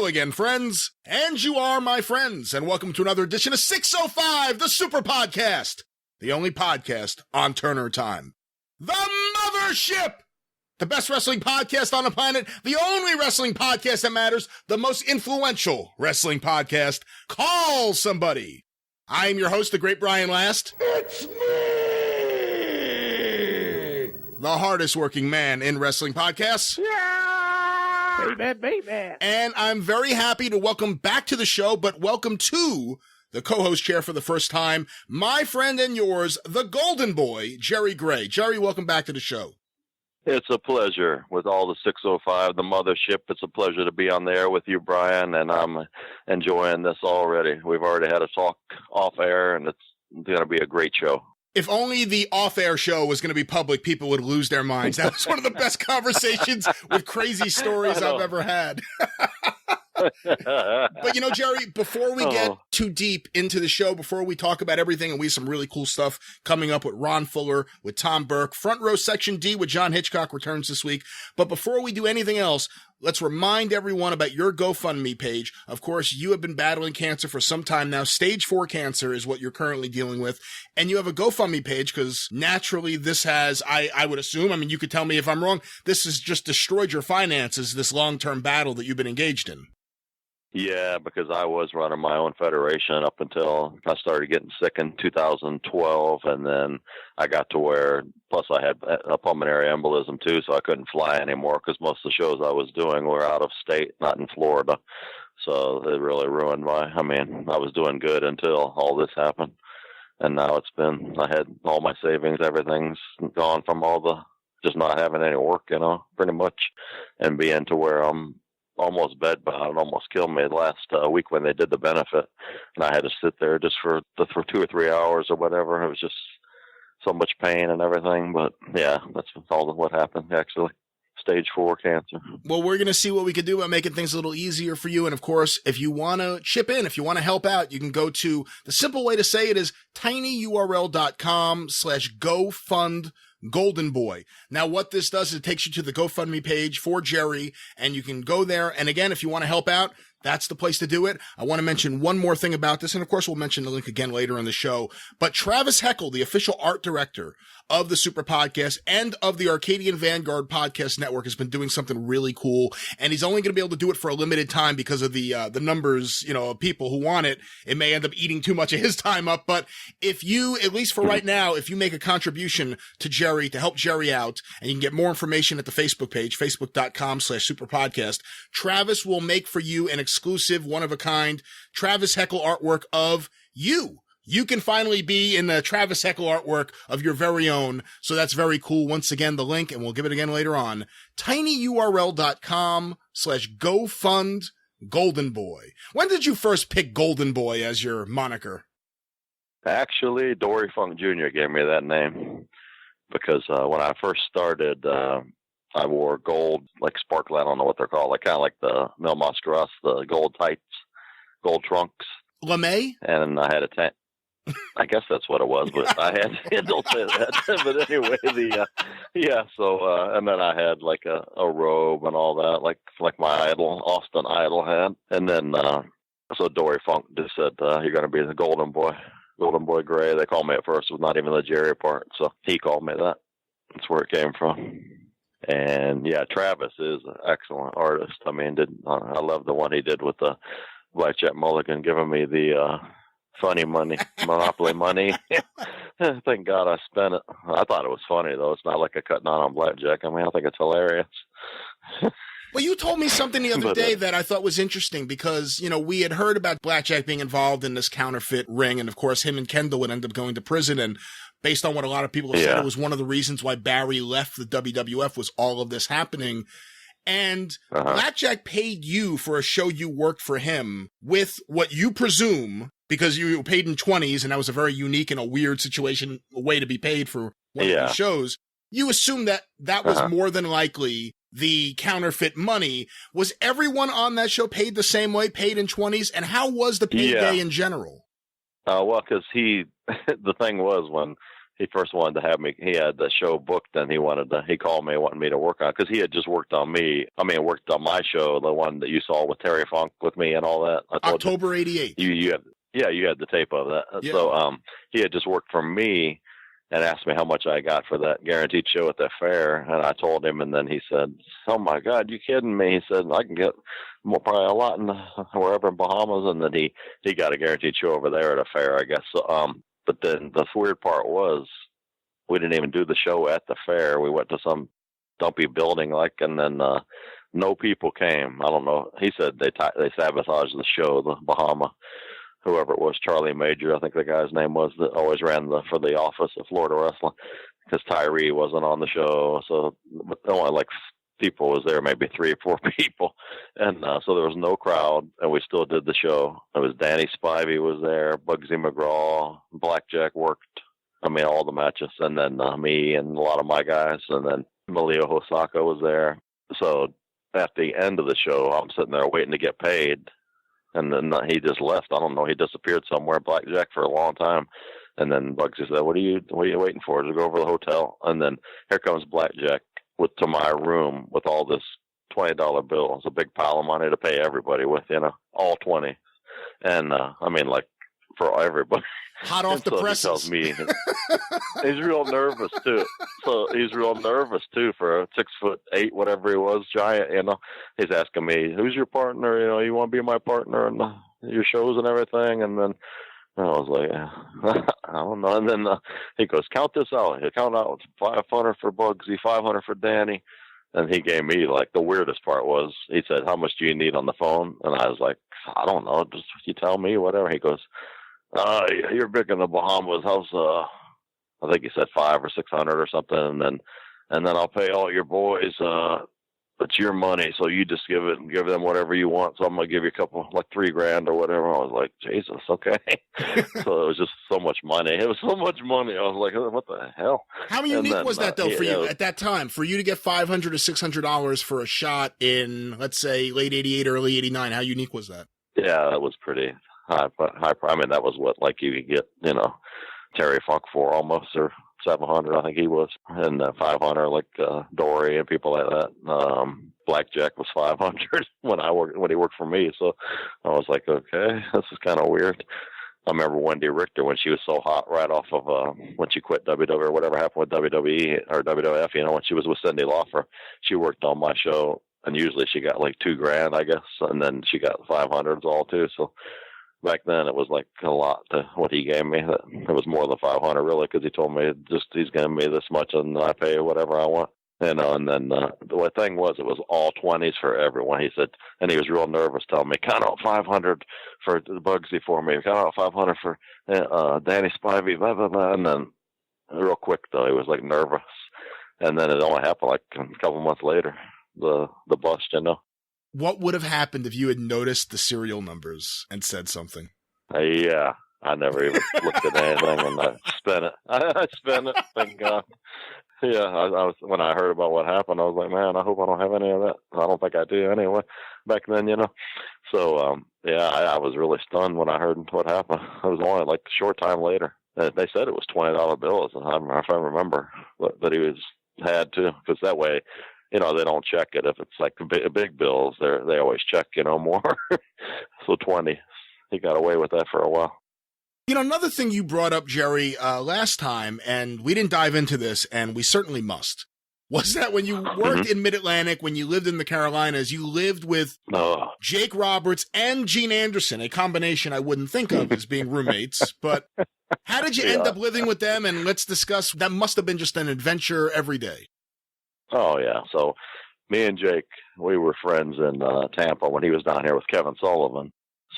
Hello again, friends. And you are my friends. And welcome to another edition of 605, the Superpodcast. The only podcast on Turner Time. The Mothership! The best wrestling podcast on the planet. The only wrestling podcast that matters. The most influential wrestling podcast. Call somebody. I am your host, the great Brian Last. It's me! The hardest working man in wrestling podcasts. Yeah! Baby. And I'm very happy to welcome back to the show, but welcome to the co-host chair for the first time, my friend and yours, the Golden Boy, Jerry Gray. Jerry, welcome back to the show. It's a pleasure with all the 605, the Mothership. It's a pleasure to be on the air with you, Brian, and I'm enjoying this already. We've already had a talk off air, and it's going to be a great show. If only the off-air show was going to be public, people would lose their minds. That was one of the best conversations with crazy stories I've ever had. But, you know, Jerry, before we get too deep into the show, before we talk about everything, and we have some really cool stuff coming up with Ron Fuller, with Tom Burke, Front Row Section D with John Hitchcock returns this week. But before we do anything else, let's remind everyone about your GoFundMe page. Of course, you have been battling cancer for some time now. Stage 4 cancer is what you're currently dealing with. And you have a GoFundMe page because naturally this has, I would assume, I mean, you could tell me if I'm wrong, this has just destroyed your finances, this long-term battle that you've been engaged in. Yeah, because I was running my own federation up until I started getting sick in 2012, and then I got to where, plus I had a pulmonary embolism too, so I couldn't fly anymore because most of the shows I was doing were out of state, not in Florida. So it really ruined I was doing good until all this happened. And now I had all my savings, everything's gone from just not having any work, pretty much, and being to where I'm almost bedbound. It almost killed me last week when they did the benefit, and I had to sit there just for 2 or 3 hours or whatever. It was just so much pain and everything. But yeah, that's all of what happened actually. Stage 4 cancer. Well, we're going to see what we can do about making things a little easier for you. And of course, if you want to chip in, if you want to help out, you can go to, the simple way to say it is tinyurl.com/GoFund Golden Boy. Now, what this does is it takes you to the GoFundMe page for Jerry, and you can go there. And again, if you want to help out, that's the place to do it. I want to mention one more thing about this, and of course, we'll mention the link again later in the show. But Travis Heckel, the official art director of the Super Podcast and of the Arcadian Vanguard Podcast Network, has been doing something really cool, and he's only going to be able to do it for a limited time because of the numbers, of people who want it. It may end up eating too much of his time up, but if you, at least for right now, if you make a contribution to Jerry to help Jerry out, and you can get more information at the Facebook page, facebook.com/superpodcast, Travis will make for you an exclusive, one-of-a-kind Travis Heckel artwork of you. You can finally be in the Travis Heckel artwork of your very own, so that's very cool. Once again, the link, and we'll give it again later on, tinyurl.com/GoFund Golden Boy. When did you first pick Golden Boy as your moniker? Actually, Dory Funk Jr. gave me that name because when I first started, I wore gold, like sparkle, I don't know what they're called, like kind of like the Mil Mascaras, the gold tights, gold trunks. LeMay? And I had a tank. I guess that's what it was, but I had, don't say that. But anyway, and then I had like a robe and all that, like my idol, Austin Idol had. And then, so Dory Funk just said, you're going to be the Golden Boy Gray. They called me at first, it was not even the Jerry part. So he called me that. That's where it came from. And yeah, Travis is an excellent artist. I mean, I love the one he did with the Blackjack Mulligan, giving me the funny money, Monopoly money. Thank God I spent it. I thought it was funny, though. It's not like a cutting on Blackjack. I mean, I think it's hilarious. Well, you told me something the other day that I thought was interesting because, we had heard about Blackjack being involved in this counterfeit ring. And, of course, him and Kendall would end up going to prison. And based on what a lot of people have said, it was one of the reasons why Barry left the WWF was all of this happening. And Blackjack paid you for a show you worked for him with what you presume, because you were paid in 20s, and that was a very unique and a weird situation, a way to be paid for one of these shows. You assume that was more than likely the counterfeit money. Was everyone on that show paid the same way, paid in 20s? And how was the payday in general? Well, because the thing was when he first wanted to have me. He had the show booked, and he called me, wanted me to work on it, because he had just worked on me. I mean, worked on my show, the one that you saw with Terry Funk with me and all that. October '88. You had the tape of that. Yeah. So he had just worked for me and asked me how much I got for that guaranteed show at the fair, and I told him, and then he said, "Oh my God, you kidding me?" He said, "I can get probably a lot in wherever in Bahamas," and then he got a guaranteed show over there at a fair, I guess. So, but then the weird part was we didn't even do the show at the fair. We went to some dumpy building, and then no people came. I don't know. He said they sabotaged the show, the Bahama. Whoever it was, Charlie Major, I think the guy's name was, that always ran for the office of Florida Wrestling, because Tyree wasn't on the show. So only people was there, maybe 3 or 4 people. And so there was no crowd, and we still did the show. It was Danny Spivey was there, Bugsy McGraw, Blackjack worked, all the matches, and then me and a lot of my guys, and then Malia Hosaka was there. So at the end of the show, I'm sitting there waiting to get paid. And then he just left. I don't know. He disappeared somewhere, Blackjack, for a long time. And then Bugsy said, what are you waiting for? To go over to the hotel. And then here comes Blackjack to my room with all this $20 bill. It's a big pile of money to pay everybody with, all 20. And for everybody. Hot off the presses. He tells me he's real nervous too. So he's real nervous too for a 6'8", whatever he was, giant. He's asking me, "Who's your partner? You want to be my partner in your shows and everything?" And then I was like, I don't know. And then he goes, "Count this out." He count out 500 for Bugsy, 500 for Danny. And he gave me, the weirdest part was, he said, "How much do you need on the phone?" And I was like, "I don't know. Just you tell me, whatever." He goes, "You're big in the Bahamas. How's I think he said 500 or 600 or something, and then I'll pay all your boys. It's your money, so you just give them whatever you want. So I'm gonna give you a couple, $3,000 or whatever." I was like, Jesus, okay. So it was just so much money. It was so much money. I was like, what the hell? How unique was that though for you at that time? For you to get $500 to $600 for a shot in, let's say, late '88, early '89. How unique was that? Yeah, that was pretty high. That was what you could get, Terry Funk for almost, or 700, I think he was, and 500 Dory and people like that. Blackjack was 500 when he worked for me. So I was like, okay, this is kind of weird. I remember Wendy Richter when she was so hot right off of when she quit WWE or whatever happened with WWE or WWF. When she was with Cyndi Lauper, she worked on my show, and usually she got $2,000, I guess, and then she got 500s all too. So back then it was a lot to what he gave me. It was more than 500 really, because he told me he's giving me this much and I pay whatever I want. And then the thing was, it was all 20s for everyone. He said, and he was real nervous, telling me, "Count out 500 for Bugsy for me. Count out 500 for Danny Spivey, blah, blah, blah." And then real quick though, he was nervous. And then it only happened a couple months later, the bust, What would have happened if you had noticed the serial numbers and said something? Yeah, I never even looked at anything, and I spent it. I spent it, thank God. Yeah, I was, when I heard about what happened, I was like, man, I hope I don't have any of that. I don't think I do anyway, back then, So, yeah, I was really stunned when I heard what happened. It was only a short time later. They said it was $20 bills, and if I remember that he had to, because that way, they don't check it. If it's big bills, they always check, more. So 20, he got away with that for a while. Another thing you brought up, Jerry, last time, and we didn't dive into this, and we certainly must, was that when you worked in Mid-Atlantic, when you lived in the Carolinas, you lived with Jake Roberts and Gene Anderson, a combination I wouldn't think of as being roommates. But how did you end up living with them? And let's discuss, that must have been just an adventure every day. Oh, yeah. So me and Jake, we were friends in Tampa when he was down here with Kevin Sullivan.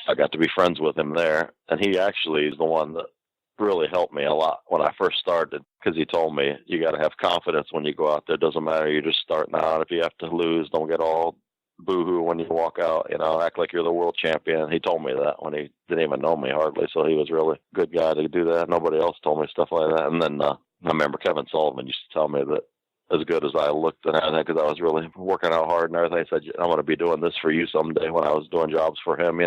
I got to be friends with him there. And he actually is the one that really helped me a lot when I first started, because he told me, you got to have confidence when you go out there. It doesn't matter. You're just starting out. If you have to lose, don't get all boo-hoo when you walk out. Act like you're the world champion. He told me that when he didn't even know me hardly. So he was really a good guy to do that. Nobody else told me stuff like that. And then I remember Kevin Sullivan used to tell me that as good as I looked and everything, because I was really working out hard and everything, he said, I'm going to be doing this for you someday, when I was doing jobs for him,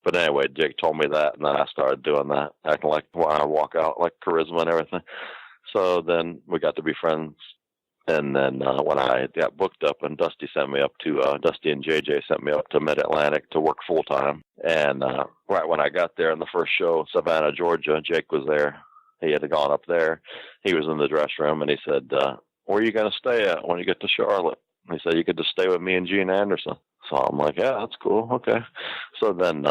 But anyway, Jake told me that, and then I started doing that, acting like when I walk out, like charisma and everything. So then we got to be friends. And then when I got booked up, and Dusty and JJ sent me up to Mid-Atlantic to work full-time. And right when I got there in the first show, Savannah, Georgia, Jake was there. He had gone up there. He was in the dress room, and he said, where are you going to stay at when you get to Charlotte? And he said, you could just stay with me and Gina Anderson. So I'm like, yeah, that's cool. Okay. So then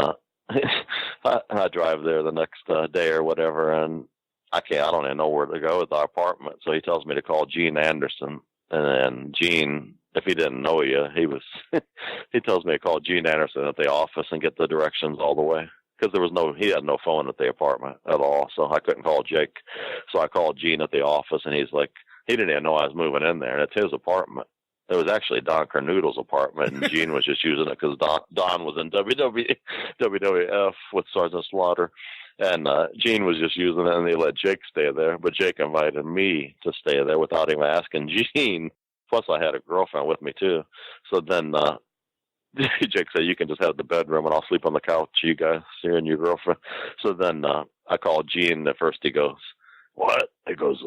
I drive there the next day or whatever, and I don't even know where to go with our apartment. So he tells me to call Gene Anderson. And then Gene, if he didn't know you, he tells me to call Gene Anderson at the office and get the directions all the way. Because he had no phone at the apartment at all. So I couldn't call Jake. So I called Gene at the office, and he's like, he didn't even know I was moving in there. And it's his apartment. It was actually Don Carnoodle's apartment, and Gene was just using it because Don was in WWF with Sergeant Slaughter. And Gene was just using it, and they let Jake stay there. But Jake invited me to stay there without even asking Gene. Plus, I had a girlfriend with me, too. So then Jake said, you can just have the bedroom, and I'll sleep on the couch, you guys, you and your girlfriend. So then I called Gene. At first, he goes, what? He goes,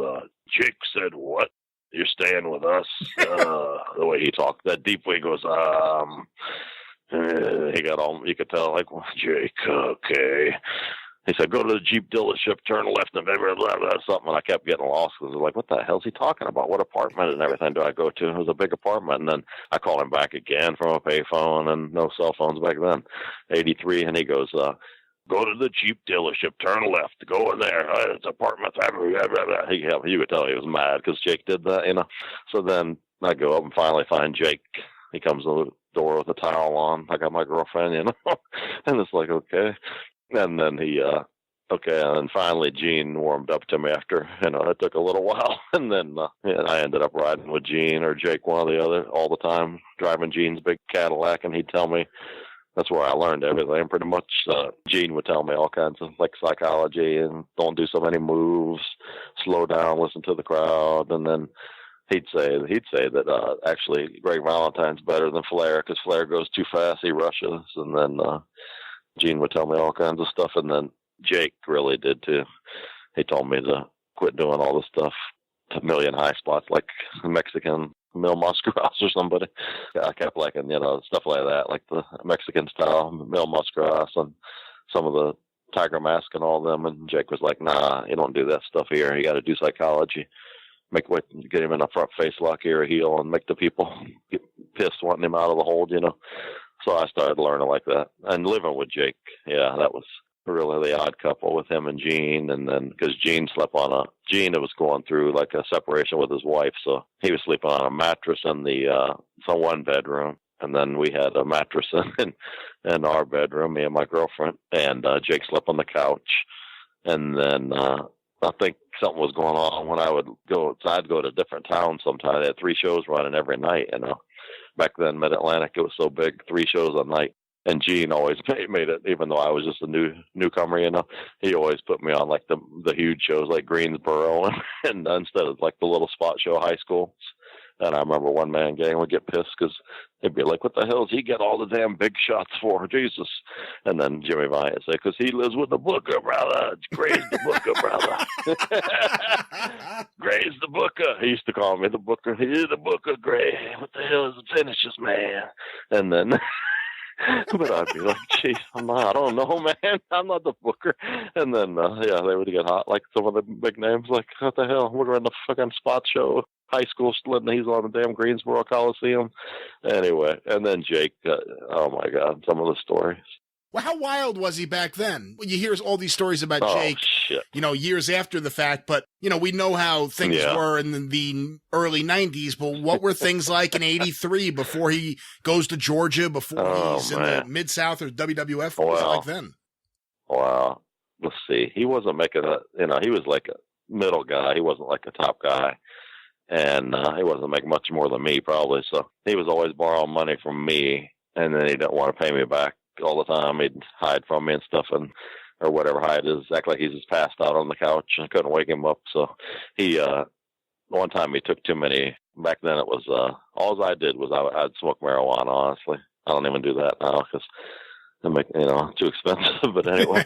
Jake said, what? You're staying with us? The way he talked, that deep way, he goes, he got all, you could tell, like, well, Jake, okay. He said, go to the Jeep dealership, turn left, and blah, blah, blah, something. And I kept getting lost because I was like, what the hell is he talking about? What apartment and everything do I go to? It was a big apartment. And then I called him back again from a payphone, and no cell phones back then, 83. And he goes, go to the Jeep dealership, turn left, go in there. It's apartment. Blah, blah, blah, blah. You could tell he was mad because Jake did that, you know. So then I go up and finally find Jake. He comes to the door with a towel on. I got my girlfriend, you know. And it's like, okay. And then and then finally Gene warmed up to me after, you know, it took a little while. And then I ended up riding with Gene or Jake, one or the other, all the time, driving Gene's big Cadillac. And he'd tell me, that's where I learned everything pretty much. Gene would tell me all kinds of like psychology and don't do so many moves, slow down, listen to the crowd. And then he'd say that actually Greg Valentine's better than Flair because Flair goes too fast, he rushes. And then Gene would tell me all kinds of stuff, and then Jake really did too. He told me to quit doing all the stuff to million high spots like Mexican Mil Mascaras or somebody. I kept liking, you know, stuff like that, like the Mexican style Mil Mascaras and some of the Tiger Mask and all them. And Jake was like, nah, you don't do that stuff here. You got to do psychology. Get him in a front face lock here, a heel, and make the people get pissed wanting him out of the hold, you know. So I started learning like that. And living with Jake, yeah, that was really the odd couple with him and Gene. And then, because Gene was going through like a separation with his wife. So he was sleeping on a mattress in the one bedroom. And then we had a mattress in our bedroom, me and my girlfriend. And Jake slept on the couch. And then I think something was going on when I'd go to different towns sometimes. They had 3 shows running every night, you know. Back then, Mid-Atlantic, it was so big, 3 shows a night. And Gene always made it, even though I was just a newcomer, you know. He always put me on, like, the huge shows like Greensboro and instead of, like, the little spot show high schools. And I remember one man gang would get pissed because they'd be like, what the hell does he get all the damn big shots for? Jesus. And then Jimmy Vine would say, because he lives with the Booker, brother. Gray's the Booker, brother. Gray's the Booker. He used to call me the Booker. He's the Booker, Gray. What the hell is the finishes, man? And then, but I'd be like, geez, I don't know, man. I'm not the Booker. And then, they would get hot. Like some of the big names, like, what the hell? We're in the fucking spot show. High school splitting, he's on the damn Greensboro Coliseum. Anyway, and then Jake, oh my God, some of the stories. Well, how wild was he back then? You hear all these stories about Jake, shit. You know, years after the fact, but, you know, we know how things were in the early 90s, but what were things like in 83 before he goes to Georgia, before he's in the Mid-South or WWF? What was it like then? Well, let's see. He wasn't making he was like a middle guy. He wasn't like a top guy. And he wasn't making much more than me, probably. So he was always borrowing money from me, and then he didn't want to pay me back all the time. He'd hide from me and stuff, or whatever hide is. Act like he's just passed out on the couch. I couldn't wake him up. So he, one time he took too many. Back then it was, all I did was I'd smoke marijuana, honestly. I don't even do that now because it make too expensive. But anyway,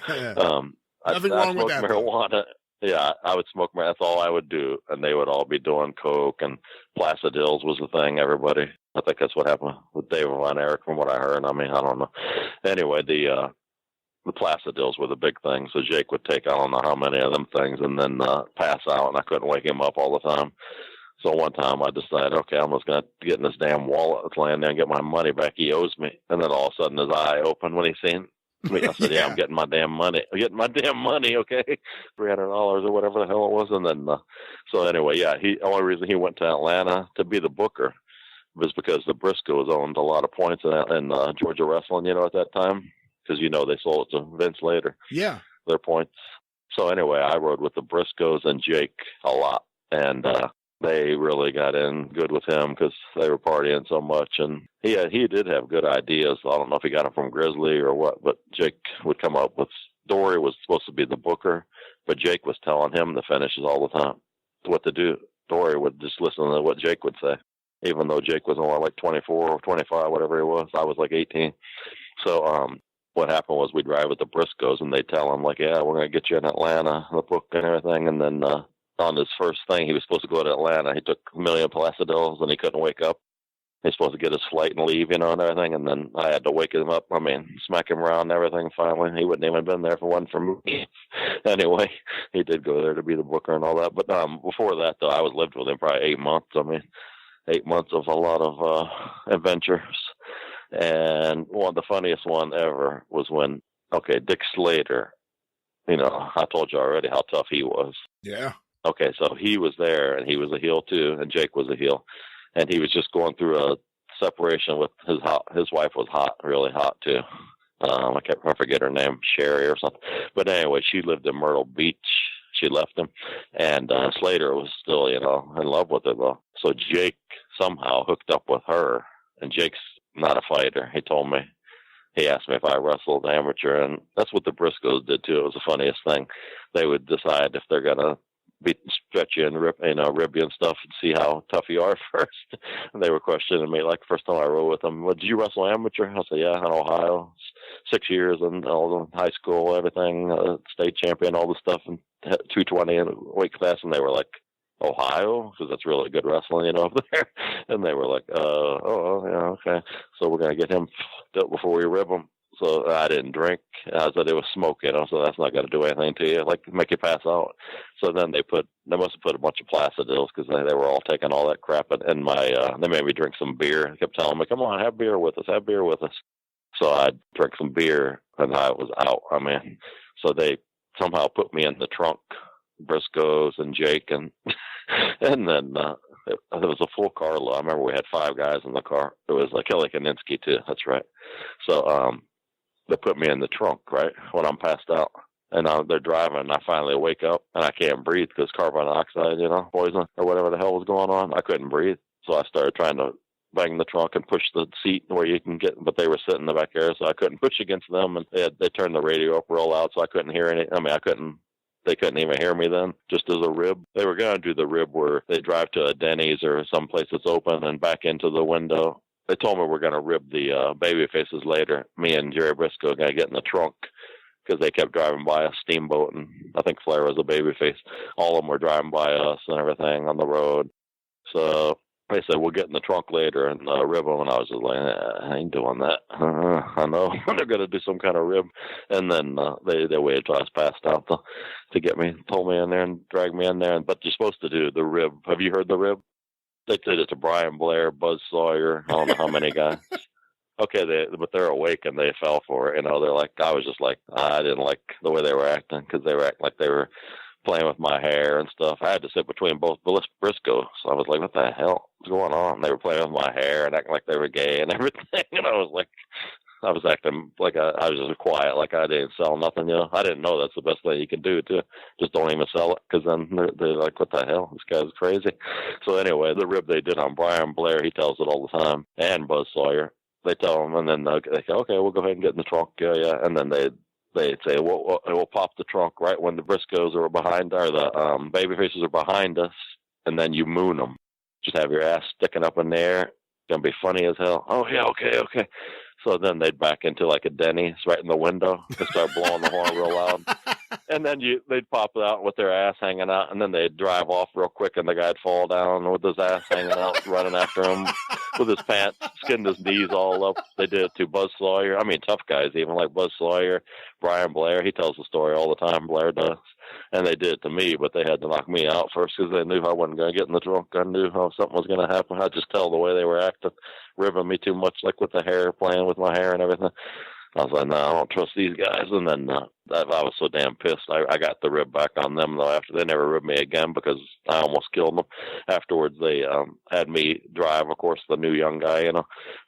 Nothing wrong with that. Marijuana. Yeah, I would smoke. That's all I would do, and they would all be doing coke, and Placidills was the thing. Everybody, I think that's what happened with David Von Erich, from what I heard. I mean, I don't know. Anyway, the Placidills were the big thing. So Jake would take I don't know how many of them things, and then pass out, and I couldn't wake him up all the time. So one time I decided, okay, I'm just going to get in this damn wallet that's laying there and get my money back. He owes me. And then all of a sudden his eye opened when he seen me. I said, yeah, I'm getting my damn money. I'm getting my damn money, okay? $300 or whatever the hell it was. And then, so anyway, yeah, the only reason he went to Atlanta to be the booker was because the Briscoes owned a lot of points in Georgia wrestling, at that time. Because, they sold it to Vince later. Yeah. Their points. So anyway, I rode with the Briscoes and Jake a lot. And they really got in good with him because they were partying so much. And he did have good ideas. I don't know if he got them from Grizzly or what, but Jake would come up with, Dory was supposed to be the booker, but Jake was telling him the finishes all the time, what to do. Dory would just listen to what Jake would say, even though Jake was only like 24 or 25, whatever he was. I was like 18. So what happened was we'd ride with the Briscoes, and they'd tell him, like, yeah, we're going to get you in Atlanta, the book and everything. And then on his first thing, he was supposed to go to Atlanta. He took a million Placidills, and he couldn't wake up. He was supposed to get his flight and leave, and everything. And then I had to wake him up. I mean, smack him around and everything. Finally, he wouldn't even been there if it wasn't for me. Anyway, he did go there to be the booker and all that. But before that, though, I lived with him probably 8 months. I mean, 8 months of a lot of adventures. And the funniest one ever was when, Dick Slater, I told you already how tough he was. Yeah. Okay, so he was there, and he was a heel too, and Jake was a heel, and he was just going through a separation with his wife was hot, really hot too. I forget her name, Sherry or something. But anyway, she lived in Myrtle Beach. She left him, and Slater was still, in love with her though. So Jake somehow hooked up with her, and Jake's not a fighter. He told me. He asked me if I wrestled amateur, and that's what the Briscoes did too. It was the funniest thing. They would decide if they're gonna stretch you and rib you and stuff, and see how tough you are first. And they were questioning me, like, first time I rode with them, well, did you wrestle amateur? I said, yeah, in Ohio, 6 years, and all the high school, everything, state champion, all the stuff, and 220 in weight class. And they were like, Ohio? Because that's really good wrestling, up there. And they were like, yeah, okay. So we're going to get him built before we rib him. So I didn't drink. I said it was smoke, so that's not going to do anything to you, like make you pass out. So then they must have put a bunch of Placidills, because they were all taking all that crap. And they made me drink some beer. They kept telling me, come on, have beer with us, have beer with us. So I drank some beer, and I was out. I mean, so they somehow put me in the trunk, Briscoes and Jake, and and then it was a full car load. I remember we had 5 guys in the car. It was Kelly Kaninsky too. That's right. So they put me in the trunk, right, when I'm passed out. And they're driving, and I finally wake up, and I can't breathe because carbon dioxide, poison or whatever the hell was going on. I couldn't breathe. So I started trying to bang the trunk and push the seat where you can get, but they were sitting in the back there, so I couldn't push against them. And they turned the radio up real loud, so I couldn't hear any. I mean, they couldn't even hear me then, just as a rib. They were going to do the rib where they drive to a Denny's or someplace that's open and back into the window. They told me we're going to rib the baby faces later. Me and Jerry Briscoe are going to get in the trunk, because they kept driving by a Steamboat, and I think Flair was a baby face. All of them were driving by us and everything on the road. So they said, we'll get in the trunk later and rib them. And I was just like, I ain't doing that. I know they're going to do some kind of rib. And then they waited till I was passed out to get me, pull me in there and drag me in there. But you're supposed to do the rib. Have you heard the rib? They did it to Brian Blair, Buzz Sawyer, I don't know how many guys. Okay, but they're awake, and they fell for it. They're like, I was just like, I didn't like the way they were acting, because they were acting like they were playing with my hair and stuff. I had to sit between both Briscoes, so I was like, what the hell is going on? They were playing with my hair and acting like they were gay and everything. And I was like, I was acting like I was just quiet, like I didn't sell nothing. I didn't know that's the best thing you can do, too. Just don't even sell it, because then they're like, what the hell? This guy's crazy. So anyway, the rib they did on Brian Blair, he tells it all the time, and Buzz Sawyer. They tell them, and then they say, okay, we'll go ahead and get in the trunk. Yeah. And then they say, we'll pop the trunk right when the Briscoes are behind, or the baby faces are behind us, and then you moon them. Just have your ass sticking up in the air. It's going to be funny as hell. Oh, yeah, okay. So then they'd back into like a Denny's right in the window and start blowing the horn real loud. And then they'd pop out with their ass hanging out, and then they'd drive off real quick, and the guy'd fall down with his ass hanging out, running after him with his pants, skinned his knees all up. They did it to Buzz Sawyer. I mean, tough guys, even like Buzz Sawyer, Brian Blair. He tells the story all the time, Blair does. And they did it to me, but they had to knock me out first because they knew I wasn't going to get in the trunk. I knew how something was going to happen. I'd just tell the way they were acting, ribbing me too much, like with the hair, playing with my hair and everything. I was like, no, I don't trust these guys. And then I was so damn pissed. I got the rib back on them, though, after they never ribbed me again because I almost killed them. Afterwards, they had me drive, of course, the new young guy, you know.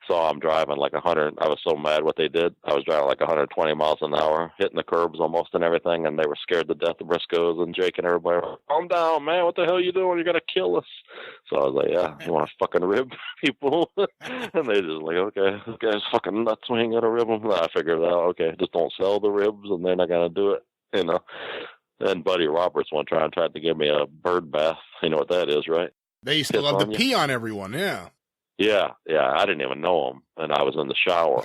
So I'm driving like 100. I was so mad what they did. I was driving like 120 miles an hour, hitting the curbs almost and everything, and they were scared to death of Briscoes and Jake and everybody. Calm down, man. What the hell are you doing? You're going to kill us. So I was like, yeah, you want to fucking rib people? And they just like, okay, this guy's fucking nuts. We ain't going to rib him. And I figured out, okay, just don't sell the ribs and they're not going to do it, you know. And Buddy Roberts one time tried to give me a bird bath. You know what that is, right? They used to love to pee on everyone, yeah. Yeah. I didn't even know him, and I was in the shower.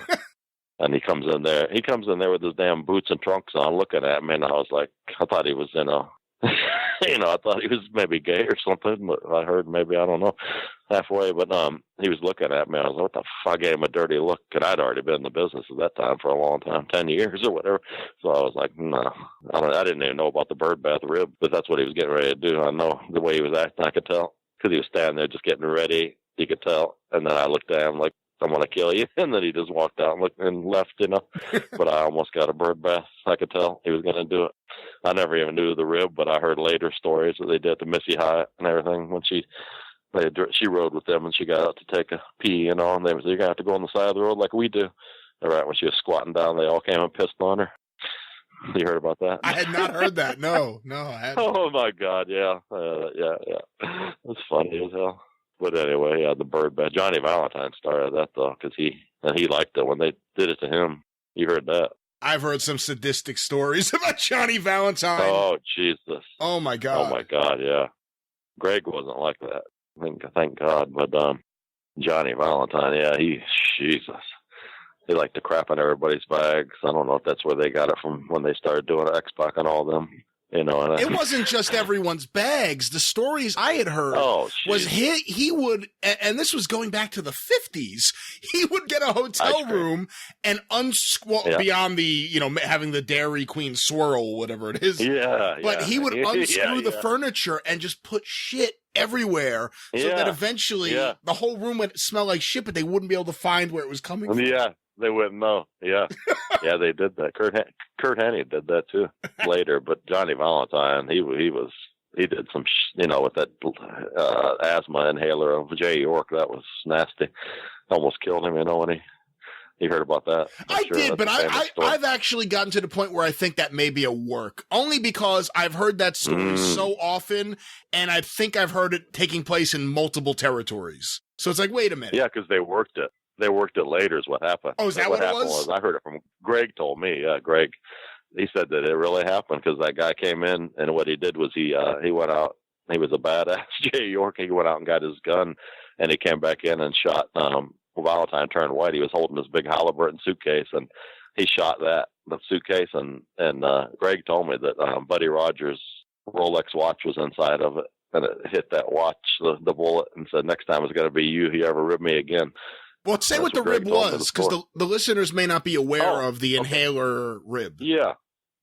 And he comes in there with his damn boots and trunks on, looking at me, and I was like, I thought he was, you know, I thought he was maybe gay or something, but I heard maybe, I don't know, halfway, but he was looking at me. I was like, what the fuck? I gave him a dirty look, and I'd already been in the business at that time for a long time, 10 years or whatever. So I was like, no, I didn't even know about the bird bath rib, but that's what he was getting ready to do. I know the way he was acting, I could tell, because he was standing there just getting ready. You could tell. And then I looked at him like, I'm going to kill you. And then he just walked out and left, you know. But I almost got a bird bath. I could tell he was going to do it. I never even knew the rib, but I heard later stories that they did to Missy Hyatt and everything when she rode with them and she got out to take a pee, you know, and they was, you're going to have to go on the side of the road like we do. All right, when she was squatting down, they all came and pissed on her. You heard about that? I had not heard that. No, I hadn't. Oh, my God, yeah. It's funny as hell. But anyway, the bird bath. Johnny Valentine started that, though, because he liked it when they did it to him. You heard that? I've heard some sadistic stories about Johnny Valentine. Oh, Jesus. Oh, my God. Oh, my God, yeah. Greg wasn't like that. Thank God. But Johnny Valentine, yeah, Jesus. They like to crap in everybody's bags. I don't know if that's where they got it from when they started doing X-Pac and all them. You know, and it wasn't just everyone's bags. The stories I had heard was he would, and this was going back to the 50s, he would get a hotel room and beyond the, you know, having the Dairy Queen swirl, whatever it is. But he would unscrew the furniture and just put shit everywhere so that eventually the whole room would smell like shit, but they wouldn't be able to find where it was coming from. Yeah. They wouldn't know. Yeah. Yeah, they did that. Kurt Hennig did that too later, but Johnny Valentine, he did some, you know, with that asthma inhaler of Jay York. That was nasty. Almost killed him, you know, when he heard about that. I did, but I've actually gotten to the point where I think that may be a work, only because I've heard that story so often, and I think I've heard it taking place in multiple territories. So it's like, wait a minute. Yeah, because they worked it. They worked it later is what happened. Oh, is that what it was? I heard it from Greg told me. Yeah, Greg. He said that it really happened because that guy came in and what he did was he went out. He was a badass, Jay York. He went out and got his gun and he came back in and shot Valentine turned white. He was holding his big Halliburton suitcase and he shot the suitcase and Greg told me that Buddy Rogers' Rolex watch was inside of it. And it hit that watch, the bullet, and said, next time it's going to be you if you ever rib me again. Well, say what the rib was, because the listeners may not be aware of the inhaler rib. Yeah.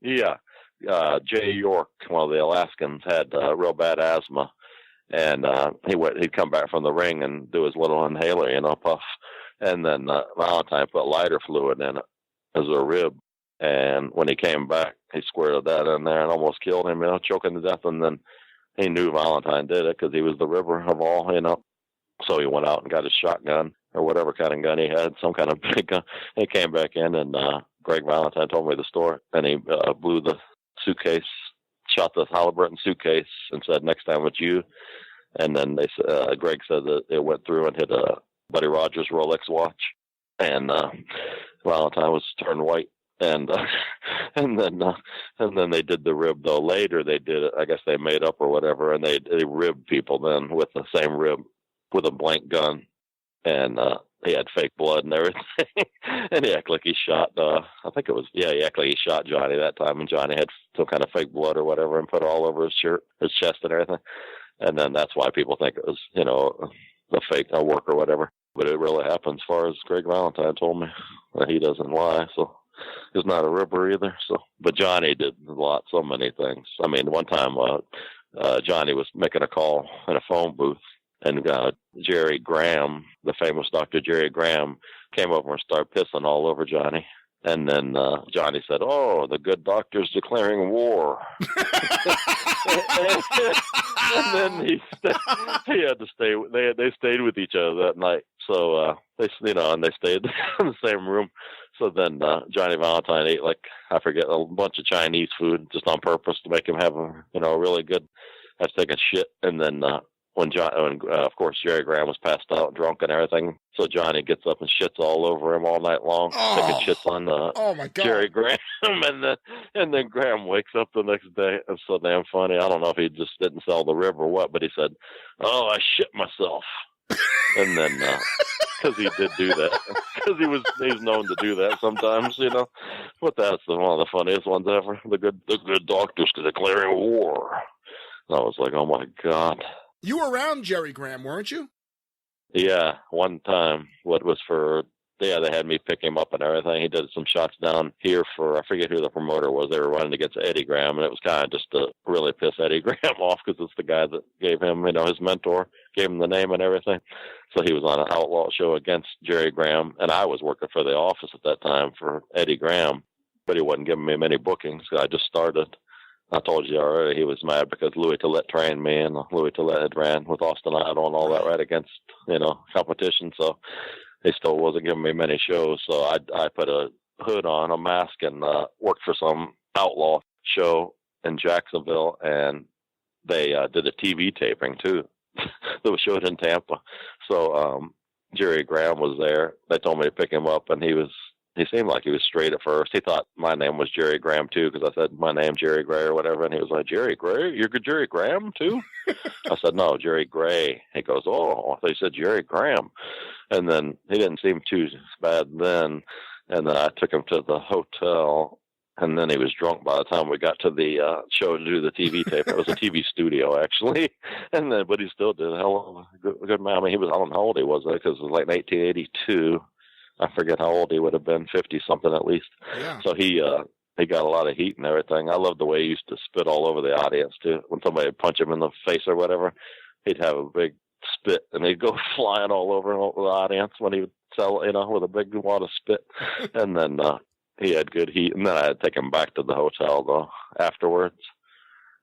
Jay York, one of the Alaskans, had real bad asthma, and he'd come back from the ring and do his little inhaler, you know, puff, and then Valentine put lighter fluid in it as a rib, and when he came back, he squirted that in there and almost killed him, you know, choking to death, and then he knew Valentine did it because he was the ribber of all, you know, so he went out and got his shotgun or whatever kind of gun he had, some kind of big gun. He came back in, and Greg Valentine told me the story, and he blew the suitcase, shot the Halliburton suitcase, and said, next time it's you. And then Greg said that it went through and hit a Buddy Rogers Rolex watch, and Valentine was turned white. And then they did the rib, though. Later they did it. I guess they made up or whatever, and they ribbed people then with the same rib with a blank gun. and he had fake blood and everything. And he acted like he shot, he acted like he shot Johnny that time, and Johnny had some kind of fake blood or whatever and put it all over his shirt, his chest and everything. And then that's why people think it was, a fake work or whatever. But it really happened, as far as Greg Valentine told me. He doesn't lie, so he's not a ripper either. So, but Johnny did so many things. I mean, one time Johnny was making a call in a phone booth, and Jerry Graham, the famous Dr. Jerry Graham, came over and started pissing all over Johnny. And then Johnny said, "Oh, the good doctor's declaring war." And then he had to stay. They stayed with each other that night. So they stayed in the same room. So then Johnny Valentine ate a bunch of Chinese food just on purpose to make him have a really good. I was taking shit, and then when of course Jerry Graham was passed out, drunk and everything, so Johnny gets up and shits all over him all night long, taking shits on my God. Jerry Graham, and then Graham wakes up the next day. It's so damn funny. I don't know if he just didn't sell the rib or what, but he said, "Oh, I shit myself," and then because he did do that, because he's known to do that sometimes, But that's one of the funniest ones ever. The good doctors declaring war. I was like, oh my God. You were around Jerry Graham, weren't you? Yeah, one time. They had me pick him up and everything. He did some shots down here for, I forget who the promoter was. They were running against Eddie Graham, and it was kind of just to really piss Eddie Graham off, because it's the guy that gave him, his mentor, gave him the name and everything. So he was on an outlaw show against Jerry Graham, and I was working for the office at that time for Eddie Graham, but he wasn't giving me many bookings. I just started. I told you already, he was mad because Louis Tillett trained me, and Louis Tillett had ran with Austin Idol and all that right against, competition. So he still wasn't giving me many shows. So I put a hood on, a mask, and worked for some outlaw show in Jacksonville. And they did a TV taping too. That was showed in Tampa. So Jerry Graham was there. They told me to pick him up, and he seemed like he was straight at first. He thought my name was Jerry Graham too, because I said my name Jerry Gray or whatever, and he was like, "Jerry Gray? You're good Jerry Graham too?" I said, "No, Jerry Gray." He goes, "Oh," they said Jerry Graham, and then he didn't seem too bad then. And then I took him to the hotel, and then he was drunk by the time we got to the show to do the TV tape. It was a TV studio actually, but he still did a hell of a good man. I mean, I don't know how old he was, because it was like 1982. I forget how old he would have been, 50-something at least. Yeah. So he got a lot of heat and everything. I loved the way he used to spit all over the audience, too. When somebody would punch him in the face or whatever, he'd have a big spit, and he'd go flying all over the audience when he would sell, with a big wad of spit. And then he had good heat. And then I had to take him back to the hotel, though, afterwards.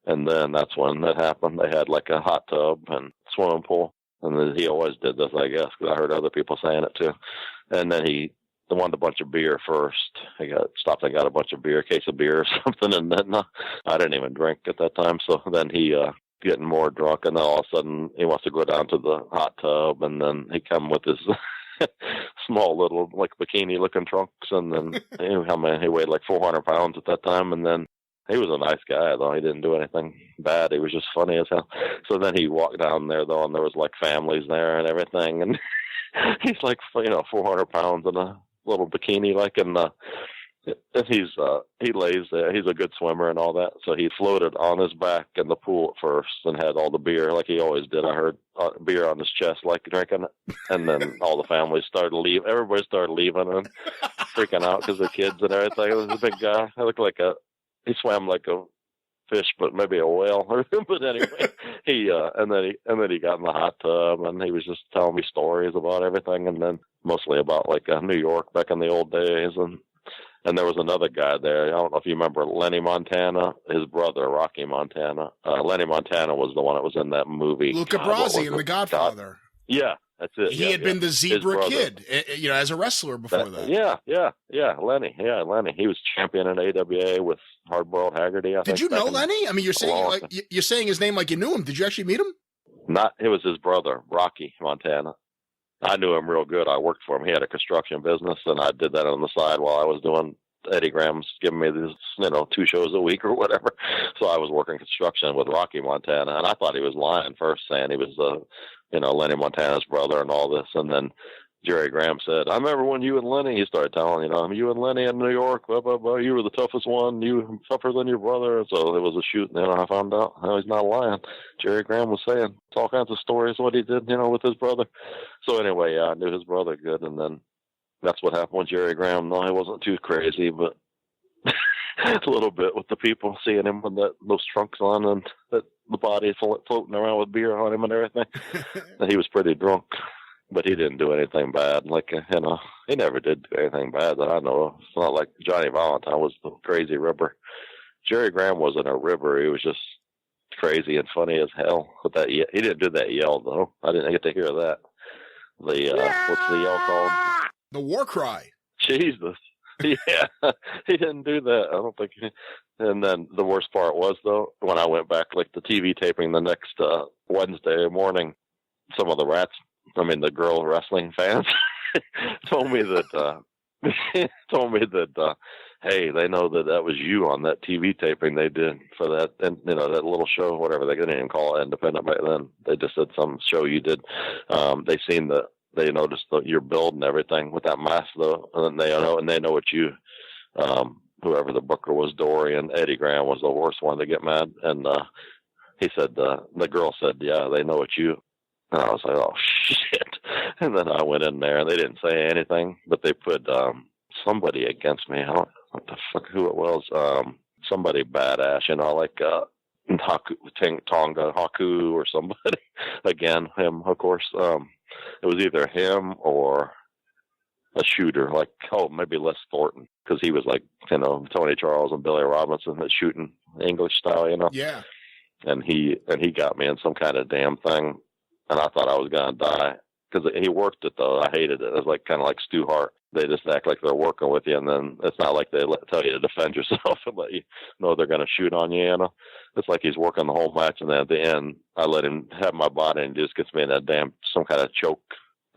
And then that's when that happened. They had like a hot tub and swimming pool. And then he always did this, I guess, because I heard other people saying it, too. And then he wanted a bunch of beer first. He stopped and got a bunch of beer, a case of beer or something, and then I didn't even drink at that time. So then he getting more drunk, and then all of a sudden he wants to go down to the hot tub, and then he come with his small little like bikini looking trunks, and then he weighed like 400 pounds at that time, and then he was a nice guy, though. He didn't do anything bad. He was just funny as hell. So then he walked down there, though, and there was like families there and everything, and he's like 400 pounds in a little bikini, and he lays there. He's a good swimmer and all that, so he floated on his back in the pool at first and had all the beer like he always did. I heard beer on his chest, like drinking it, and then all the families started leaving. Everybody started leaving and freaking out because the kids and everything. It was a big guy. He looked like he swam like a fish, but maybe a whale. But anyway, and then he got in the hot tub, and he was just telling me stories about everything, and then mostly about like New York back in the old days, and there was another guy there. I don't know if you remember Lenny Montana, his brother Rocky Montana. Lenny Montana was the one that was in that movie. Luca Brasi in The Godfather. Yeah. That's it. He had been the Zebra Kid, as a wrestler before that. Yeah, Lenny. Yeah, Lenny. He was champion in AWA with Hardboiled Haggerty. Did you know Lenny? I mean, you're saying his name like you knew him. Did you actually meet him? It was his brother, Rocky Montana. I knew him real good. I worked for him. He had a construction business, and I did that on the side while I was doing. Eddie Graham's giving me these, 2 shows a week or whatever. So I was working construction with Rocky Montana, and I thought he was lying first, saying he was Lenny Montana's brother and all this. And then Jerry Graham said, I remember when you and Lenny, he started telling, you and Lenny in New York, blah, blah, blah, you were the toughest one, you were tougher than your brother. So it was a shoot, and I found out, he's not lying. Jerry Graham was saying all kinds of stories, what he did, with his brother. So anyway, I knew his brother good, and then that's what happened with Jerry Graham. No, he wasn't too crazy, but a little bit with the people seeing him with those trunks on and the body floating around with beer on him and everything. And he was pretty drunk. But he didn't do anything bad. He never did do anything bad that I know of. It's not like Johnny Valentine was the crazy ribber. Jerry Graham wasn't a ribber. He was just crazy and funny as hell. With that, he didn't do that yell, though. I didn't get to hear that. What's the yell called? The war cry. Jesus. Yeah, he didn't do that. I don't think. And then the worst part was, though, when I went back, like the TV taping the next Wednesday morning, some of the girl wrestling fans told me that, hey, they know that was you on that TV taping they did for that, and that little show, whatever. They didn't even call it independent back then. They just said some show you did. They noticed your build and everything with that mask, though, and they know what you, whoever the booker was, Dory and Eddie Graham was the worst one to get mad. And he said, the girl said, yeah, they know what you. And I was like, oh, shit. And then I went in there, and they didn't say anything, but they put somebody against me. I don't know what the fuck who it was. Somebody badass, like Tonga Haku or somebody. Again, him, of course. It was either him or a shooter, maybe Les Thornton, because he was like, Tony Charles and Billy Robinson that shooting English style, Yeah. And he got me in some kind of damn thing. And I thought I was going to die because he worked it, though. I hated it. It was kind of like Stu Hart. They just act like they're working with you, and then it's not like they tell you to defend yourself and let you know they're going to shoot on you, It's like he's working the whole match, and then at the end, I let him have my body, and he just gets me in that some kind of choke.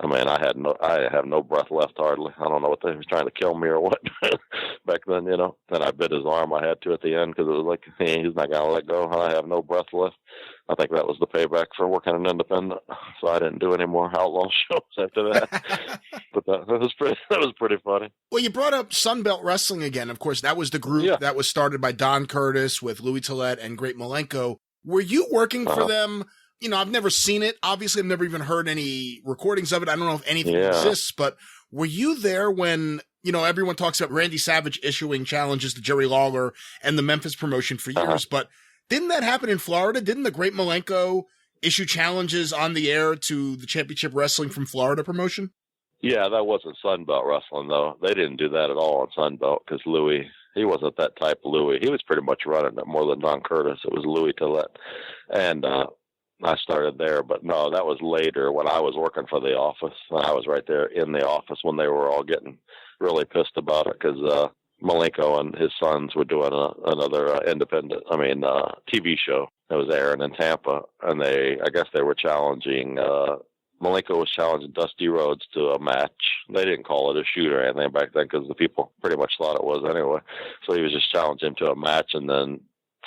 I have no breath left hardly. I don't know what they was trying to kill me or what back then, Then I bit his arm. I had to at the end because it was like, hey, he's not going to let go. I have no breath left. I think that was the payback for working an independent. So I didn't do any more outlaw shows after that. But that was pretty funny. Well, you brought up Sunbelt Wrestling again. Of course, that was the group that was started by Don Curtis with Louis Tillett and Great Malenko. Were you working for them? I've never seen it. Obviously, I've never even heard any recordings of it. I don't know if anything exists, but were you there when, everyone talks about Randy Savage issuing challenges to Jerry Lawler and the Memphis promotion for years, but didn't that happen in Florida? Didn't the Great Malenko issue challenges on the air to the Championship Wrestling from Florida promotion? Yeah, that wasn't Sunbelt Wrestling, though. They didn't do that at all on Sunbelt because Louis, he wasn't that type of Louis. He was pretty much running it more than Don Curtis. It was Louis Tillett. And, I started there, but no, that was later when I was working for the office. I was right there in the office when they were all getting really pissed about it because Malenko and his sons were doing another TV show that was airing in Tampa, and I guess they were challenging. Malenko was challenging Dusty Rhodes to a match. They didn't call it a shoot or anything back then because the people pretty much thought it was anyway. So he was just challenging him to a match, and then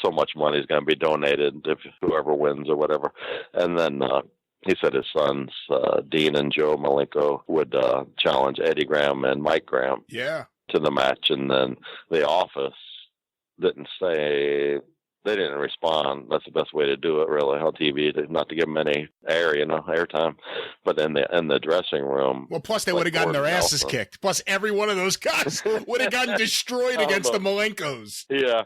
so much money is going to be donated if whoever wins or whatever. And then he said his sons, Dean and Joe Malenko, would challenge Eddie Graham and Mike Graham to the match. And then the office didn't say, they didn't respond. That's the best way to do it, really, on TV, not to give them any airtime. But in the dressing room. Well, plus they would have gotten their asses kicked. Plus every one of those guys would have gotten destroyed against the Malenkos. Yeah.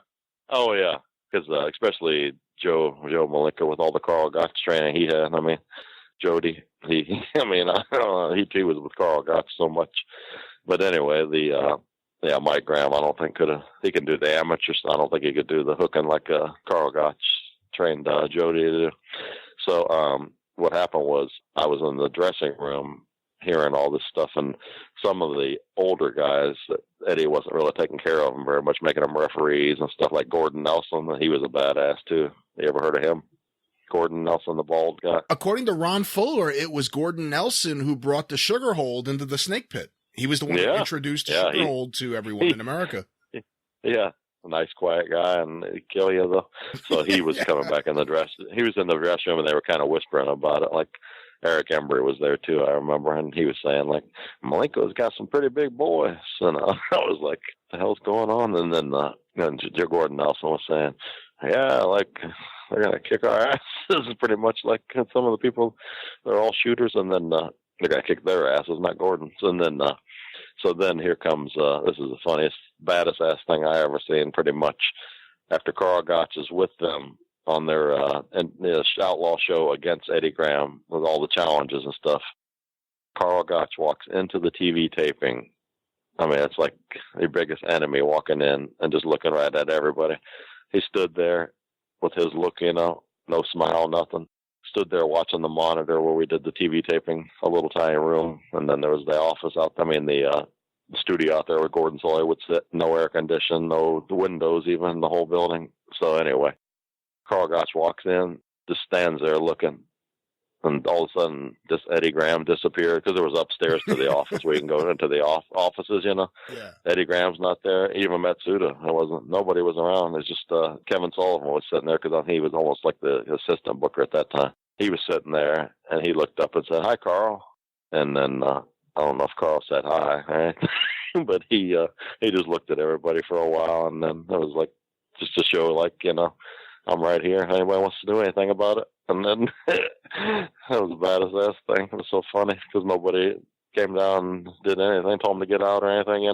Oh, yeah. Because especially Joe Malenko with all the Carl Gotch training he had. Jody, he was with Carl Gotch so much. But anyway, Mike Graham, I don't think he can do the amateur stuff. I don't think he could do the hooking like Carl Gotch trained Jody to do. So what happened was I was in the dressing room hearing all this stuff, and some of the older guys that Eddie wasn't really taking care of them very much, making them referees and stuff, like Gordon Nelson. He was a badass too. You ever heard of him? Gordon Nelson, the bald guy. According to Ron Fuller, it was Gordon Nelson who brought the sugar hold into the snake pit. He was the one who introduced sugar hold to everyone in America. Yeah. A nice, quiet guy, and he'd kill you, though. So he was coming back in the dress. He was in the dressing room, and they were kind of whispering about it, like, Eric Embry was there too, I remember, and he was saying like, Malenko's got some pretty big boys, and I was like, "The hell's going on?" And then Gordon Nelson was saying, "Yeah, like they're gonna kick our ass." This is pretty much like some of the people, they're all shooters, and then they're gonna kick their asses, not Gordon's. And then so then here comes this is the funniest, baddest ass thing I ever seen. Pretty much after Carl Gotch is with them on their outlaw show against Eddie Graham with all the challenges and stuff, Carl Gotch walks into the TV taping. I mean, it's like your biggest enemy walking in and just looking right at everybody. He stood there with his look, no smile, nothing. Stood there watching the monitor where we did the TV taping, a little tiny room, and then there was the office the studio out there where Gordon Solie would sit, no air condition, no windows even in the whole building. So anyway, Carl Gotch walks in, just stands there looking, and all of a sudden, just Eddie Graham disappeared because it was upstairs to the office where you can go into the offices, Yeah. Eddie Graham's not there. Even Matsuda, nobody was around. It's just Kevin Sullivan was sitting there because he was almost like the assistant booker at that time. He was sitting there, and he looked up and said, "Hi, Carl." And then I don't know if Carl said hi, right? But he just looked at everybody for a while, and then it was like just to show, like, I'm right here. Anybody wants to do anything about it? And then that was the baddest ass thing. It was so funny because nobody came down and did anything, told him to get out or anything,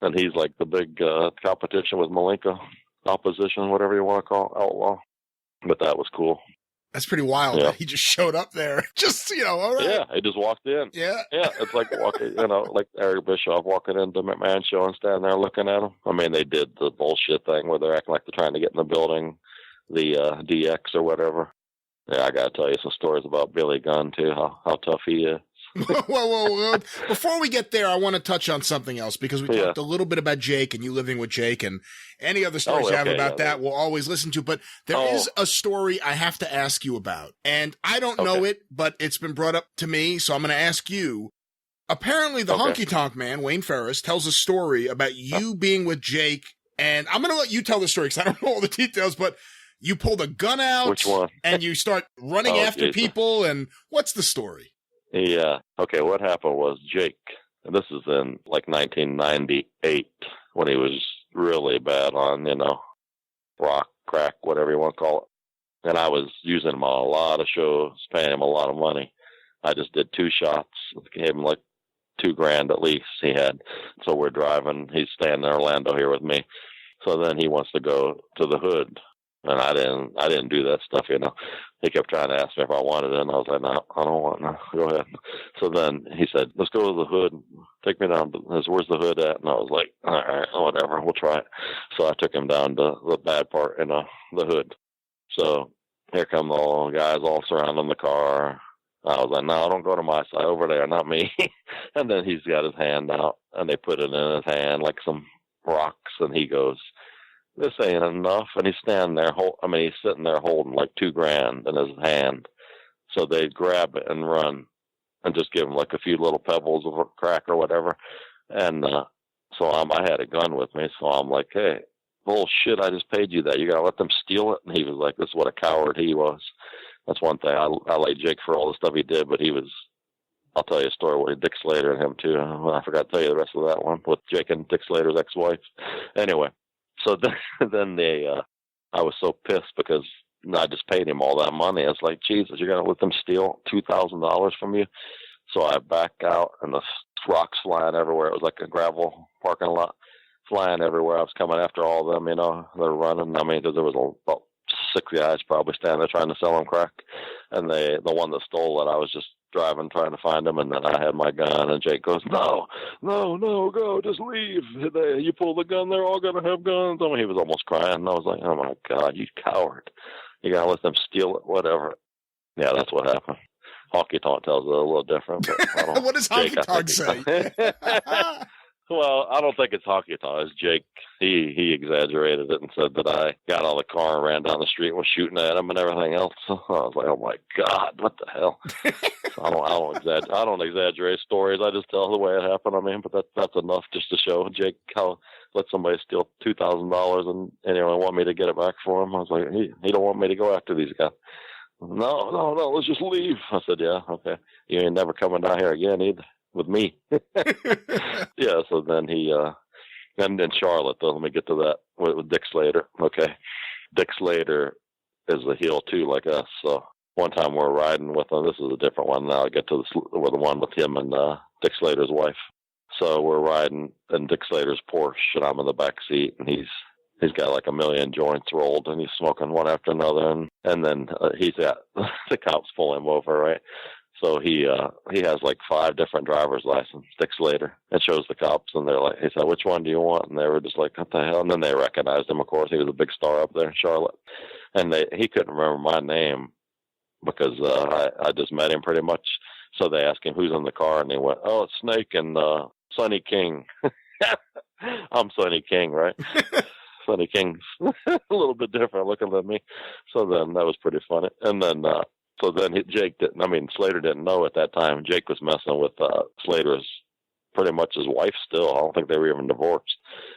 And he's like the big competition with Malenko, opposition, whatever you want to call it, outlaw. But that was cool. That's pretty wild. Yeah. He just showed up there. Just, all right. Yeah, he just walked in. Yeah. Yeah, it's like walking, like Eric Bischoff walking into McMahon show and standing there looking at him. I mean, they did the bullshit thing where they're acting like they're trying to get in the building, the DX or whatever. Yeah, I got to tell you some stories about Billy Gunn, too, how tough he is. Whoa. Before we get there, I want to touch on something else because we talked a little bit about Jake and you living with Jake, and any other stories you have about that, we'll always listen to. But there is a story I have to ask you about, and I don't know it, but it's been brought up to me, so I'm going to ask you. Apparently, the Honky Tonk Man, Wayne Ferris, tells a story about you being with Jake, and I'm going to let you tell the story because I don't know all the details, but you pulled a gun out. Which one? And you start running after people, and what's the story? Yeah. Okay, what happened was Jake, and this is in like 1998 when he was really bad on, rock, crack, whatever you want to call it. And I was using him on a lot of shows, paying him a lot of money. I just did 2 shots, gave him like $2,000 at least he had. So we're driving, he's staying in Orlando here with me. So then he wants to go to the Hood. And I didn't do that stuff, He kept trying to ask me if I wanted it, and I was like, no, I don't want it. No, go ahead. So then he said, let's go to the Hood. Take me down. Where's the Hood at? And I was like, all right, whatever, we'll try it. So I took him down to the bad part in the Hood. So here come the guys all surrounding the car. I was like, no, don't go to my side, over there, not me. And then he's got his hand out, and they put it in his hand like some rocks, and he goes, this ain't enough. And he's standing there, he's sitting there holding like $2,000 in his hand. So they grab it and run and just give him like a few little pebbles of a crack or whatever. And so I had a gun with me. So I'm like, hey, bullshit, I just paid you that. You got to let them steal it? And he was like, this is what a coward he was. That's one thing. I like Jake for all the stuff he did, but I'll tell you a story with Dick Slater and him too. I forgot to tell you the rest of that one with Jake and Dick Slater's ex-wife. Anyway. So then I was so pissed because I just paid him all that money. I was like, Jesus, you're going to let them steal $2,000 from you? So I back out, and the rocks flying everywhere. It was like a gravel parking lot flying everywhere. I was coming after all of them, they're running. Because there was about 6 guys probably standing there trying to sell them crack. And the one that stole it, I was just driving, trying to find him, and then I had my gun, and Jake goes, no, go, just leave. You pull the gun, they're all going to have guns. He was almost crying, and I was like, oh my God, you coward. You got to let them steal it, whatever. Yeah, that's what happened. Honky Tonk tells it a little different. But what does Honky Tonk say? Well, I don't think it's Honky Tonk. It's Jake. He exaggerated it and said that I got out of the car and ran down the street and was shooting at him and everything else. So I was like, oh my God, what the hell? I don't exaggerate stories. I just tell the way it happened. But that's enough just to show Jake how let somebody steal $2,000 and want me to get it back for him. I was like, he don't want me to go after these guys. No, let's just leave. I said, yeah, okay. You ain't never coming down here again either with me. Yeah, so then he, and then Charlotte, though, let me get to that with Dick Slater. Okay. Dick Slater is a heel too, like us. So one time we're riding with him. This is a different one now. I get to the one with him and Dick Slater's wife. So we're riding in Dick Slater's Porsche, and I'm in the back seat, and he's got like a million joints rolled, and he's smoking one after another, and then he's got the cops pull him over, right? So he has like 5 different driver's licenses, Dick Slater, and shows the cops, and they're like, he said, which one do you want? And they were just like, what the hell? And then they recognized him, of course. He was a big star up there in Charlotte. And he couldn't remember my name because I just met him pretty much. So they asked him, who's in the car? And he went, oh, it's Snake and Sonny King. I'm Sonny King, right? Sonny King's a little bit different looking than me. So then that was pretty funny. And then so then Slater didn't know at that time. Jake was messing with Slater's pretty much his wife still. I don't think they were even divorced.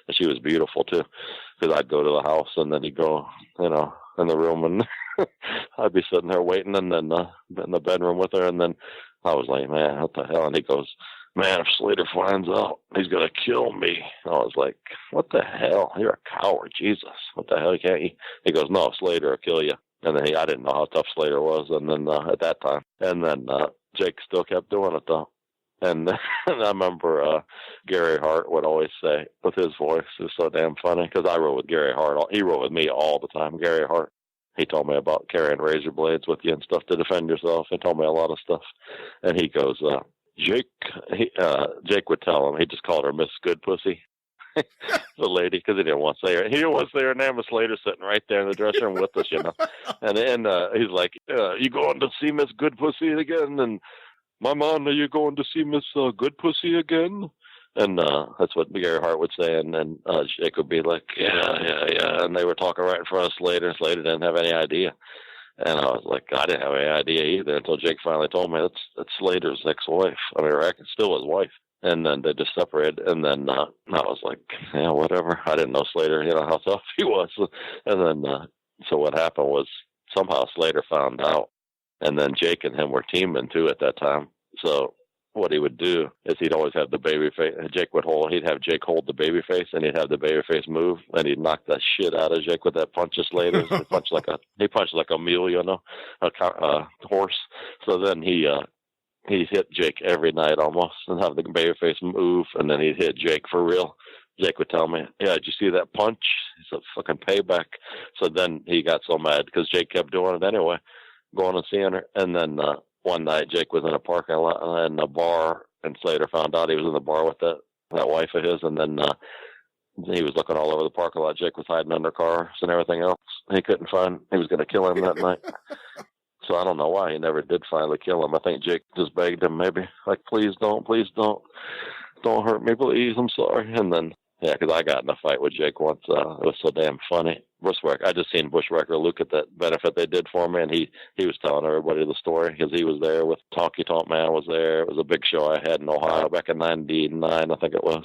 And she was beautiful too. Because I'd go to the house and then he'd go, in the room and I'd be sitting there waiting and then in the bedroom with her. And then I was like, man, what the hell? And he goes, man, if Slater finds out, he's going to kill me. I was like, what the hell? You're a coward, Jesus. What the hell? Can't you? He goes, no, Slater will kill you. And then I didn't know how tough Slater was. And then at that time, and then Jake still kept doing it though. And I remember Gary Hart would always say with his voice, it was so damn funny because I rode with Gary Hart. He rode with me all the time, Gary Hart. He told me about carrying razor blades with you and stuff to defend yourself. He told me a lot of stuff. And he goes, Jake would tell him, he just called her Miss Good Pussy, the lady, because he didn't want to say her. He didn't want to say her name. Was Slater sitting right there in the dressing room with us, And then he's like, you going to see Miss Good Pussy again? And my man, are you going to see Miss Good Pussy again? And that's what Gary Hart would say. And then Jake would be like, yeah. And they were talking right in front of Slater. Slater didn't have any idea. And I was like, I didn't have any idea either until Jake finally told me that's Slater's ex-wife. I mean, it's still his wife. And then they just separated. And then I was like, yeah, whatever. I didn't know Slater, how tough he was. And then, so what happened was somehow Slater found out. And then Jake and him were teaming too at that time. So what he would do is he'd always have the baby face. He'd have Jake hold the baby face, and he'd have the baby face move, and he'd knock that shit out of Jake with that punch of Slater's. He punched like a mule, a horse. So then he hit Jake every night almost, and have the baby face move, and then he'd hit Jake for real. Jake would tell me, yeah, did you see that punch? It's a fucking payback. So then he got so mad because Jake kept doing it anyway, going and seeing her. And then one night Jake was in a parking lot in a bar, and Slater found out he was in the bar with that wife of his, and then he was looking all over the parking lot. Jake was hiding under cars and everything else. He couldn't find. He was going to kill him that night. So I don't know why he never did finally kill him. I think Jake just begged him, maybe, like, please don't hurt me, please. I'm sorry. And then, yeah, because I got in a fight with Jake once. It was so damn funny. I just seen Bushwhacker Luke at that benefit they did for me, and he was telling everybody the story because he was there with Talkie Talk Man was there. It was a big show I had in Ohio back in '99, I think it was.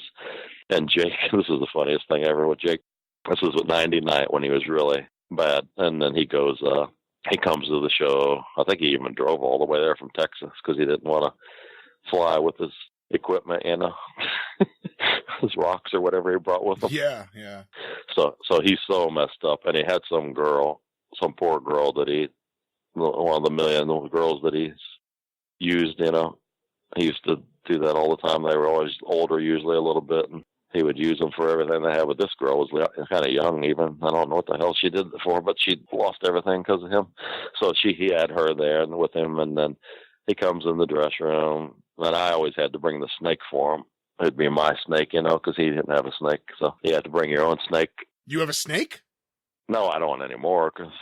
And Jake, this is the funniest thing ever with Jake. This was with '99 when he was really bad, and then he goes, he comes to the show. I think he even drove all the way there from Texas because he didn't want to fly with his equipment, his rocks or whatever he brought with him. Yeah. So he's so messed up, and he had some poor girl that one of the million girls that he's used, He used to do that all the time. They were always older, usually a little bit, and he would use them for everything they had. But this girl was kind of young even. I don't know what the hell she did it for, but she lost everything because of him. So he had her there and with him, and then he comes in the dressing room, and I always had to bring the snake for him. It'd be my snake, because he didn't have a snake. So he had to bring your own snake. You have a snake? No, I don't anymore because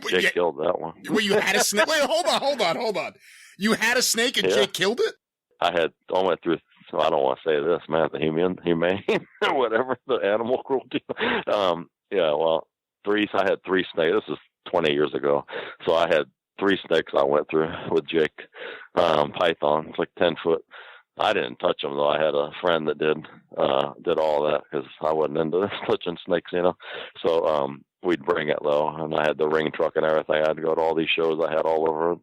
Jake killed that one. Well, you had a snake? Wait, hold on. You had a snake and Jake killed it? I went through, so I don't want to say this, man, the humane or whatever, the animal cruelty. I had 3 snakes. This is 20 years ago. So I had 3 snakes I went through with Jake, pythons, like 10 foot. I didn't touch them though. I had a friend that did all that because I wasn't into touching snakes, So we'd bring it though. And I had the ring truck and everything. I'd go to all these shows I had all over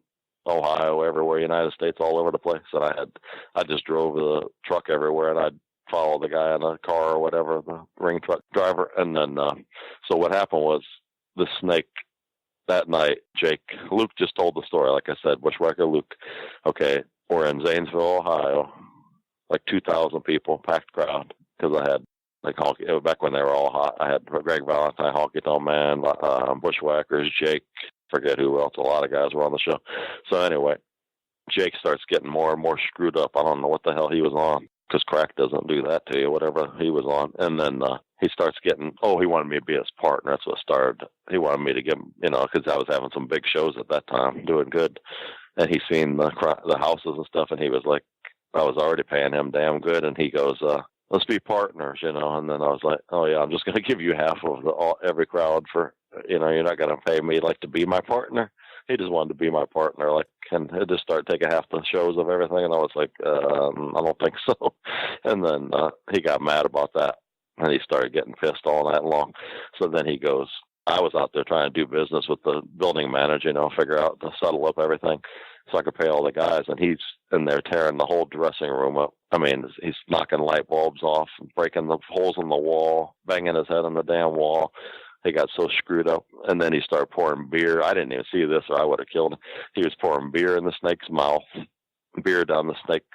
Ohio, everywhere, United States, all over the place. And I just drove the truck everywhere, and I'd follow the guy in a car or whatever, the ring truck driver. And then, so what happened was the snake that night, Luke just told the story. Like I said, Bushwhacker Luke. Okay. We're in Zanesville, Ohio, like 2,000 people, packed crowd. Cause I had like back when they were all hot. I had Greg Valentine, Honky Tonk Man, Bushwhackers, Jake, forget who else. A lot of guys were on the show. So anyway, Jake starts getting more and more screwed up. I don't know what the hell he was on, because crack doesn't do that to you, whatever he was on. And then he starts getting, he wanted me to be his partner. That's what started. He wanted me to give him, because I was having some big shows at that time, doing good. And he seen the houses and stuff, and he was like, I was already paying him damn good. And he goes, let's be partners, And then I was like, oh, yeah, I'm just going to give you half of every crowd for, you're not going to pay me like to be my partner. He just wanted to be my partner, and he just started taking half the shows of everything. And I was like, I don't think so. And then he got mad about that, and he started getting pissed all night long. So then he goes, I was out there trying to do business with the building manager, figure out to settle up everything so I could pay all the guys. And he's in there tearing the whole dressing room up. I mean, he's knocking light bulbs off, breaking the holes in the wall, banging his head on the damn wall. He got so screwed up. And then he started pouring beer. I didn't even see this, or I would have killed him. He was pouring beer in the snake's mouth, beer down the snake's,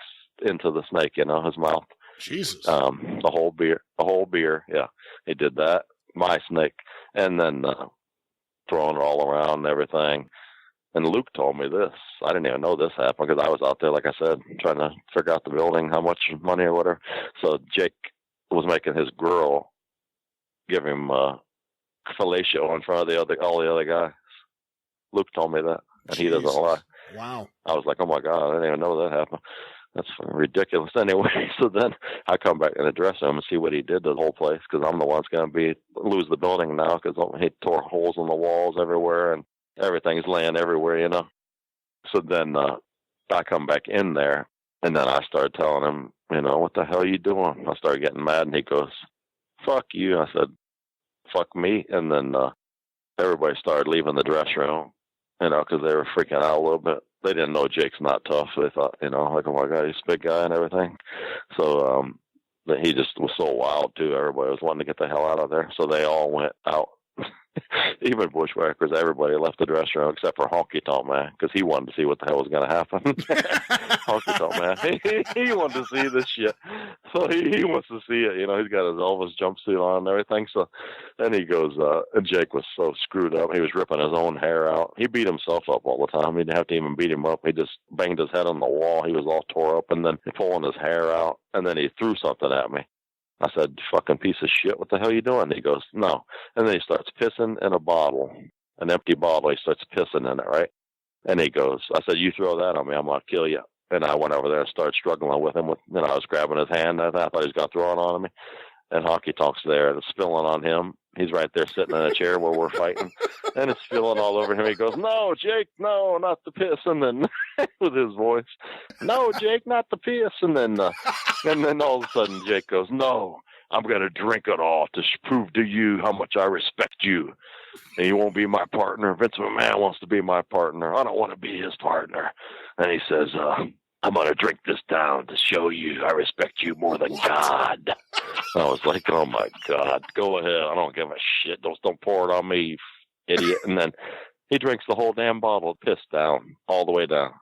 into the snake, his mouth. Jesus. The whole beer. Yeah. He did that. My snake. And then throwing it all around and everything. And Luke told me this. I didn't even know this happened, because I was out there, like I said, trying to figure out the building, how much money or whatever. So Jake was making his girl give him fellatio in front of all the other guys. Luke told me that, and he doesn't lie. Wow. I was like, oh my God, I didn't even know that happened. That's ridiculous. Anyway, so then I come back in the dressing room and see what he did to the whole place, because I'm the one that's going to lose the building now, because he tore holes in the walls everywhere, and everything's laying everywhere, So then I come back in there, and then I started telling him, what the hell are you doing? I started getting mad, and he goes, fuck you. I said, fuck me. And then everybody started leaving the dress room, because they were freaking out a little bit. They didn't know Jake's not tough. So they thought, like, oh my God, he's a big guy and everything. So he just was so wild too. Everybody was wanting to get the hell out of there. So they all went out. Even Bushwhackers, everybody left the dressing room except for Honky Tonk Man, because he wanted to see what the hell was going to happen. Honky Tonk Man, he wanted to see this shit, so he wants to see it. He's got his Elvis jumpsuit on and everything. So then he goes, and Jake was so screwed up. He was ripping his own hair out. He beat himself up all the time. He didn't have to even beat him up. He just banged his head on the wall. He was all tore up, and then pulling his hair out, and then he threw something at me. I said, fucking piece of shit, what the hell are you doing? He goes, no. And then he starts pissing in a bottle, an empty bottle. He starts pissing in it, right? And he goes, I said, you throw that on me, I'm going to kill you. And I went over there and started struggling with him. I was grabbing his hand. I thought he was going to throw it on me. And Honky Tonk's there, and it's spilling on him. He's right there sitting in a chair where we're fighting. And it's spilling all over him. He goes, no, Jake, no, not the piss. And then with his voice, no, Jake, not the piss. And then all of a sudden Jake goes, no, I'm going to drink it all to prove to you how much I respect you. And you won't be my partner. Vince McMahon wants to be my partner. I don't want to be his partner. And he says, I'm going to drink this down to show you I respect you more than God. I was like, oh, my God, go ahead. I don't give a shit. Don't pour it on me, you idiot. And then he drinks the whole damn bottle of piss down, all the way down.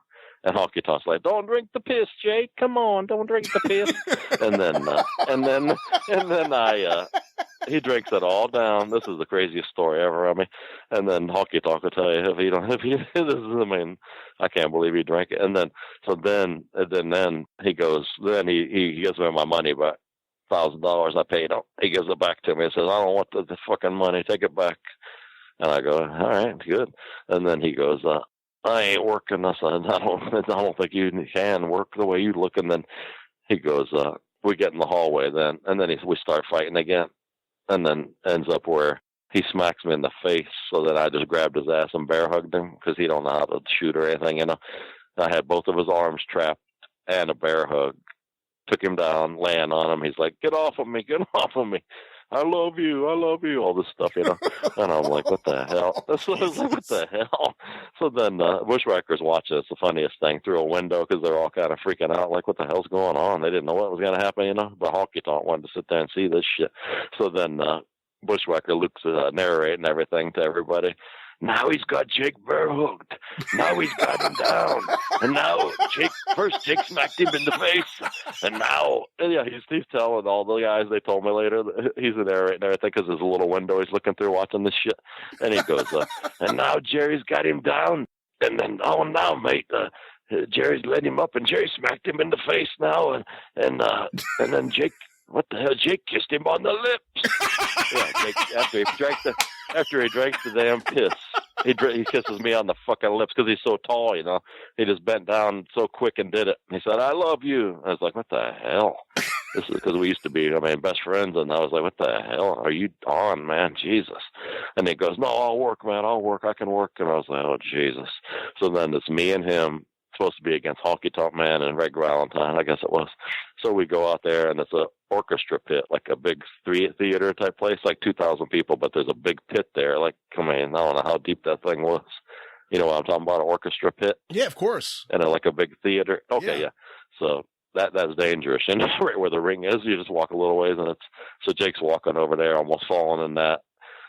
And Honky Tonk's like, don't drink the piss, Jake. Come on, don't drink the piss. and then he drinks it all down. This is the craziest story ever. And then Honky Tonk will tell you I can't believe he drank it. And then he goes, then he gives me my money back, $1,000 I paid him. He gives it back to me and says, I don't want the fucking money. Take it back. And I go, all right, good. And then he goes, I ain't working. I said, I don't think you can work the way you look. And then he goes, we get in the hallway then. And then we start fighting again. And then ends up where he smacks me in the face. So then I just grabbed his ass and bear hugged him, because he don't know how to shoot or anything. I had both of his arms trapped and a bear hug. Took him down, laying on him. He's like, get off of me, get off of me. I love you, all this stuff, you know. And I'm like, what the hell? So I was like, what the hell? So then Bushwhackers watch it. It's the funniest thing through a window because they're all kind of freaking out, like, what the hell's going on? They didn't know what was going to happen, you know. The honky tonk wanted to sit there and see this shit. So then Bushwhacker Luke's narrating everything to everybody. Now he's got Jake bear hooked. Now he's got him down. And now Jake smacked him in the face. And now, yeah, he's telling all the guys, they told me later, he's narrating everything because there's a little window he's looking through watching this shit. And he goes, and now Jerry's got him down. And then, oh, now, mate, Jerry's let him up and Jerry smacked him in the face now. And then Jake, what the hell? Jake kissed him on the lips. Yeah, Jake, after he drank the damn piss, he kisses me on the fucking lips because he's so tall, you know. He just bent down so quick and did it. He said, I love you. I was like, what the hell? This is because we used to be, best friends. And I was like, what the hell are you on, man? Jesus. And he goes, no, I'll work, man. I'll work. I can work. And I was like, oh, Jesus. So then it's me and him. Supposed to be against Honky Tonk Man and Red Valentine, I guess it was. So we go out there, and it's a orchestra pit, like a big theater type place, like 2,000 people, but there's a big pit there. Like, I don't know how deep that thing was. You know what I'm talking about, an orchestra pit? Yeah, of course. And like a big theater. Okay, yeah. So that's dangerous. And right where the ring is, you just walk a little ways, and so Jake's walking over there, almost falling in that.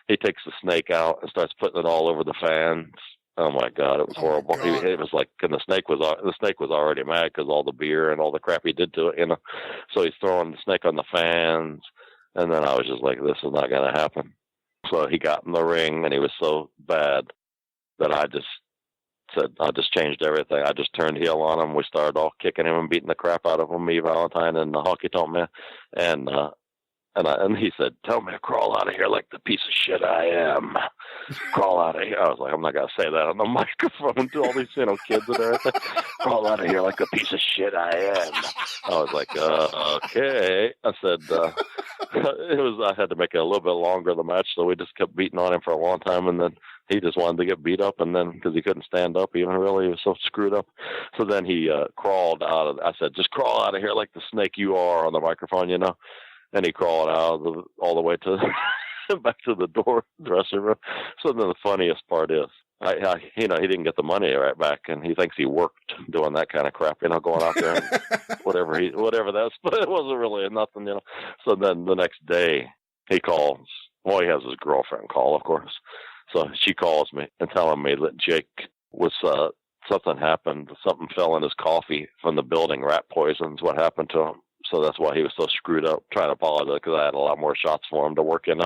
He takes the snake out and starts putting it all over the fans. Oh my God, it was horrible. It was like, and the snake was already mad because all the beer and all the crap he did to it, you know. So he's throwing the snake on the fans, and then I was just like, this is not going to happen. So he got in the ring, and he was so bad that I just said, I just changed everything. I just turned heel on him. We started all kicking him and beating the crap out of him, me, Valentine, and the Honky Tonk Man, and he said, tell me to crawl out of here like the piece of shit I am. Crawl out of here. I was like, I'm not going to say that on the microphone to all these, kids and everything. Crawl out of here like the piece of shit I am. I was like, okay. I said, I had to make it a little bit longer, the match, so we just kept beating on him for a long time, and then he just wanted to get beat up, and then, because he couldn't stand up even really, he was so screwed up. So then he crawled out I said, just crawl out of here like the snake you are on the microphone, you know. And he crawled out all the way to back to the dressing room. So then the funniest part is, he didn't get the money right back, and he thinks he worked doing that kind of crap, going out there and whatever that's. But it wasn't really nothing, So then the next day he calls. Well, he has his girlfriend call, of course. So she calls me and telling me that Jake was something happened. Something fell in his coffee from the building. Rat poison's what happened to him. So that's why he was so screwed up, trying to apologize, because I had a lot more shots for him to work in.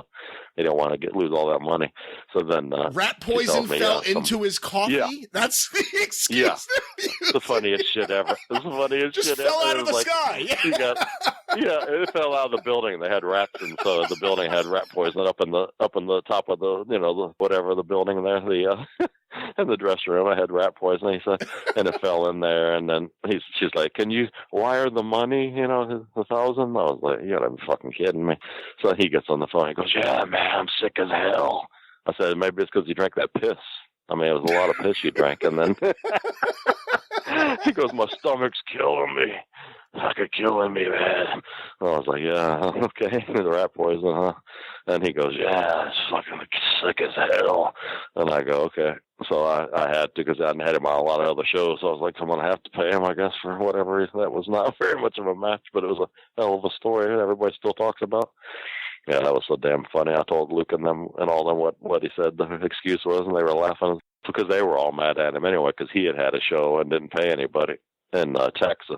He didn't want to lose all that money. So then rat poison fell into his coffee? Yeah. That's the excuse. Yeah. The funniest shit ever. It's the funniest Just shit fell ever. out of the sky. It fell out of the building. They had rats, and so the building had rat poison up in the top of the building there, in the dressing room. I had rat poison, he said, and it fell in there. And then she's like, can you wire the money, $1,000? I was like, you gotta be fucking kidding me. So he gets on the phone. He goes, yeah, man, I'm sick as hell. I said, maybe it's because you drank that piss. It was a lot of piss you drank. And then he goes, my stomach's killing me. Fucking killing me, man. I was like, yeah, okay. The rat poison, huh? And he goes, yeah, it's fucking sick as hell. And I go, okay. So I had to, because I hadn't had him on a lot of other shows. So I was like, I'm going to have to pay him, I guess, for whatever reason. That was not very much of a match, but it was a hell of a story that everybody still talks about. Yeah, that was so damn funny. I told Luke and them and all them what he said the excuse was, and they were laughing because they were all mad at him anyway, because he had a show and didn't pay anybody in Texas.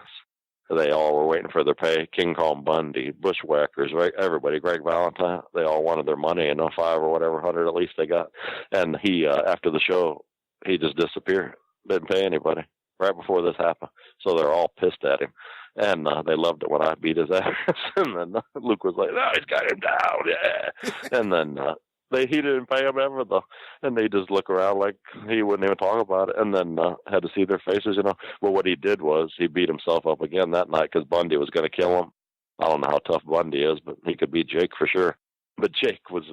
They all were waiting for their pay. King Kong Bundy, Bushwhackers, right? Everybody, Greg Valentine, they all wanted their money, 5 or whatever, 100 at least they got. And he, after the show, he just disappeared. Didn't pay anybody right before this happened. So they're all pissed at him. And they loved it when I beat his ass. And then Luke was like, no, he's got him down, yeah. And then he didn't pay him ever, though. And they just look around like he wouldn't even talk about it. And then had to see their faces, Well, what he did was he beat himself up again that night because Bundy was going to kill him. I don't know how tough Bundy is, but he could beat Jake for sure. But Jake was,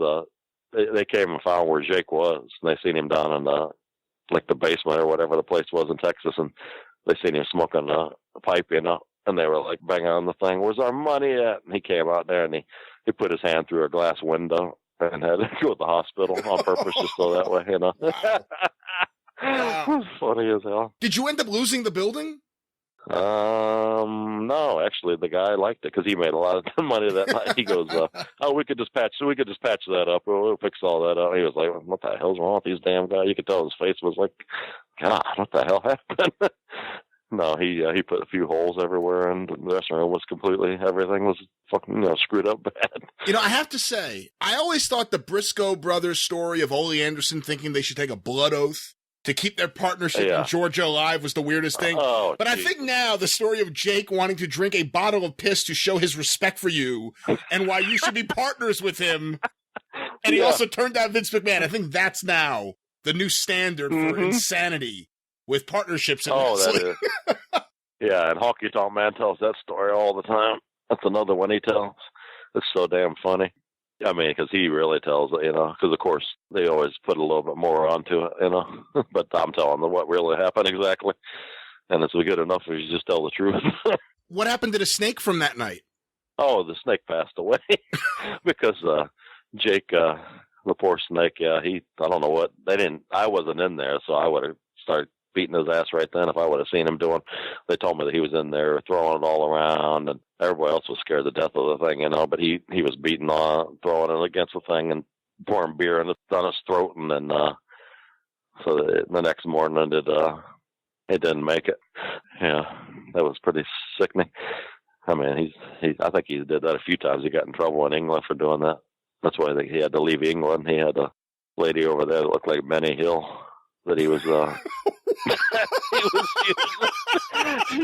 they came and found where Jake was. And they seen him down in the basement or whatever the place was in Texas. And they seen him smoking a pipe, And they were like banging on the thing, where's our money at? And he came out there and he put his hand through a glass window and had to go to the hospital on purpose just so that way, you know. Wow. Funny as hell. Did you end up losing the building? No, actually, the guy liked it because he made a lot of money that night. He goes, we could just patch that up. We'll fix all that up. He was like, what the hell's wrong with these damn guys? You could tell his face was like, God, what the hell happened? No, he put a few holes everywhere, and the restaurant was everything was fucking, screwed up bad. I have to say, I always thought the Briscoe Brothers story of Ole Anderson thinking they should take a blood oath to keep their partnership in Georgia alive was the weirdest thing. Oh, but I think now the story of Jake wanting to drink a bottle of piss to show his respect for you and why you should be partners with him. And he also turned down Vince McMahon. I think that's now the new standard for insanity with partnerships in wrestling. That is. Yeah, and Honky Tonk Man tells that story all the time. That's another one he tells. It's so damn funny. I mean, because he really tells it, because of course they always put a little bit more onto it, but I'm telling them what really happened exactly. And it's good enough if you just tell the truth. What happened to the snake from that night? Oh, the snake passed away because Jake, the poor snake, I don't know what, I wasn't in there, so I would have started beating his ass right then if I would have seen him doing. They told me that he was in there throwing it all around, and everybody else was scared to death of the thing, but he was beating on, throwing it against the thing and pouring beer down his throat, and then so the next morning it didn't make it. Yeah, that was pretty sickening. I mean, I think he did that a few times. He got in trouble in England for doing that. That's why I think he had to leave England. He had a lady over there that looked like Benny Hill that he was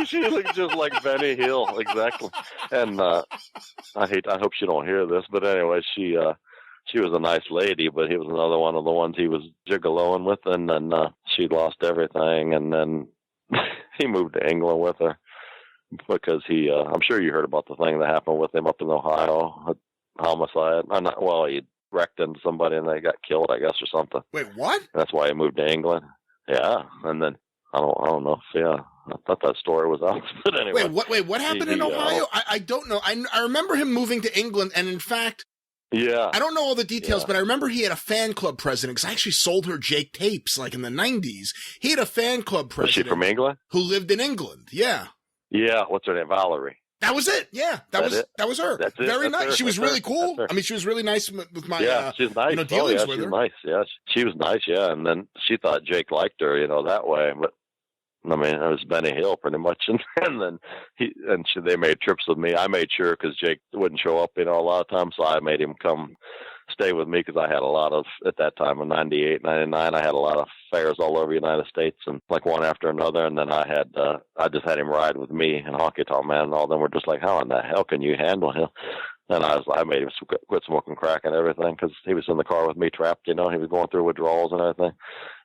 she looked just like Benny Hill, exactly. And I hope she don't hear this, but anyway, she was a nice lady, but he was another one of the ones he was gigoloing with, and then she lost everything, and then he moved to England with her because I'm sure you heard about the thing that happened with him up in Ohio, a homicide. He wrecked into somebody and they got killed, I guess, or something. Wait, what? That's why he moved to England. Yeah, and then I don't know. I thought that story was out. But anyway, what happened in Ohio? I don't know. I remember him moving to England, and in fact, I don't know all the details, but I remember he had a fan club president because I actually sold her Jake tapes like in the 90s. He had a fan club president. Was she from England? Who lived in England? Yeah. Yeah. What's her name? Valerie. That was it. Yeah, that was her. That's it. Very nice. Her. She was really cool. I mean, she was really nice with my she's nice. Dealings with her. She's nice. Yeah, she was nice. Yeah, and then she thought Jake liked her, that way. But I mean, it was Benny Hill pretty much, and then they made trips with me. I made sure because Jake wouldn't show up, a lot of times, so I made him come stay with me because I had a lot of, at that time in 98, 99, I had a lot of fairs all over the United States and like one after another. And then I just had him ride with me and Honky Tonk Man and all them were just like, how in the hell can you handle him? And I made him quit smoking crack and everything because he was in the car with me trapped, he was going through withdrawals and everything.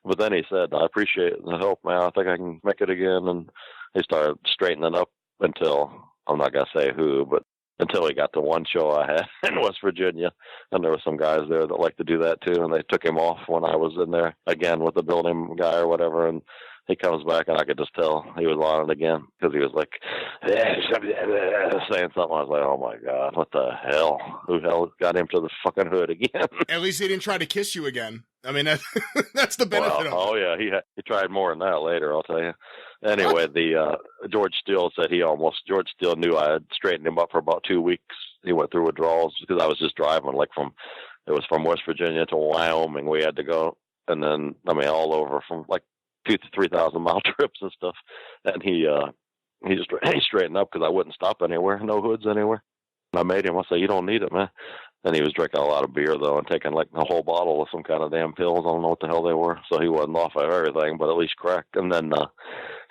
But then he said, I appreciate the help, man. I think I can make it again. And he started straightening up until, I'm not going to say who, but until he got to one show I had in West Virginia. And there were some guys there that like to do that too. And they took him off when I was in there again with the building guy or whatever. And he comes back and I could just tell he was on it again because he was like saying something. I was like, oh my God, what the hell? Who the hell got him to the fucking hood again? At least he didn't try to kiss you again. I mean, that's the benefit of it. Oh yeah, he tried more than that later, I'll tell you. Anyway, the George Steele said George Steele knew I had straightened him up for about 2 weeks. He went through withdrawals because I was just driving from West Virginia to Wyoming. We had to go, and then all over from like 2,000 to 3,000 mile trips and stuff. And he straightened up because I wouldn't stop anywhere, no hoods anywhere. And I made him. I said, you don't need it, man. And he was drinking a lot of beer though, and taking like a whole bottle of some kind of damn pills. I don't know what the hell they were. So he wasn't off of everything, but at least crack. And then,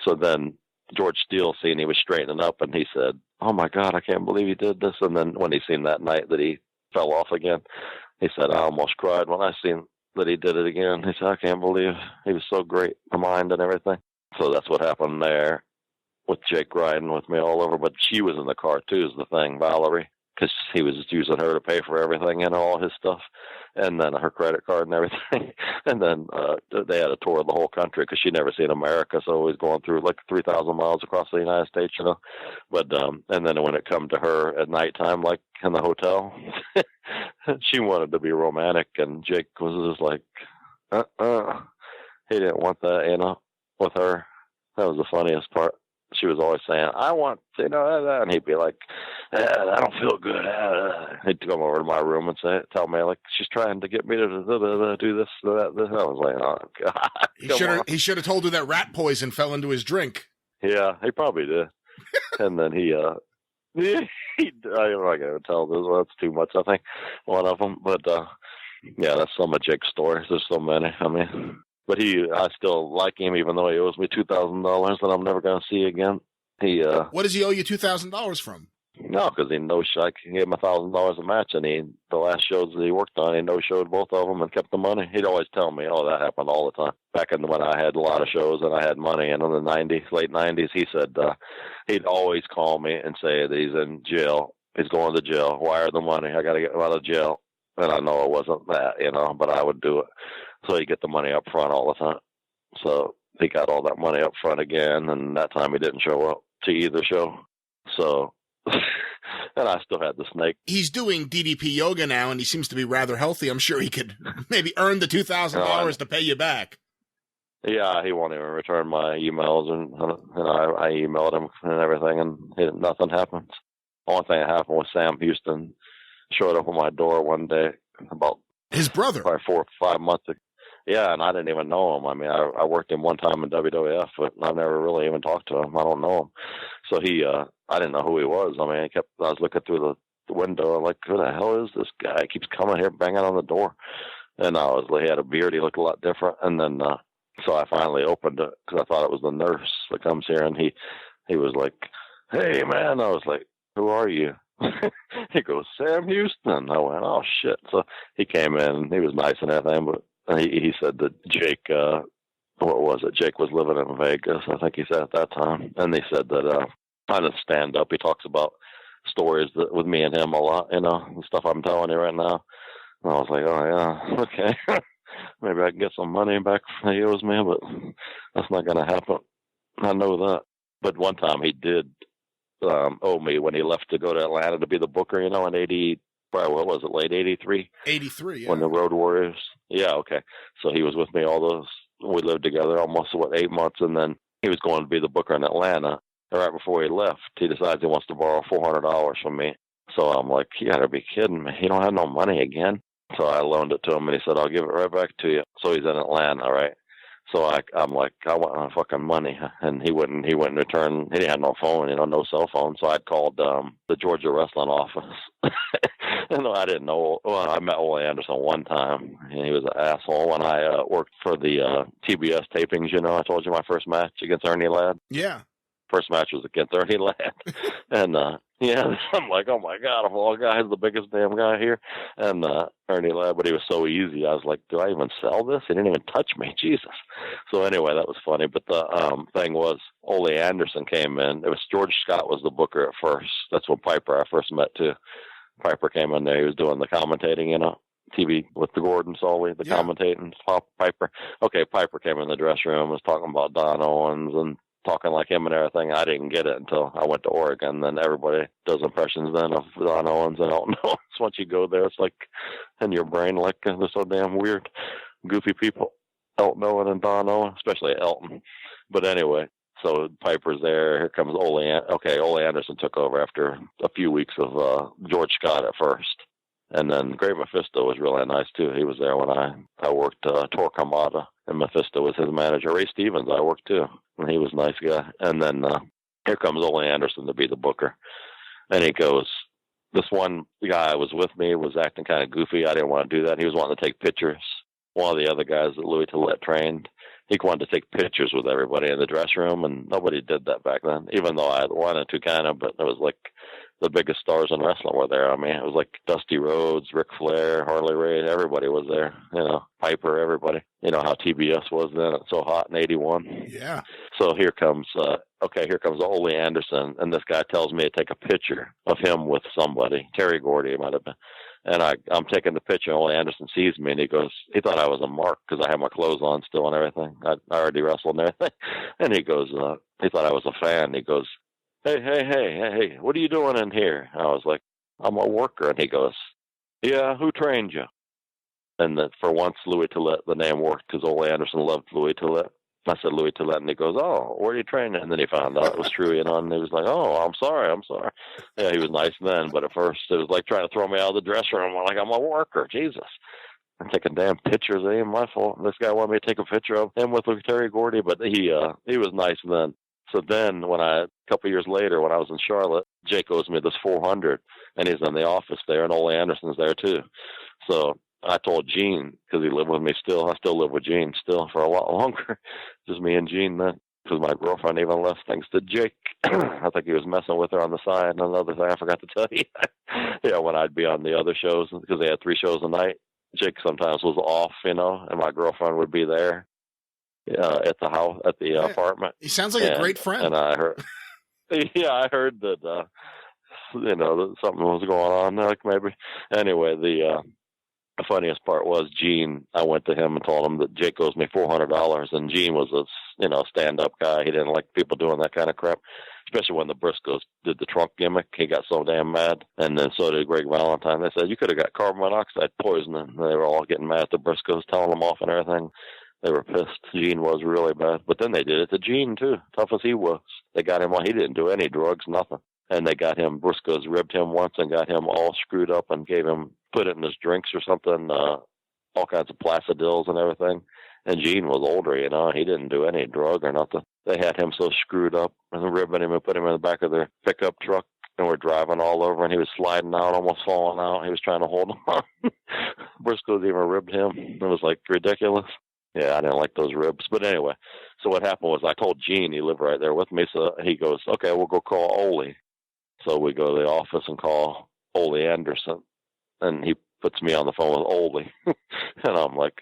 so then George Steele seen he was straightening up, and he said, "Oh my God, I can't believe he did this." And then when he seen that night that he fell off again, he said, "I almost cried when I seen that he did it again." He said, "I can't believe he was so great, the mind and everything." So that's what happened there with Jake riding with me all over. But she was in the car too, is the thing, Valerie, because he was just using her to pay for everything and all his stuff. and then her credit card and everything. And then they had a tour of the whole country because she'd never seen America, so always going through like 3,000 miles across the United States, you know. But and then when it come to her at nighttime, like in the hotel, she wanted to be romantic, and Jake was just like, he didn't want that, you know, with her. That was the funniest part. She was always saying, I want, you know, and he'd be like, I don't feel good. He'd come over to my room and tell me, like, she's trying to get me to do this, that, this. I was like, oh, God. He should have told her that rat poison fell into his drink. Yeah, he probably did. And then I'm not going to tell this. Well, that's too much, I think, one of them. But, yeah, that's some of Jake's stories. There's so many. I mean, but I still like him, even though he owes me $2,000 that I'm never going to see again. What does he owe you $2,000 from? No, because he I gave him $1,000 a match, and the last shows that he worked on, he no-showed both of them and kept the money. He'd always tell me, oh, that happened all the time. Back when I had a lot of shows and I had money, and in the late 90s, he said he'd always call me and say that he's in jail. He's going to jail. Wire the money. I got to get him out of jail. And I know it wasn't that, you know, but I would do it. So he'd get the money up front all the time. So he got all that money up front again, and that time he didn't show up to either show. So, and I still had the snake. He's doing DDP yoga now, and he seems to be rather healthy. I'm sure he could maybe earn the $2,000 to pay you back. Yeah, he won't even return my emails, and I emailed him and everything, and nothing happened. The only thing that happened was Sam Houston showed up on my door one day about his brother, probably 4 or 5 months ago. Yeah, and I didn't even know him. I mean, I worked him one time in WWF, but I've never really even talked to him. I don't know him. So I didn't know who he was. I mean, I was looking through the window, like, who the hell is this guy? He keeps coming here, banging on the door. And he had a beard. He looked a lot different. And then, so I finally opened it because I thought it was the nurse that comes here. And he was like, hey, man. I was like, who are you? He goes, Sam Houston. I went, oh, shit. So he came in. He was nice and everything, but he said that Jake, what was it? Jake was living in Vegas, I think he said at that time. And they said that on his stand-up, he talks about stories with me and him a lot, you know, the stuff I'm telling you right now. And I was like, oh, yeah, okay. Maybe I can get some money back from he owes me, but that's not going to happen. I know that. But one time he did owe me when he left to go to Atlanta to be the booker, you know, in what was it, late 83? 83, yeah. When the Road Warriors. Yeah, okay. So he was with me we lived together almost, 8 months, and then he was going to be the booker in Atlanta. And right before he left, he decides he wants to borrow $400 from me. So I'm like, you got to be kidding me. You don't have no money again? So I loaned it to him, and he said, I'll give it right back to you. So he's in Atlanta, right? So I'm like, I want my fucking money. And he wouldn't return. He didn't have no phone, you know, no cell phone. So I'd called the Georgia wrestling office. And I didn't know. Well, I met Ole Anderson one time, and he was an asshole when I worked for the TBS tapings, you know. I told you my first match against Ernie Ladd. Yeah. First match was against Ernie Ladd. And, yeah, I'm like, oh, my God, of all guys, the biggest damn guy here. And Ernie Ladd, but he was so easy. I was like, do I even sell this? He didn't even touch me. Jesus. So anyway, that was funny. But the thing was, Ole Anderson came in. It was George Scott was the booker at first. That's when Piper I first met, too. Piper came in there. He was doing the commentating, you know, TV with the Gordon Solie, the commentating. Piper. Okay, Piper came in the dressing room, was talking about Don Owens and talking like him and everything. I didn't get it until I went to Oregon. Then everybody does impressions then of Don Owens and Elton Owens. Once you go there, it's like in your brain, like they're so damn weird, goofy people. Elton Owens and Don Owens, especially Elton. But anyway, so Piper's there. Here comes Ole. Okay, Ole Anderson took over after a few weeks of George Scott at first. And then Great Mephisto was really nice, too. He was there when I worked Torque Hamada, and Mephisto was his manager. Ray Stevens, I worked, too, and he was a nice guy. And then here comes Ole Anderson to be the booker. And he goes, this one guy was with me was acting kind of goofy. I didn't want to do that. He was wanting to take pictures. One of the other guys that Louis Tillett trained, he wanted to take pictures with everybody in the dressing room, and nobody did that back then, even though I wanted to kind of, but it was like, the biggest stars in wrestling were there. I mean, it was like Dusty Rhodes, Ric Flair, Harley Race, everybody was there. Piper, everybody. You know how TBS was then. It's so hot in '81. Yeah. So here comes Ole Anderson, and this guy tells me to take a picture of him with somebody. Terry Gordy, it might have been. And I'm taking the picture, and Ole Anderson sees me, and he thought I was a mark because I had my clothes on still and everything. I already wrestled and everything. And he goes, he thought I was a fan. He goes, hey, what are you doing in here? And I was like, I'm a worker. And he goes, yeah, who trained you? And for once, Louis Tillett, the name worked because Ole Anderson loved Louis Tillett. I said Louis Tillett, and he goes, oh, where are you training? And then he found out it was true, and he was like, oh, I'm sorry. Yeah, he was nice then, but at first it was like trying to throw me out of the dressing room. I'm like, I'm a worker, Jesus. I'm taking damn pictures. It ain't my fault. This guy wanted me to take a picture of him with Terry Gordy, but he was nice then. So then a couple of years later, when I was in Charlotte, Jake owes me this $400, and he's in the office there, and Ole Anderson's there too. So I told Gene, because he lived with me still. I still live with Gene still for a lot longer. Just me and Gene then, because my girlfriend even less thanks to Jake. I think he was messing with her on the side. And another thing I forgot to tell you. Yeah, when I'd be on the other shows, because they had 3 shows a night, Jake sometimes was off, and my girlfriend would be there at the house, at the apartment. He sounds like a great friend. And I heard, I heard that, that something was going on. Like maybe. Anyway, the funniest part was Gene. I went to him and told him that Jake owes me $400, and Gene was a stand-up guy. He didn't like people doing that kind of crap, especially when the Briscoes did the trunk gimmick. He got so damn mad, and then so did Greg Valentine. They said, you could have got carbon monoxide poisoning. They were all getting mad at the Briscoes, telling them off and everything. They were pissed. Gene was really bad. But then they did it to Gene, too, tough as he was. They got him on. He didn't do any drugs, nothing. And they got him, Briscoes ribbed him once and got him all screwed up and put it in his drinks or something, all kinds of Placidils and everything. And Gene was older, he didn't do any drug or nothing. They had him so screwed up and ribbing him and put him in the back of their pickup truck, and we're driving all over, and he was sliding out, almost falling out. He was trying to hold on. Briscoes even ribbed him. It was like ridiculous. Yeah, I didn't like those ribs. But anyway, so what happened was I told Gene, he lived right there with me, so he goes, okay, we'll go call Ole. So we go to the office and call Ole Anderson, and he puts me on the phone with Ole. And I'm like,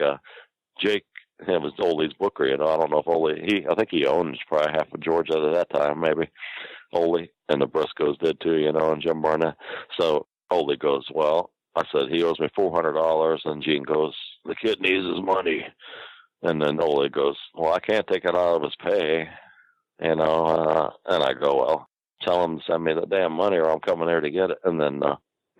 Jake, him was Ole's booker, I don't know if Ole, I think he owned probably half of Georgia at that time, maybe. Ole, and the Briscoes did too, and Jim Barnett. So Ole goes, well, I said, he owes me $400, and Gene goes, the kid needs his money. And then Ole goes, well, I can't take it out of his pay, and I go, well, tell him to send me the damn money or I'm coming there to get it. And then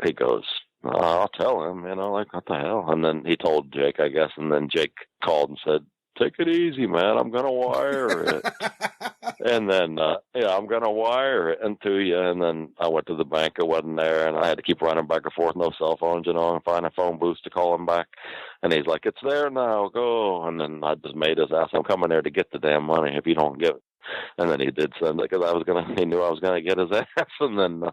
he goes, I'll tell him, like, what the hell? And then he told Jake, I guess, and then Jake called and said, take it easy, man. I'm going to wire it. And then, I'm going to wire it into you. And then I went to the bank. It wasn't there. And I had to keep running back and forth, no cell phones, and find a phone booth to call him back. And he's like, it's there now, go. And then I just made his ass, I'm coming there to get the damn money if you don't give it. And then he did send it because he knew I was going to get his ass. And then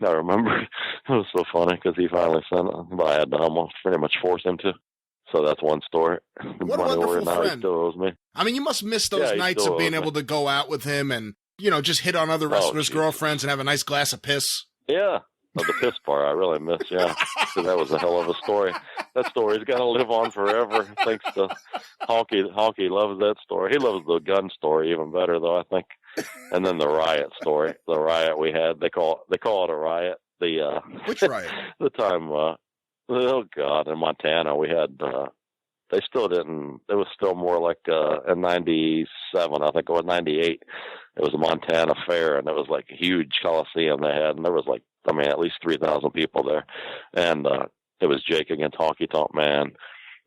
I remember it was so funny because he finally sent it, but I had to almost pretty much force him to. So that's one story. What a wonderful friend. He still owes me. I mean, you must miss those nights of being able to go out with him and, just hit on other wrestlers' girlfriends and have a nice glass of piss. Yeah. Well, the piss part I really miss, yeah. Because that was a hell of a story. That story's got to live on forever. Thanks to Honky. Honky loves that story. He loves the gun story even better, though, I think. And then the riot story. The riot we had, they call it a riot. Which riot? The time, oh, God, in Montana, we had, they still didn't, it was still more like in 97, I think it was 98. It was a Montana fair, and it was like a huge coliseum they had, and there was like, at least 3,000 people there. And it was Jake against Honky Tonk Man.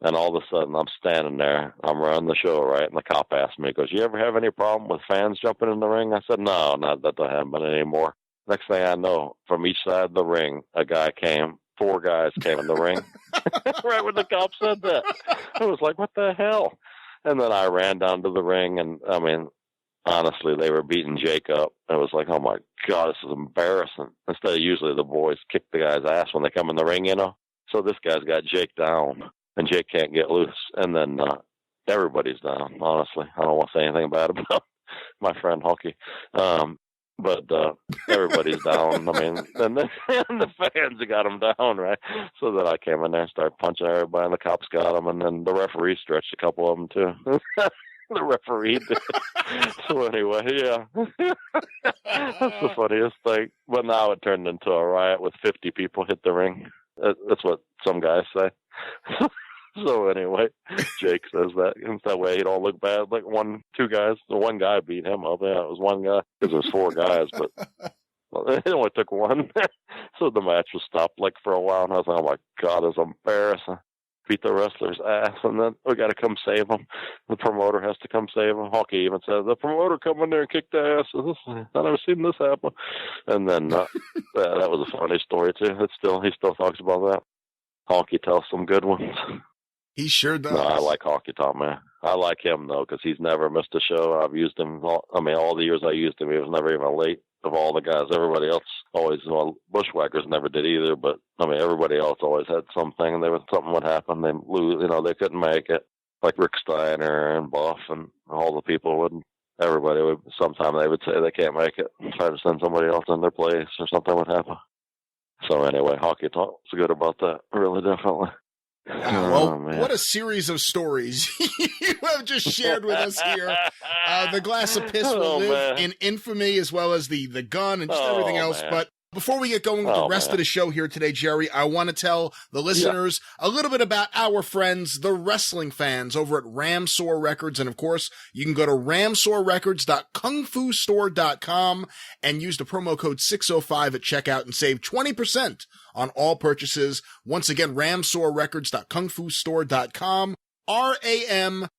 And all of a sudden, I'm standing there. I'm running the show, right? And the cop asked me, he goes, you ever have any problem with fans jumping in the ring? I said, no, not that haven't anymore. Next thing I know, from each side of the ring, a guy came. 4 guys came in the ring. Right when the cop said that. I was like, what the hell? And then I ran down to the ring, and, honestly, they were beating Jake up. It was like, oh, my God, this is embarrassing. Instead of usually the boys kick the guy's ass when they come in the ring, So this guy's got Jake down, and Jake can't get loose. And then everybody's down, honestly. I don't want to say anything bad about my friend Honky. But everybody's down. I mean, and the fans got them down, right? So then I came in there and started punching everybody, and the cops got them, and then the referee stretched a couple of them too. The referee did. So anyway, yeah, that's the funniest thing. But now it turned into a riot with 50 people hit the ring. That's what some guys say. So anyway, Jake says that, and that way he don't look bad. Like two guys, the one guy beat him up. Yeah, it was one guy because it was 4 guys, but it only took one. So the match was stopped like for a while, and I was like, oh my God, it's embarrassing. Beat the wrestler's ass, and then we got to come save him. The promoter has to come save him. Hockey even says, the promoter come in there and kick the ass. I've never seen this happen. And then that was a funny story too. He still talks about that. Hockey tells some good ones. He sure does. No, I like Hockey Tom, man. I like him though, because he's never missed a show. I've used him. All the years I used him, he was never even late. Of all the guys, everybody else always, Bushwhackers never did either, but everybody else always had something, and something would happen, they lose, they couldn't make it, like Rick Steiner and Buff and all the people wouldn't. Everybody would, sometime they would say they can't make it, and try to send somebody else in their place, or something would happen. So anyway, Hockey Talk's good about that, really, definitely. Well, what a series of stories you have just shared with us here. The glass of piss will live in infamy, as well as the gun and just everything else. Man. But before we get going with the rest of the show here today, Jerry, I want to tell the listeners a little bit about our friends, the wrestling fans over at Ramsor Records. And of course, you can go to ramsorrecords.kungfustore.com and use the promo code 605 at checkout and save 20% on all purchases. Once again, ramsorrecords.kungfustore.com, RAMSEUR,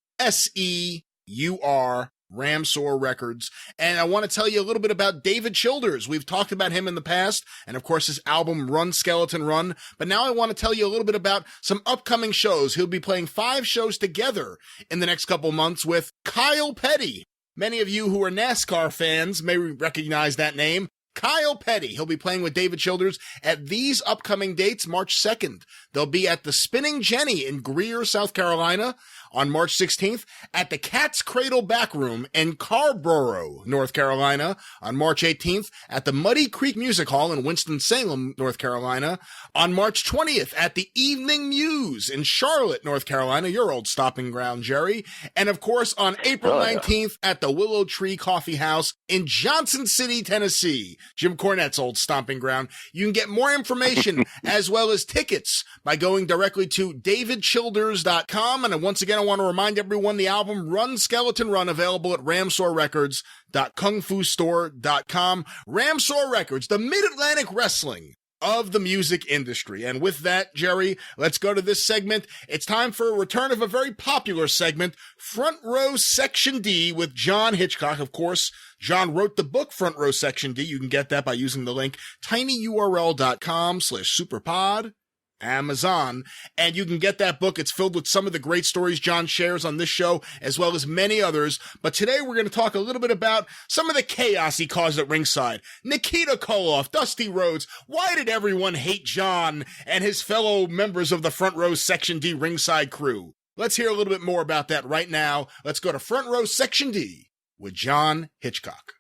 Ramsor Records. And I want to tell you a little bit about David Childers. We've talked about him in the past, and of course his album Run Skeleton Run. But now I want to tell you a little bit about some upcoming shows. He'll be playing 5 shows together in the next couple months with Kyle Petty. Many of you who are NASCAR fans may recognize that name. Kyle Petty. He'll be playing with David Childers at these upcoming dates, March 2nd. They'll be at the Spinning Jenny in Greer, South Carolina on March 16th, at the Cat's Cradle Backroom in Carborough, North Carolina on March 18th, at the Muddy Creek Music Hall in Winston-Salem, North Carolina on March 20th, at the Evening Muse in Charlotte, North Carolina, your old stopping ground, Jerry, and of course on April 19th at the Willow Tree Coffee House in Johnson City, Tennessee, Jim Cornette's old stomping ground. You can get more information as well as tickets by going directly to davidchilders.com. And once again, I want to remind everyone the album Run Skeleton Run available at ramsorrecords.kungfustore.com. Ramsor Records, the Mid-Atlantic Wrestling of the music industry. And with that, Jerry, let's go to this segment. It's time for a return of a very popular segment, Front Row Section D with John Hitchcock. Of course, John wrote the book Front Row Section D. You can get that by using the link tinyurl.com/superpod. Amazon, and you can get that book. It's filled with some of the great stories John shares on this show, as well as many others. But today we're going to talk a little bit about some of the chaos he caused at ringside. Nikita Koloff, Dusty Rhodes. Why did everyone hate John and his fellow members of the Front Row Section D ringside crew? Let's hear a little bit more about that right now. Let's go to Front Row Section D with John Hitchcock.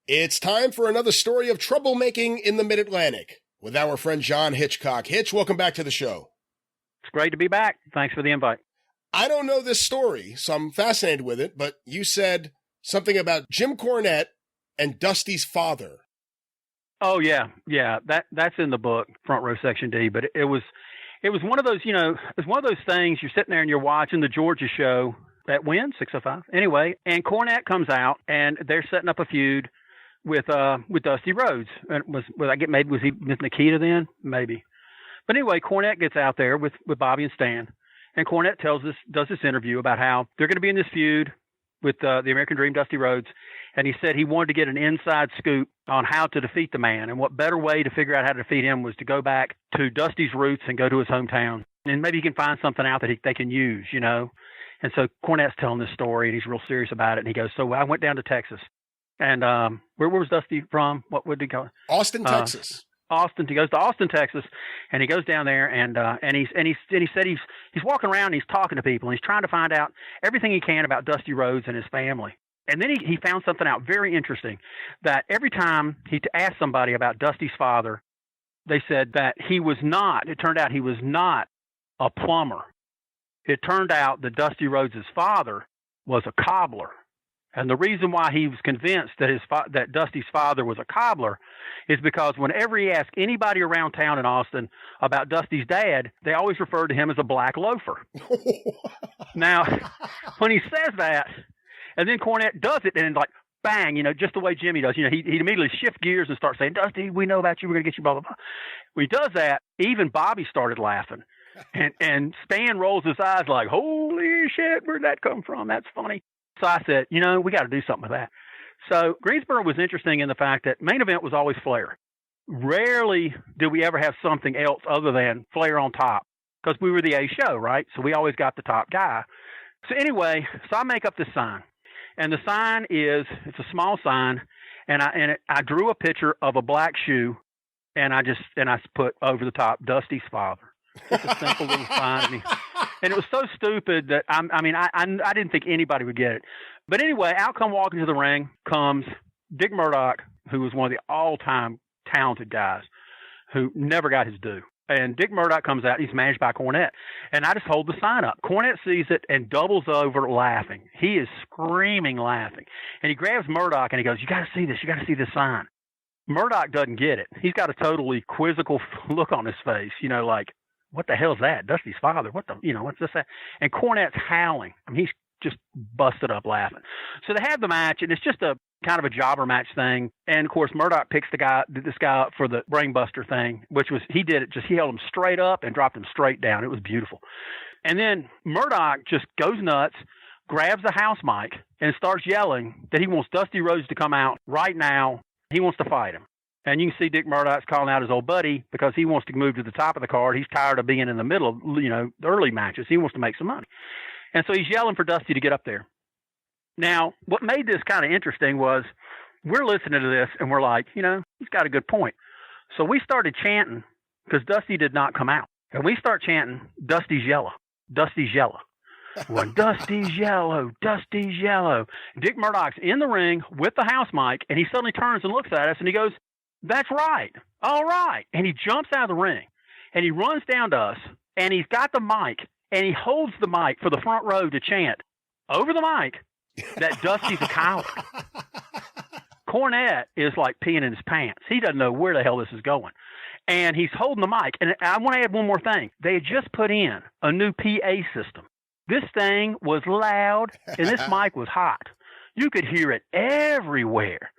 It's time for another story of troublemaking in the Mid-Atlantic with our friend John Hitchcock. Hitch, welcome back to the show. It's great to be back. Thanks for the invite. I don't know this story, so I'm fascinated with it, but you said something about Jim Cornette and Dusty's father. Oh, yeah. That's in the book, Front Row Section D, but it was one of those, it's one of those things, you're sitting there and you're watching the Georgia show at Win, 605. Anyway, and Cornette comes out and they're setting up a feud with Dusty Rhodes. And was he with Nikita then? Maybe. But anyway, Cornette gets out there with Bobby and Stan, and Cornette does this interview about how they're going to be in this feud with the American Dream, Dusty Rhodes, and he said he wanted to get an inside scoop on how to defeat the man, and what better way to figure out how to defeat him was to go back to Dusty's roots and go to his hometown, and maybe he can find something out that they can use, And so Cornette's telling this story, and he's real serious about it, and he goes, so I went down to Texas. And where was Dusty from? What would he go? Austin, Texas. Austin. He goes to Austin, Texas, and he goes down there, and he said he's walking around, and he's talking to people, and he's trying to find out everything he can about Dusty Rhodes and his family. And then he found something out very interesting, that every time he asked somebody about Dusty's father, they said that it turned out he was not a plumber. It turned out that Dusty Rhodes' father was a cobbler. And the reason why he was convinced that Dusty's father was a cobbler is because whenever he asked anybody around town in Austin about Dusty's dad, they always referred to him as a black loafer. Now, when he says that, and then Cornette does it, and like, bang, just the way Jimmy does, he immediately shifts gears and starts saying, Dusty, we know about you, we're going to get you, blah, blah, blah. When he does that, even Bobby started laughing. And Stan rolls his eyes like, holy shit, where'd that come from? That's funny. So I said, we got to do something with that. So Greensboro was interesting in the fact that main event was always Flair. Rarely did we ever have something else other than Flair on top, because we were the A show, right? So we always got the top guy. So anyway, I make up this sign. And the sign it's a small sign, and I drew a picture of a black shoe, and I put over the top Dusty's father. Just a simple little sign to me. And it was so stupid that I didn't think anybody would get it. But anyway, out walking to the ring comes Dick Murdoch, who was one of the all-time talented guys who never got his due. And Dick Murdoch comes out. He's managed by Cornette. And I just hold the sign up. Cornette sees it and doubles over laughing. He is screaming laughing. And he grabs Murdoch and he goes, you got to see this. You got to see this sign. Murdoch doesn't get it. He's got a totally quizzical look on his face, like, what the hell's that? Dusty's father. What's this? And Cornette's howling. He's just busted up laughing. So they have the match, and it's just a kind of a jobber match thing. And of course, Murdoch picks this guy up for the brainbuster thing, which was, he held him straight up and dropped him straight down. It was beautiful. And then Murdoch just goes nuts, grabs the house mic, and starts yelling that he wants Dusty Rhodes to come out right now. He wants to fight him. And you can see Dick Murdoch's calling out his old buddy because he wants to move to the top of the card. He's tired of being in the middle of, the early matches. He wants to make some money. And so he's yelling for Dusty to get up there. Now, what made this kind of interesting was we're listening to this and we're like, he's got a good point. So we started chanting because Dusty did not come out. And we start chanting, Dusty's yellow, Dusty's yellow. Well, Dusty's yellow, Dusty's yellow. Dick Murdoch's in the ring with the house mic, and he suddenly turns and looks at us and he goes, that's right. All right. And he jumps out of the ring and he runs down to us and he's got the mic and he holds the mic for the front row to chant over the mic that Dusty's a coward. Cornette is like peeing in his pants. He doesn't know where the hell this is going. And he's holding the mic. And I want to add one more thing. They had just put in a new PA system. This thing was loud and this mic was hot. You could hear it everywhere.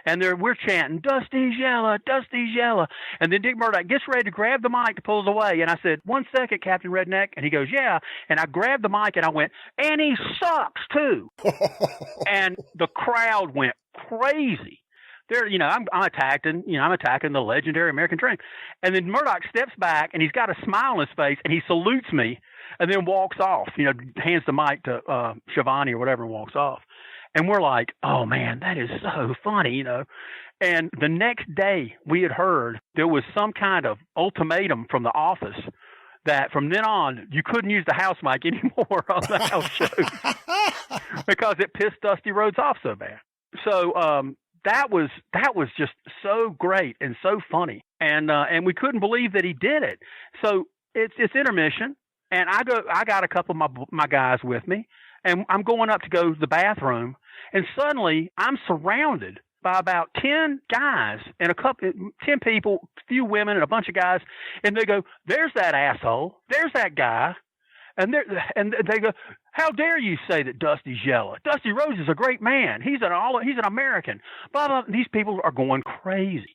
And we're chanting, Dusty's yellow, Dusty's yellow. And then Dick Murdoch gets ready to grab the mic to pull us away. And I said, 1 second, Captain Redneck. And he goes, yeah. And I grabbed the mic and I went, and he sucks too. And the crowd went crazy. I'm attacking the legendary American Dream. And then Murdoch steps back and he's got a smile on his face and he salutes me and then walks off, hands the mic to Shivani or whatever and walks off. And we're like, oh, man, that is so funny, And the next day we had heard there was some kind of ultimatum from the office that from then on you couldn't use the house mic anymore on the house shows because it pissed Dusty Rhodes off so bad. So that was just so great and so funny. And we couldn't believe that he did it. So it's intermission. And I got a couple of my guys with me. And I'm going up to go to the bathroom, and suddenly I'm surrounded by about 10 guys and 10 people, a few women and a bunch of guys, and they go, there's that asshole, there's that guy, and they go, how dare you say that Dusty's yellow? Dusty Rhodes is a great man. He's an American. Blah, blah. These people are going crazy.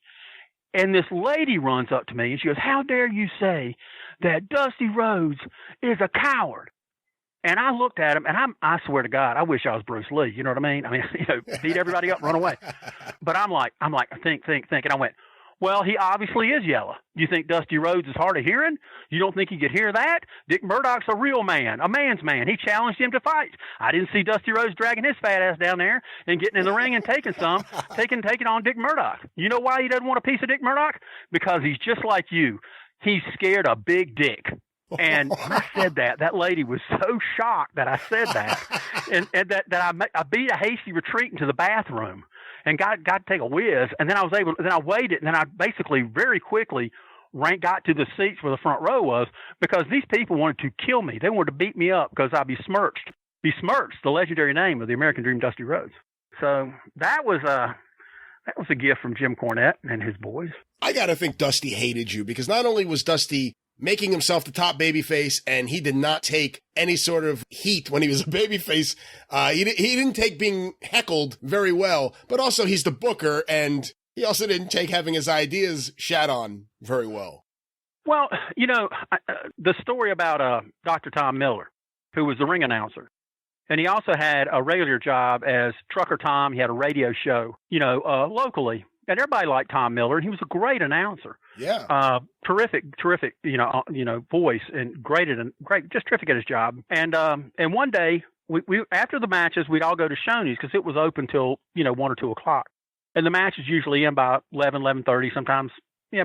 And this lady runs up to me, and she goes, how dare you say that Dusty Rhodes is a coward? And I looked at him, and I swear to God, I wish I was Bruce Lee. You know what I mean? Beat everybody up, run away. But I'm like, think. And I went, well, he obviously is yellow. You think Dusty Rhodes is hard of hearing? You don't think he could hear that? Dick Murdoch's a real man, a man's man. He challenged him to fight. I didn't see Dusty Rhodes dragging his fat ass down there and getting in the ring and taking on Dick Murdoch. You know why he doesn't want a piece of Dick Murdoch? Because he's just like you. He's scared of big dick. And when I said that, that lady was so shocked that I said that, and that I beat a hasty retreat into the bathroom and got to take a whiz, and then I waited, and then I basically very quickly got to the seats where the front row was, because these people wanted to kill me. They wanted to beat me up because I'd be smirched, the legendary name of the American Dream, Dusty Rhodes. So that was a gift from Jim Cornette and his boys. I got to think Dusty hated you, because not only was Dusty making himself the top babyface, and he did not take any sort of heat when he was a babyface. He didn't take being heckled very well, but also he's the booker, and he also didn't take having his ideas shat on very well. Well, the story about Dr. Tom Miller, who was the ring announcer, and he also had a regular job as Trucker Tom. He had a radio show, locally. And everybody liked Tom Miller, and he was a great announcer. Yeah. Terrific, voice, and great, just terrific at his job. And one day, we after the matches, we'd all go to Shoney's, because it was open till 1 or 2 o'clock, and the matches usually end by 11:30, sometimes,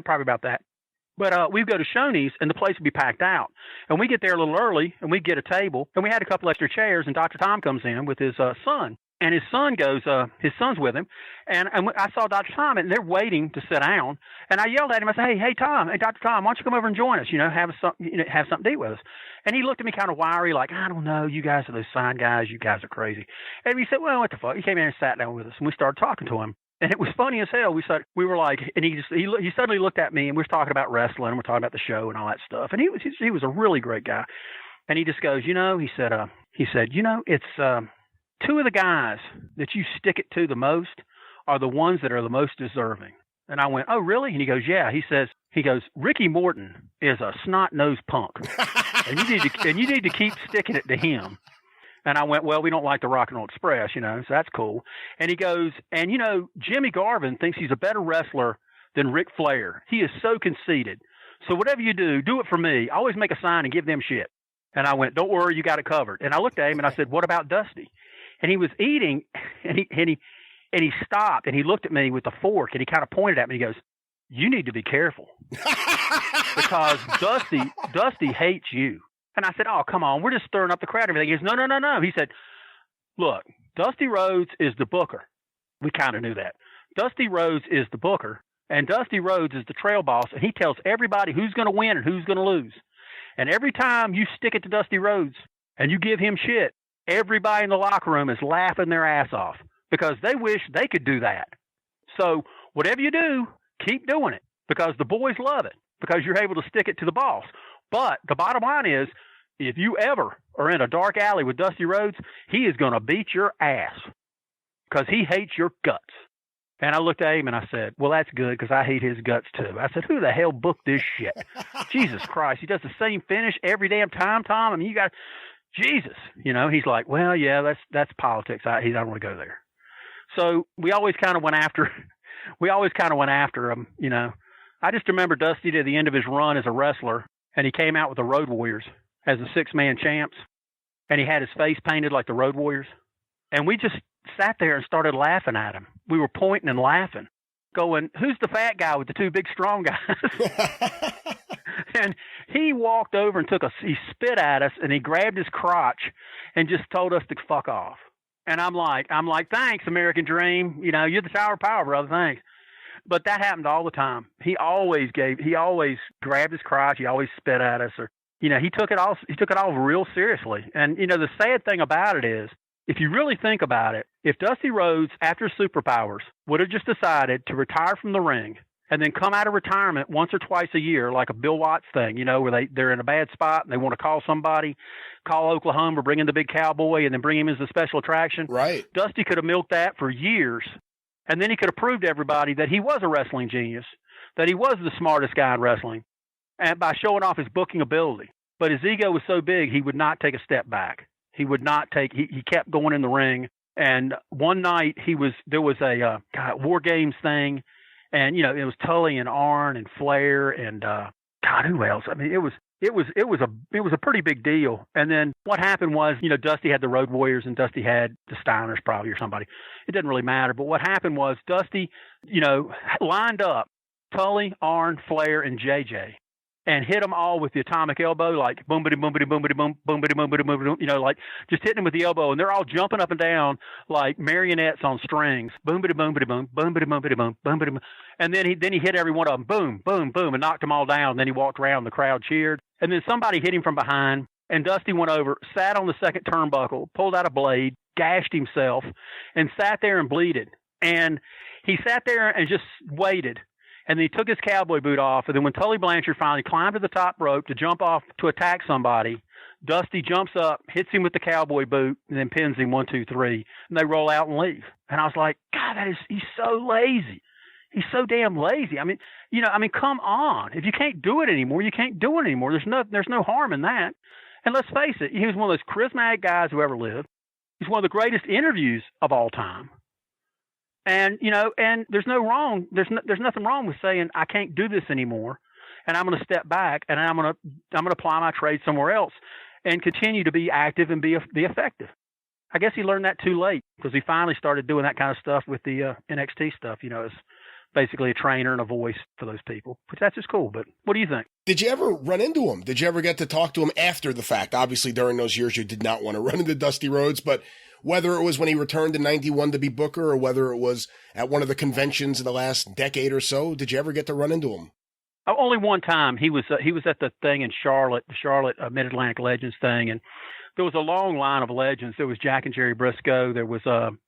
probably about that. But we'd go to Shoney's, and the place would be packed out. And we get there a little early, and we'd get a table, and we had a couple extra chairs, and Dr. Tom comes in with his son. And his son goes, his son's with him, and I saw Dr. Tom, and they're waiting to sit down. And I yelled at him. I said, hey, Tom, hey, Dr. Tom, why don't you come over and join us? Have something to eat with us. And he looked at me kind of wiry, like, I don't know, you guys are those sign guys. You guys are crazy. And we said, well, what the fuck? He came in and sat down with us, and we started talking to him. And it was funny as hell. We were like, and he suddenly looked at me, and we were talking about wrestling, and we're talking about the show and all that stuff. And he was a really great guy. And he just goes, he said, it's two of the guys that you stick it to the most are the ones that are the most deserving. And I went, oh, really? And he goes, yeah. He goes, Ricky Morton is a snot-nosed punk, and you need to keep sticking it to him. And I went, well, we don't like the Rock and Roll Express, so that's cool. And he goes, and Jimmy Garvin thinks he's a better wrestler than Ric Flair. He is so conceited. So whatever you do it for me. Always make a sign and give them shit. And I went, don't worry, you got it covered. And I looked at him and I said, what about Dusty? And he was eating, and he stopped, and he looked at me with a fork, and he kind of pointed at me. He goes, you need to be careful, because Dusty hates you. And I said, oh, come on, we're just stirring up the crowd and everything. He goes, no. He said, look, Dusty Rhodes is the booker. We kind of knew that. Dusty Rhodes is the booker, and Dusty Rhodes is the trail boss, and he tells everybody who's going to win and who's going to lose. And every time you stick it to Dusty Rhodes and you give him shit, everybody in the locker room is laughing their ass off, because they wish they could do that. So whatever you do, keep doing it, because the boys love it, because you're able to stick it to the boss. But the bottom line is, if you ever are in a dark alley with Dusty Rhodes, he is going to beat your ass, because he hates your guts. And I looked at him and I said, well, that's good, because I hate his guts too. I said, who the hell booked this shit? Jesus Christ. He does the same finish every damn time, Tom. I mean, you got Jesus, he's like, well, yeah, that's politics. He don't want to go there. So we always kind of went after him. I just remember Dusty to the end of his run as a wrestler, and he came out with the Road Warriors as the 6-man champs, and he had his face painted like the Road Warriors. And we just sat there and started laughing at him. We were pointing and laughing, going, who's the fat guy with the two big strong guys? And he walked over and he spit at us, and he grabbed his crotch and just told us to fuck off. And I'm like, thanks, American Dream. You're the Tower of Power, brother. Thanks. But that happened all the time. He always grabbed his crotch. He always spit at us, or, he took it all real seriously. And, the sad thing about it is, if you really think about it, if Dusty Rhodes, after Superpowers, would have just decided to retire from the ring and then come out of retirement once or twice a year, like a Bill Watts thing, where they're in a bad spot and they want to call somebody, call Oklahoma, bring in the big cowboy, and then bring him as a special attraction. Right. Dusty could have milked that for years, and then he could have proved to everybody that he was a wrestling genius, that he was the smartest guy in wrestling, and by showing off his booking ability. But his ego was so big, he would not take a step back. He would not take. He kept going in the ring. And one night there was a War Games thing. And, it was Tully and Arn and Flair and, God, who else? I mean, it was a pretty big deal. And then what happened was, Dusty had the Road Warriors and Dusty had the Steiners probably or somebody. It didn't really matter. But what happened was Dusty, lined up Tully, Arn, Flair, and JJ. and hit them all with the atomic elbow, like boom, bitty, boom, bitty, boom, bitty, boom, boom, bitty, boom, bitty, boom, bitty, like just hitting them with the elbow, and they're all jumping up and down like marionettes on strings. Boom, bitty, boom, bitty, boom, boom, bitty, boom, bitty, boom, boom, bitty, boom. And then he hit every one of them, boom, boom, boom, and knocked them all down. And then he walked around, the crowd cheered, and then somebody hit him from behind, and Dusty went over, sat on the second turnbuckle, pulled out a blade, gashed himself, and sat there and bleeded. And he sat there and just waited. And then he took his cowboy boot off. And then when Tully Blanchard finally climbed to the top rope to jump off to attack somebody, Dusty jumps up, hits him with the cowboy boot, and then pins him 1, 2, 3. And they roll out and leave. And I was like, God, he's so lazy. He's so damn lazy. I mean, come on. If you can't do it anymore, you can't do it anymore. There's no harm in that. And let's face it, he was one of those charismatic guys who ever lived. He's one of the greatest interviews of all time. And, and there's nothing wrong with saying, I can't do this anymore. And I'm going to step back and I'm going to apply my trade somewhere else and continue to be active and be effective. I guess he learned that too late because he finally started doing that kind of stuff with the NXT stuff, as basically a trainer and a voice for those people, which that's just cool. But what do you think? Did you ever run into him? Did you ever get to talk to him after the fact? Obviously, during those years, you did not want to run into Dusty Rhodes, but whether it was when he returned in 91 to be Booker or whether it was at one of the conventions in the last decade or so, did you ever get to run into him? Only one time. He was at the thing in Charlotte, the Charlotte Mid-Atlantic Legends thing, and there was a long line of legends. There was Jack and Jerry Briscoe, there was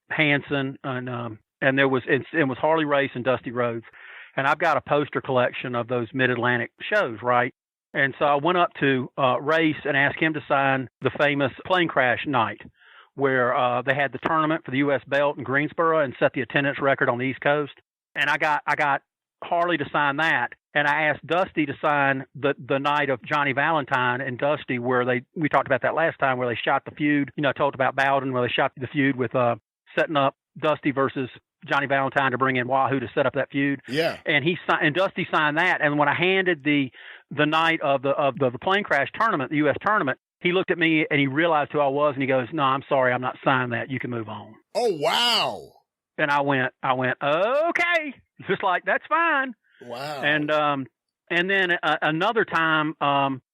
Hanson, and there was it was Harley Race and Dusty Rhodes. And I've got a poster collection of those Mid-Atlantic shows, right? And so I went up to Race and asked him to sign the famous plane crash night, where they had the tournament for the U.S. belt in Greensboro and set the attendance record on the East Coast. And I got Harley to sign that. And I asked Dusty to sign the night of Johnny Valentine and Dusty, where we talked about that last time, where they shot the feud. I told about Bowden, where they shot the feud with setting up Dusty versus Johnny Valentine to bring in Wahoo to set up that feud. Yeah. And Dusty signed that. And when I handed the night of the plane crash tournament, the U.S. tournament, he looked at me and he realized who I was, and he goes, "No, I'm sorry, I'm not signing that. You can move on." Oh, wow. And I went, okay, just like, that's fine. Wow. And then another time,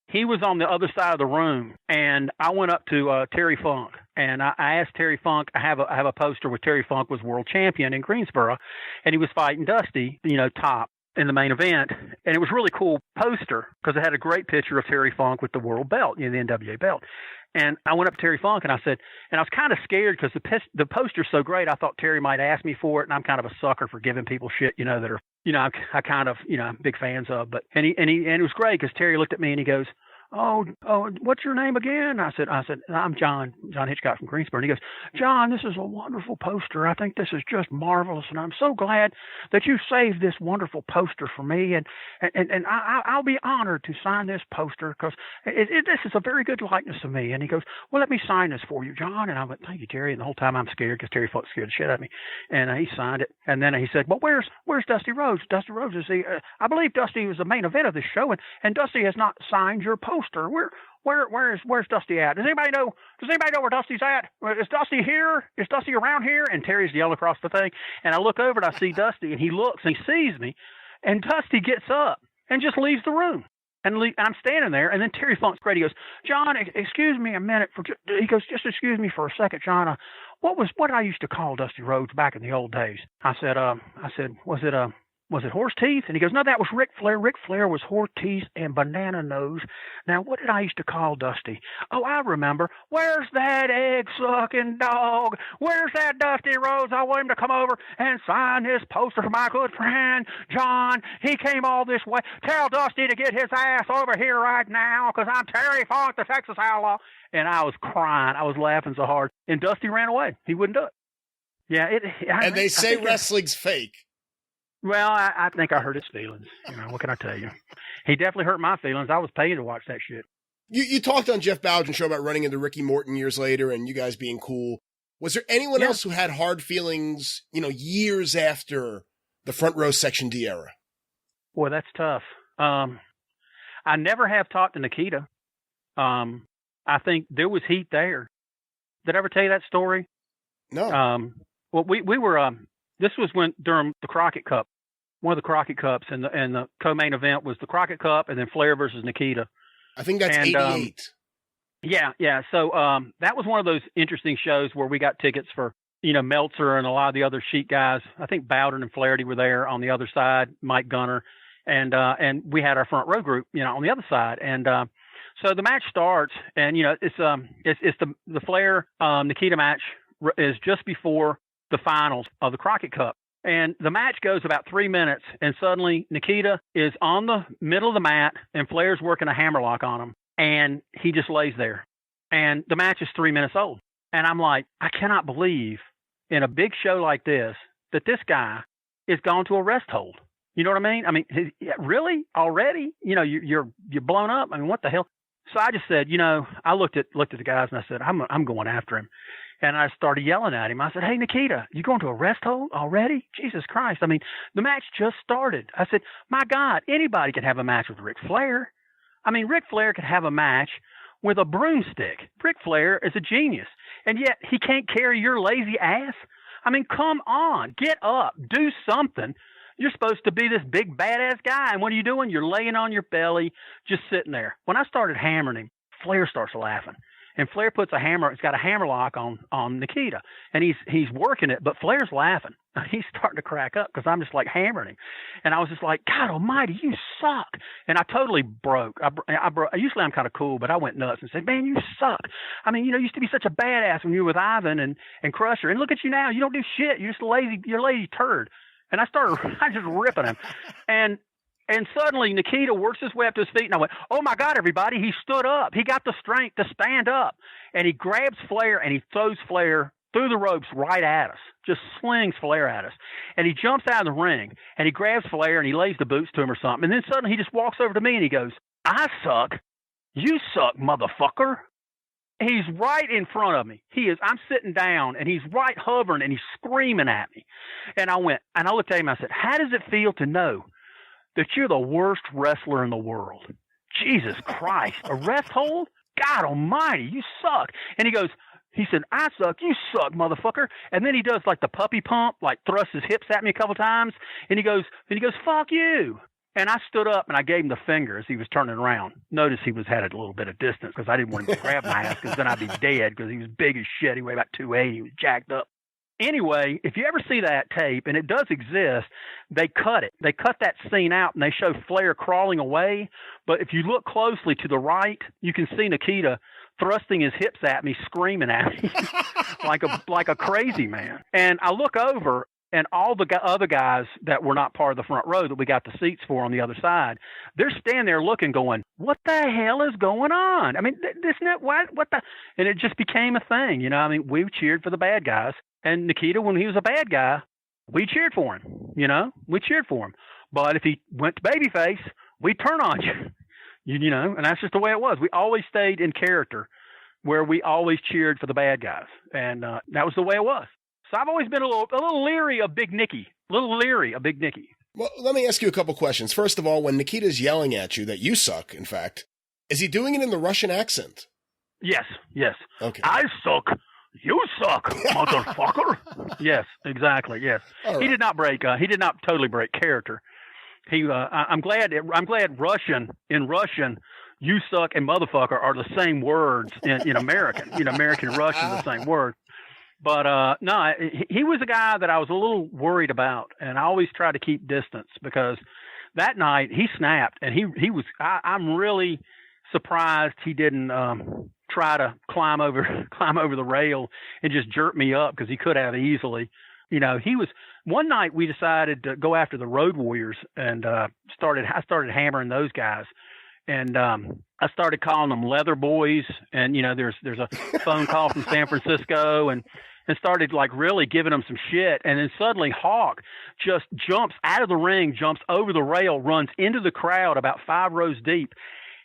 he was on the other side of the room, and I went up to Terry Funk, and I asked Terry Funk. I have a poster where Terry Funk was world champion in Greensboro, and he was fighting Dusty, top in the main event, and it was a really cool poster because it had a great picture of Terry Funk with the world belt, the NWA belt. And I went up to Terry Funk and I said, and I was kind of scared because the poster's so great. I thought Terry might ask me for it, and I'm kind of a sucker for giving people shit, that are, I kind of, big fans of. But and it was great because Terry looked at me and he goes, oh, what's your name again? I said, I'm John Hitchcock from Greensboro. And he goes, John, this is a wonderful poster. I think this is just marvelous, and I'm so glad that you saved this wonderful poster for me, and I'll be honored to sign this poster because this is a very good likeness of me. And he goes, well, let me sign this for you, John. And I went, thank you, Terry. And the whole time I'm scared because Terry Funk scared the shit out of me. And he signed it. And then he said, well, where's Dusty Rhodes? Dusty Rhodes is I believe Dusty was the main event of this show, and Dusty has not signed your poster. Where's Dusty at? Does anybody know where Dusty's at? Is Dusty here? Is Dusty around here? And Terry's yelling across the thing. And I look over and I see Dusty, and he looks and he sees me, and Dusty gets up and just leaves the room. And I'm standing there, and then Terry Funk's great. He goes, John, excuse me a minute. He goes, just excuse me for a second, John. What I used to call Dusty Rhodes back in the old days? I said, was it horse teeth? And he goes, no, that was Ric Flair. Ric Flair was horse teeth and banana nose. Now, what did I used to call Dusty? Oh, I remember. Where's that egg-sucking dog? Where's that Dusty Rhodes? I want him to come over and sign this poster for my good friend, John. He came all this way. Tell Dusty to get his ass over here right now because I'm Terry Funk, the Texas Outlaw. And I was crying. I was laughing so hard. And Dusty ran away. He wouldn't do it. Yeah. And they say wrestling's fake. Well, I think I hurt his feelings. What can I tell you? He definitely hurt my feelings. I was paying to watch that shit. You talked on Jeff Bowden's show about running into Ricky Morton years later and you guys being cool. Was there anyone else who had hard feelings, years after the Front Row Section D era? Boy, that's tough. I never have talked to Nikita. I think there was heat there. Did I ever tell you that story? No. Well, we were... This was during the Crockett Cup one of the Crockett Cups, and the co-main event was the Crockett Cup, and then Flair versus Nikita. I think that's 88. Yeah. So that was one of those interesting shows where we got tickets for, Meltzer and a lot of the other Sheik guys. I think Bowden and Flaherty were there on the other side, Mike Gunner, and we had our front row group, on the other side. And so the match starts, and it's the Flair Nikita match is just before the finals of the Crockett Cup. And the match goes about 3 minutes, and suddenly Nikita is on the middle of the mat, and Flair's working a hammerlock on him, and he just lays there. And the match is 3 minutes old. And I'm like, I cannot believe in a big show like this that this guy is gone to a rest hold. You know what I mean? I mean, really? Already? You're blown up? I mean, what the hell? So I just said, I looked at the guys and I said, I'm going after him. And I started yelling at him. I said, hey, Nikita, you going to a rest hold already? Jesus Christ. I mean, the match just started. I said, my God, anybody could have a match with Ric Flair. I mean, Ric Flair could have a match with a broomstick. Ric Flair is a genius. And yet he can't carry your lazy ass. I mean, come on, get up, do something. You're supposed to be this big badass guy. And what are you doing? You're laying on your belly, just sitting there. When I started hammering him, Flair starts laughing. And Flair puts it's got a hammerlock on Nikita, and he's working it, but Flair's laughing. He's starting to crack up because I'm just like hammering him, and I was just like, God Almighty, you suck! And I totally broke. I broke. Usually I'm kind of cool, but I went nuts and said, man, you suck. I mean, you used to be such a badass when you were with Ivan and Crusher, and look at you now. You don't do shit. You're just you're a lazy turd. And I just ripping him, And suddenly Nikita works his way up to his feet, and I went, oh, my God, everybody, he stood up. He got the strength to stand up. And he grabs Flair, and he throws Flair through the ropes right at us, just slings Flair at us. And he jumps out of the ring, and he grabs Flair, and he lays the boots to him or something. And then suddenly he just walks over to me, and he goes, I suck. You suck, motherfucker. He's right in front of me. I'm sitting down, and he's right hovering, and he's screaming at me. And I looked at him, and I said, how does it feel to know that you're the worst wrestler in the world? Jesus Christ, a rest hold? God Almighty, you suck. And he said, I suck, you suck, motherfucker. And then he does like the puppy pump, like thrusts his hips at me a couple times. And he goes, fuck you. And I stood up and I gave him the finger as he was turning around. Notice he had a little bit of distance because I didn't want him to grab my ass because then I'd be dead because he was big as shit. He weighed about 280. He was jacked up. Anyway, if you ever see that tape, and it does exist, they cut it. They cut that scene out, and they show Flair crawling away. But if you look closely to the right, you can see Nikita thrusting his hips at me, screaming at me like a crazy man. And I look over, and all the other guys that were not part of the front row that we got the seats for on the other side, they're standing there looking, going, what the hell is going on? I mean, isn't it what the? And it just became a thing, I mean, we cheered for the bad guys. And Nikita, when he was a bad guy, we cheered for him, we cheered for him. But if he went to babyface, we'd turn on you, and that's just the way it was. We always stayed in character where we always cheered for the bad guys. And that was the way it was. So I've always been a little leery of Big Nicky, Well, let me ask you a couple questions. First of all, when Nikita's yelling at you that you suck, in fact, is he doing it in the Russian accent? Yes. Okay. I suck. You suck, motherfucker. Yes, exactly. Yes, right. He did not totally break character. I'm glad Russian, you suck and motherfucker are the same words in American. American and Russian are the same word. But no, he was a guy that I was a little worried about, and I always try to keep distance because that night he snapped, and he was. I'm really surprised he didn't try to climb over the rail and just jerk me up because he could have easily. He was. One night we decided to go after the Road Warriors and I started hammering those guys, and I started calling them Leather Boys. And there's a phone call from San Francisco and started like really giving them some shit. And then suddenly Hawk just jumps out of the ring, jumps over the rail, runs into the crowd about 5 rows deep,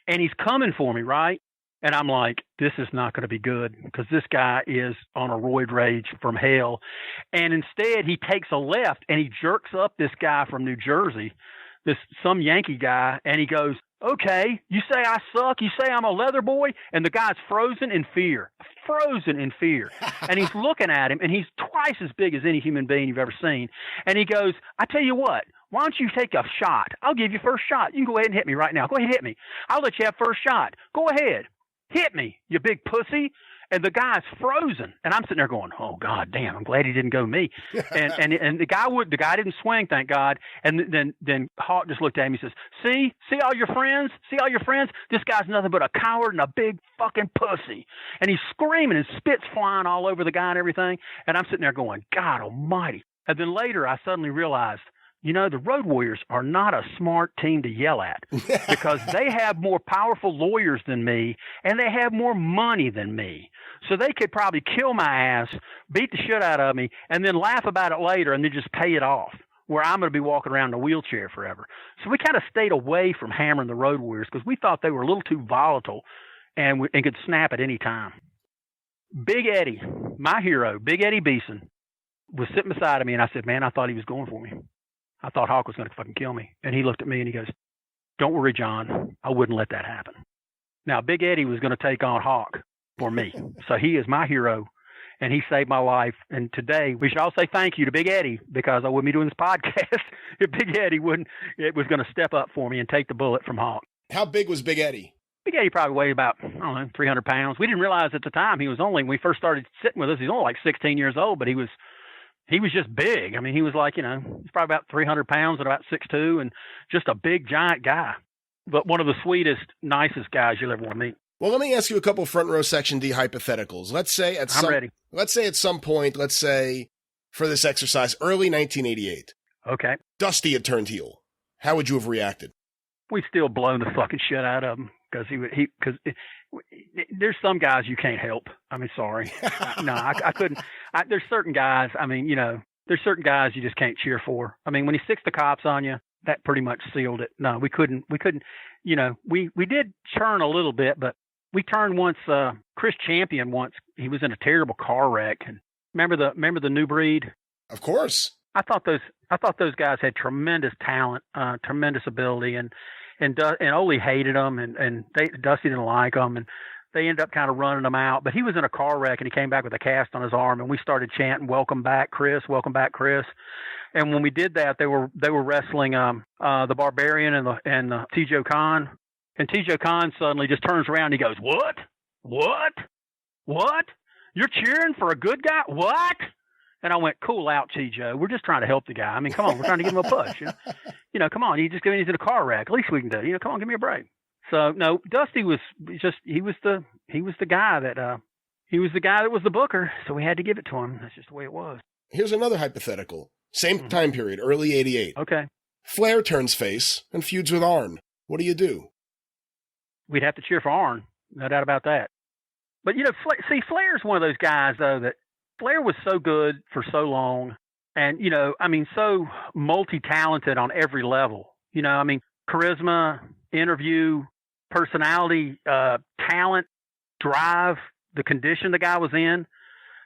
and he's coming for me, right? And I'm like, this is not going to be good because this guy is on a roid rage from hell. And instead he takes a left and he jerks up this guy from New Jersey, some Yankee guy. And he goes, okay, you say I suck. You say I'm a leather boy. And the guy's frozen in fear. And he's looking at him, and he's twice as big as any human being you've ever seen. And he goes, I tell you what, Why don't you take a shot? I'll give you first shot. You can go ahead and hit me right now. Go ahead and hit me. I'll let you have first shot. Go ahead. Hit me, you big pussy. And the guy's frozen. And I'm sitting there going, oh, God damn, I'm glad he didn't go me. And the guy didn't swing, thank God. And then Hawk just looked at me and says, see all your friends? See all your friends? This guy's nothing but a coward and a big fucking pussy. And he's screaming and spit's flying all over the guy and everything. And I'm sitting there going, God almighty. And then later I suddenly realized, you know, the Road Warriors are not a smart team to yell at because they have more powerful lawyers than me and they have more money than me. So they could probably kill my ass, beat the shit out of me, and then laugh about it later and then just pay it off, where I'm going to be walking around in a wheelchair forever. So we kind of stayed away from hammering the Road Warriors because we thought they were a little too volatile and could snap at any time. Big Eddie, my hero, Big Eddie Beeson, was sitting beside of me, and I said, man, I thought he was going for me. I thought Hawk was going to fucking kill me. And he looked at me and he goes, don't worry, John. I wouldn't let that happen. Now, Big Eddie was going to take on Hawk for me. So he is my hero and he saved my life. And today we should all say thank you to Big Eddie because I wouldn't be doing this podcast if Big Eddie was going to step up for me and take the bullet from Hawk. How big was Big Eddie? Big Eddie probably weighed about, I don't know, 300 pounds. We didn't realize at the time when we first started sitting with us, he's only like 16 years old, but he was just big. I mean, he was like, you know, he's probably about 300 pounds and about 6'2", and just a big, giant guy. But one of the sweetest, nicest guys you'll ever want to meet. Well, let me ask you a couple front row section D hypotheticals. Let's say at some point, let's say for this exercise, early 1988. Okay. Dusty had turned heel. How would you have reacted? We'd still blown the fucking shit out of him because there's some guys you can't help. I mean, sorry. No, I couldn't. There's certain guys, I mean, you know, there's certain guys you just can't cheer for. I mean, when he sticks the cops on you, that pretty much sealed it. No, we couldn't, you know, we did churn a little bit, but we turned once, Chris Champion once, he was in a terrible car wreck. And remember the New Breed? Of course. I thought those guys had tremendous talent, tremendous ability, and Ole hated them, and Dusty didn't like them, and they ended up kind of running him out. But he was in a car wreck, and he came back with a cast on his arm, and we started chanting, "Welcome back, Chris! Welcome back, Chris!" And when we did that, they were wrestling the Barbarian and the T.J. Khan, and T.J. Khan suddenly just turns around and he goes, "What? You're cheering for a good guy? What?" And I went, "Cool out, T.J. We're just trying to help the guy. I mean, come on, we're trying to give him a push. You know, come on. He's in a car wreck. At least we can do. You know, come on, give me a break." So no, Dusty was just he was the guy that was the booker. So we had to give it to him. That's just the way it was. Here's another hypothetical. Same time period, early '88. Okay. Flair turns face and feuds with Arn. What do? We'd have to cheer for Arn, no doubt about that. But you know, Flair's one of those guys though that Flair was so good for so long, and you know, I mean, so multi-talented on every level. You know, I mean, charisma, interview, personality, talent, drive, the condition the guy was in.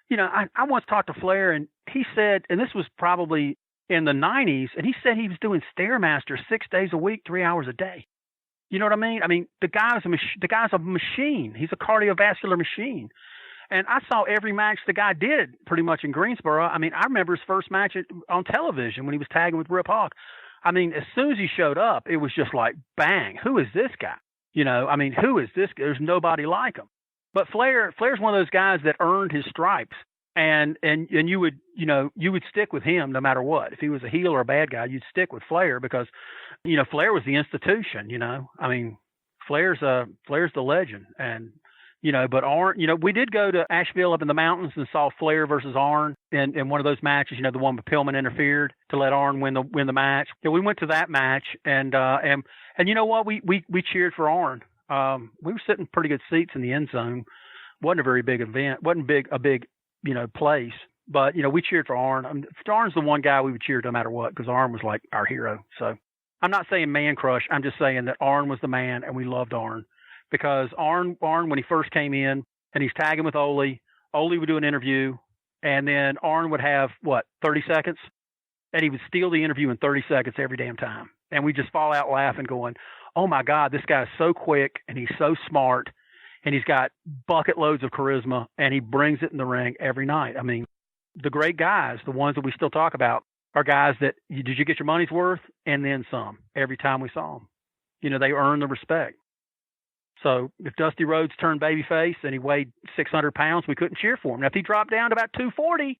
You know, I once talked to Flair, and he said, and this was probably in the 90s, and he said he was doing Stairmaster 6 days a week, 3 hours a day. You know what I mean? I mean, the guy's a machine. He's a cardiovascular machine. And I saw every match the guy did pretty much in Greensboro. I mean, I remember his first match on television when he was tagging with Rip Hawk. I mean, as soon as he showed up, it was just like, bang, who is this guy? You know, I mean, who is this guy? There's nobody like him. But Flair's one of those guys that earned his stripes. And you would stick with him no matter what. If he was a heel or a bad guy, you'd stick with Flair because, you know, Flair was the institution, you know. I mean, Flair's the legend. And, you know, but Arn, you know, we did go to Asheville up in the mountains and saw Flair versus Arn in one of those matches, you know, the one with Pillman interfered to let Arn win the match. Yeah, we went to that match and you know what? We cheered for Arn. We were sitting pretty good seats in the end zone. Wasn't a very big event. Wasn't a big, you know, place. But, you know, we cheered for Arn. I mean, Arn's the one guy we would cheer no matter what because Arn was like our hero. So I'm not saying man crush. I'm just saying that Arn was the man and we loved Arn. Because Arn, when he first came in and he's tagging with Ole would do an interview and then Arn would have, 30 seconds? And he would steal the interview in 30 seconds every damn time. And we just fall out laughing going, oh my God, this guy's so quick and he's so smart and he's got bucket loads of charisma and he brings it in the ring every night. I mean, the great guys, the ones that we still talk about, are guys that, did you get your money's worth? And then some every time we saw them. They earn the respect. So if Dusty Rhodes turned babyface and he weighed 600 pounds, we couldn't cheer for him. Now, if he dropped down to about 240,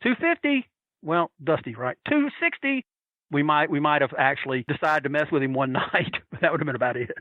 250, well, Dusty, right? 260, we might have actually decided to mess with him one night, but that would have been about it.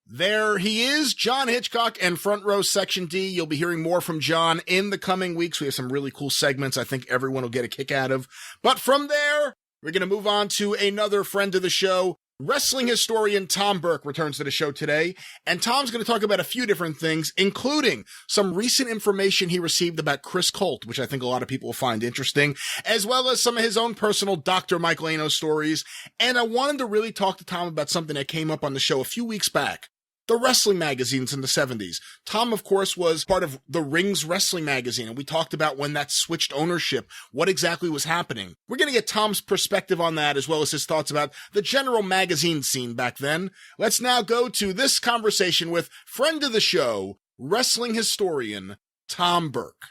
There he is, John Hitchcock and Front Row Section D. You'll be hearing more from John in the coming weeks. We have some really cool segments I think everyone will get a kick out of. But from there, we're going to move on to another friend of the show. Wrestling historian Tom Burke returns to the show today, and Tom's going to talk about a few different things, including some recent information he received about Chris Colt, which I think a lot of people will find interesting, as well as some of his own personal Dr. Michael Ano stories. And I wanted to really talk to Tom about something that came up on the show a few weeks back. The wrestling magazines in the 70s. Tom, of course, was part of the Rings Wrestling magazine, and we talked about when that switched ownership, what exactly was happening. We're going to get Tom's perspective on that, as well as his thoughts about the general magazine scene back then. Let's now go to this conversation with friend of the show, wrestling historian, Tom Burke.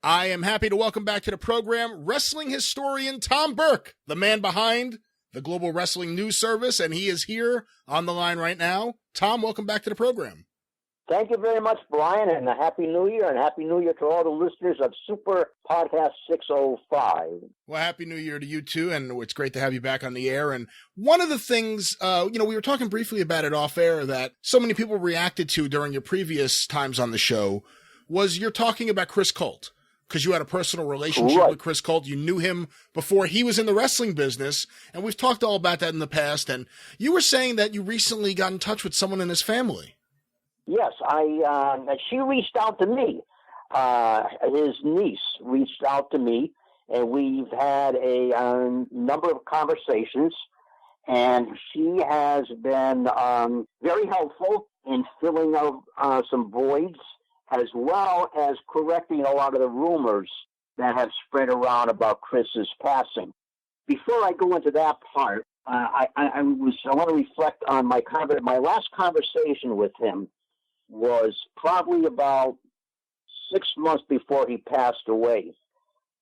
I am happy to welcome back to the program, wrestling historian Tom Burke, the man behind the Global Wrestling News Service, and he is here on the line right now. Tom, welcome back to the program. Thank you very much, Brian, and a Happy New Year, and Happy New Year to all the listeners of Superpodcast 605. Well, Happy New Year to you, too, and it's great to have you back on the air. And one of the things, we were talking briefly about it off air that so many people reacted to during your previous times on the show was you're talking about Chris Colt. Because you had a personal relationship with Chris Colt. You knew him before he was in the wrestling business. And we've talked all about that in the past. And you were saying that you recently got in touch with someone in his family. Yes, she reached out to me. His niece reached out to me. And we've had a number of conversations. And she has been very helpful in filling out some voids, as well as correcting a lot of the rumors that have spread around about Chris's passing. Before I go into that part, I want to reflect on my last conversation with him was probably about 6 months before he passed away.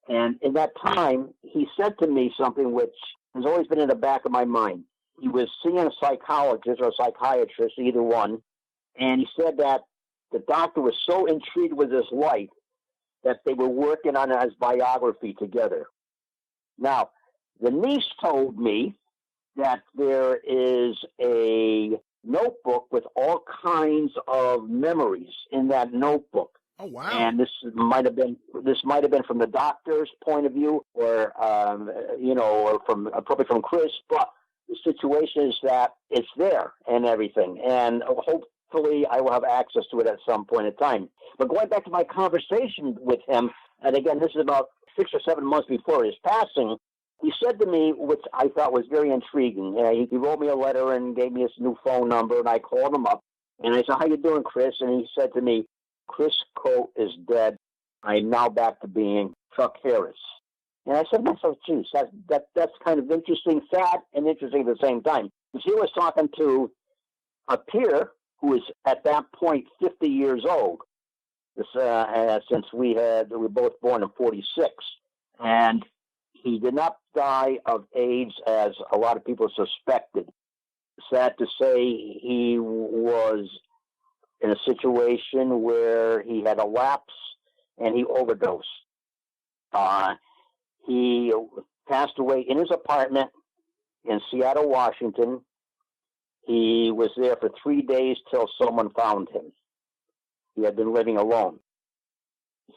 And in that time, he said to me something which has always been in the back of my mind. He was seeing a psychologist or a psychiatrist, either one, and he said that the doctor was so intrigued with his life that they were working on his biography together. Now, the niece told me that there is a notebook with all kinds of memories in that notebook. Oh, wow. And this might have been from the doctor's point of view, or probably from Chris. But the situation is that it's there and everything, and hopefully I will have access to it at some point in time. But going back to my conversation with him, and again, this is about 6 or 7 months before his passing, he said to me, which I thought was very intriguing. He wrote me a letter and gave me his new phone number, and I called him up. And I said, "How you doing, Chris?" And he said to me, "Chris Colt is dead. I'm now back to being Chuck Ferris." And I said to myself, geez, that's kind of interesting, sad and interesting at the same time. Because he was talking to a peer who was at that point 50 years old. Since we were both born in 46. And he did not die of AIDS as a lot of people suspected. Sad to say, he was in a situation where he had a lapse and he overdosed. He passed away in his apartment in Seattle, Washington. He was there for 3 days till someone found him. He had been living alone.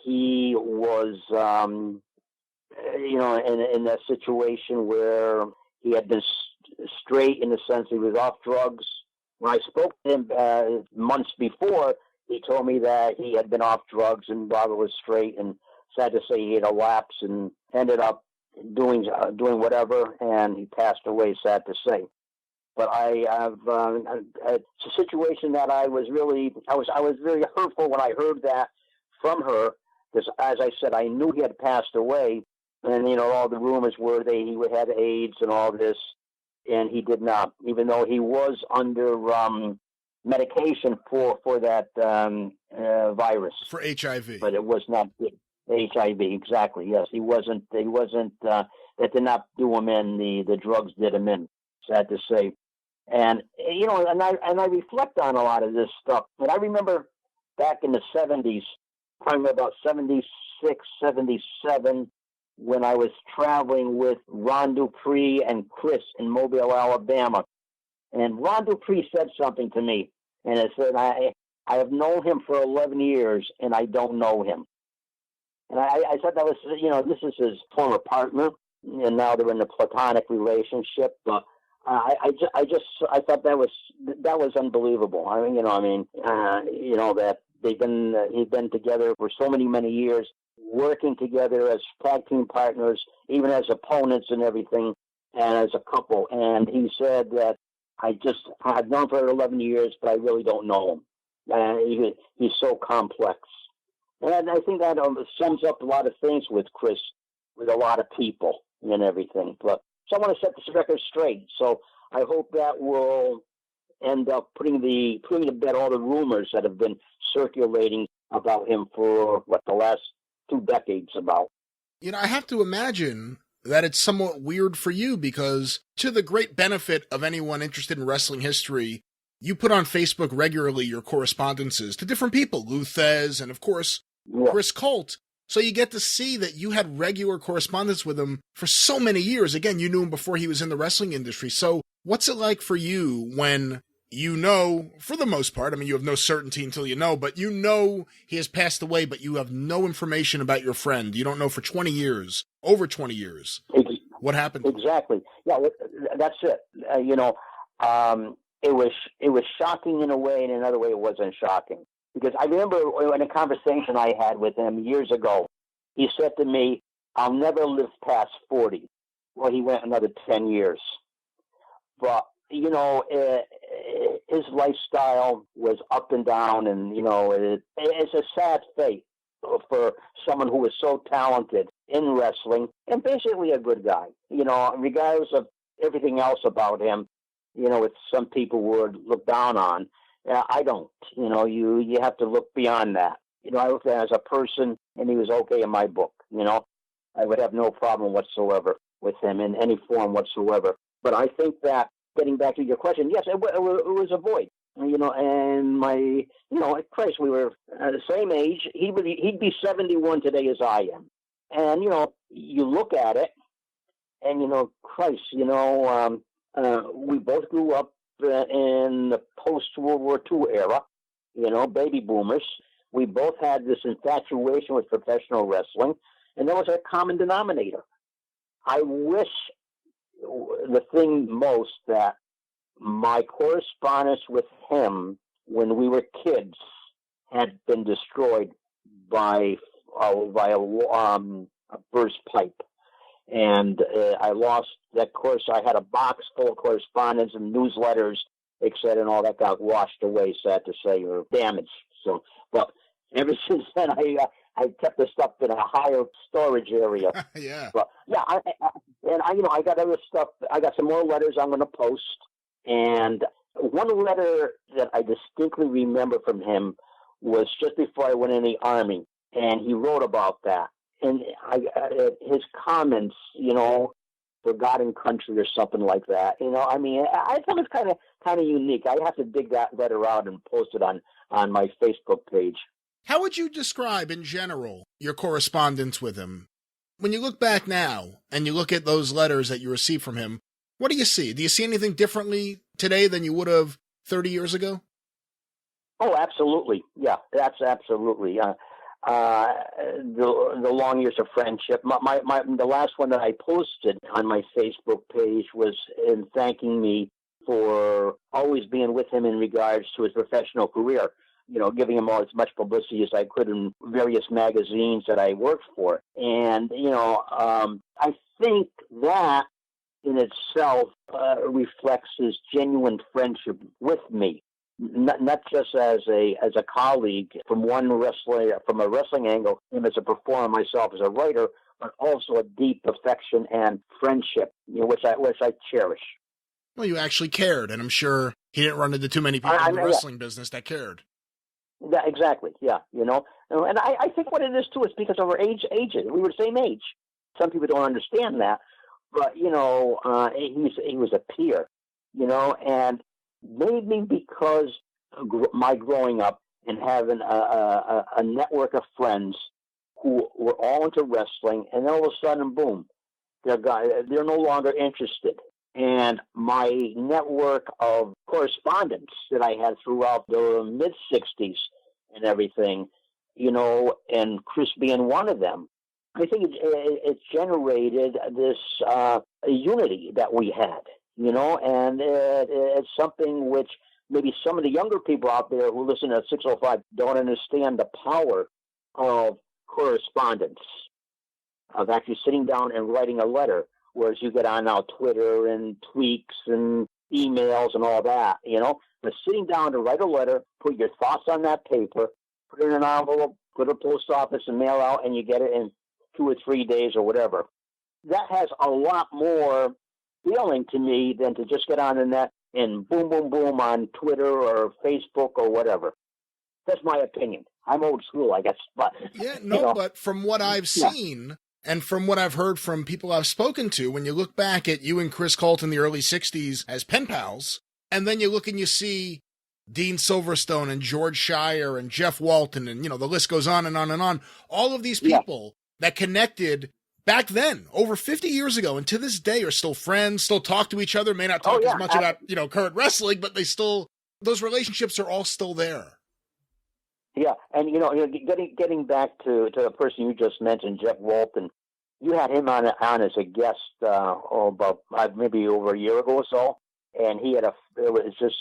He was, in a situation where he had been straight in the sense he was off drugs. When I spoke to him months before, he told me that he had been off drugs and Robert was straight, and sad to say he had a lapse and ended up doing whatever, and he passed away, sad to say. But it's a situation that I was very hurtful when I heard that from her, because as I said, I knew he had passed away, and all the rumors were that he had AIDS and all this, and he did not, even though he was under medication for that virus. For HIV. But it was not HIV, exactly, yes. He wasn't, that did not do him in, the drugs did him in, sad to say. And, you know, and I reflect on a lot of this stuff. But I remember back in the 70s, probably about 76, 77, when I was traveling with Ron Dupree and Chris in Mobile, Alabama. And Ron Dupree said something to me, and it said, I have known him for 11 years, and I don't know him. And I thought that was, you know, this is his former partner, and now they're in a platonic relationship. But I thought that was unbelievable. I mean, you know, that he's been together for so many years, working together as tag team partners, even as opponents and everything, and as a couple. And he said that I've known for 11 years, but I really don't know him. He's so complex. And I think that sums up a lot of things with Chris, with a lot of people and everything. But so I want to set this record straight. So I hope that will end up putting to bed all the rumors that have been circulating about him for the last 2 decades about. You know, I have to imagine that it's somewhat weird for you because, to the great benefit of anyone interested in wrestling history, you put on Facebook regularly your correspondences to different people, Lou Thez and, of course, Chris Colt. So you get to see that you had regular correspondence with him for so many years. Again, you knew him before he was in the wrestling industry. So what's it like for you when you know, for the most part, I mean, you have no certainty until you know, but you know he has passed away, but you have no information about your friend. You don't know for 20 years, over 20 years. What happened? Exactly. Yeah, that's it. It was shocking in a way, and in another way it wasn't shocking. Because I remember in a conversation I had with him years ago, he said to me, "I'll never live past 40. Well, he went another 10 years. But, you know, his lifestyle was up and down, and, you know, it's a sad fate for someone who was so talented in wrestling and basically a good guy. You know, regardless of everything else about him, you know, it's some people would look down on. I don't. You know, you have to look beyond that. You know, I looked at him as a person, and he was okay in my book. You know, I would have no problem whatsoever with him in any form whatsoever. But I think that, getting back to your question, yes, it was a void. You know, and Christ, we were the same age. He'd be 71 today as I am. And, you know, you look at it, and, you know, Christ, you know, we both grew up in the post-World War II era, you know, baby boomers. We both had this infatuation with professional wrestling, and that was our common denominator. I wish the thing most that my correspondence with him when we were kids had been destroyed by a burst pipe. And I lost that course. I had a box full of correspondence and newsletters, etc., and all that got washed away, sad to say, or damaged. So, but ever since then, I kept the stuff in a higher storage area. Yeah. But yeah, I got other stuff. I got some more letters I'm going to post, and one letter that I distinctly remember from him was just before I went in the Army, and he wrote about that. And his comments, you know, forgotten country or something like that. You know, I mean, I thought it was kind of unique. I have to dig that letter out and post it on my Facebook page. How would you describe, in general, your correspondence with him? When you look back now and you look at those letters that you received from him, what do you see? Do you see anything differently today than you would have 30 years ago? Oh, absolutely. Yeah, that's absolutely. The long years of friendship. The last one that I posted on my Facebook page was in thanking me for always being with him in regards to his professional career. You know, giving him all as much publicity as I could in various magazines that I worked for. And, you know, I think that in itself reflects his genuine friendship with me. Not just as a colleague from a wrestling angle, him as a performer, myself as a writer, but also a deep affection and friendship, you know, which I cherish. Well, you actually cared, and I'm sure He didn't run into too many people in the wrestling business that cared. Yeah, exactly. Yeah, and I think what it is too is because of our ages. We were the same age. Some people don't understand that, but he was a peer, and maybe because of my growing up and having a network of friends who were all into wrestling, and then all of a sudden, boom, they're no longer interested. And my network of correspondence that I had throughout the mid-'60s and everything, and Chris being one of them, I think it generated this unity that we had, and it's something which maybe some of the younger people out there who listen to 605 don't understand the power of correspondence, of actually sitting down and writing a letter. Whereas you get on now Twitter and tweaks and emails and all that, But sitting down to write a letter, put your thoughts on that paper, put it in an envelope, go to the post office and mail out, and you get it in 2 or 3 days or whatever. That has a lot more feeling to me than to just get on the net and boom, boom, boom on Twitter or Facebook or whatever. That's my opinion. I'm old school, I guess. But but from what I've seen... And from what I've heard from people I've spoken to, when you look back at you and Chris Colt in the early 60s as pen pals, and then you look and you see Dean Silverstone and George Shire and Jeff Walton, and, the list goes on and on and on. All of these people that connected back then, over 50 years ago, and to this day are still friends, still talk to each other, may not talk as much about, current wrestling, but those relationships are all still there. Yeah, and getting back to the person you just mentioned, Jeff Walton, you had him on as a guest about maybe over a year ago or so, and it was just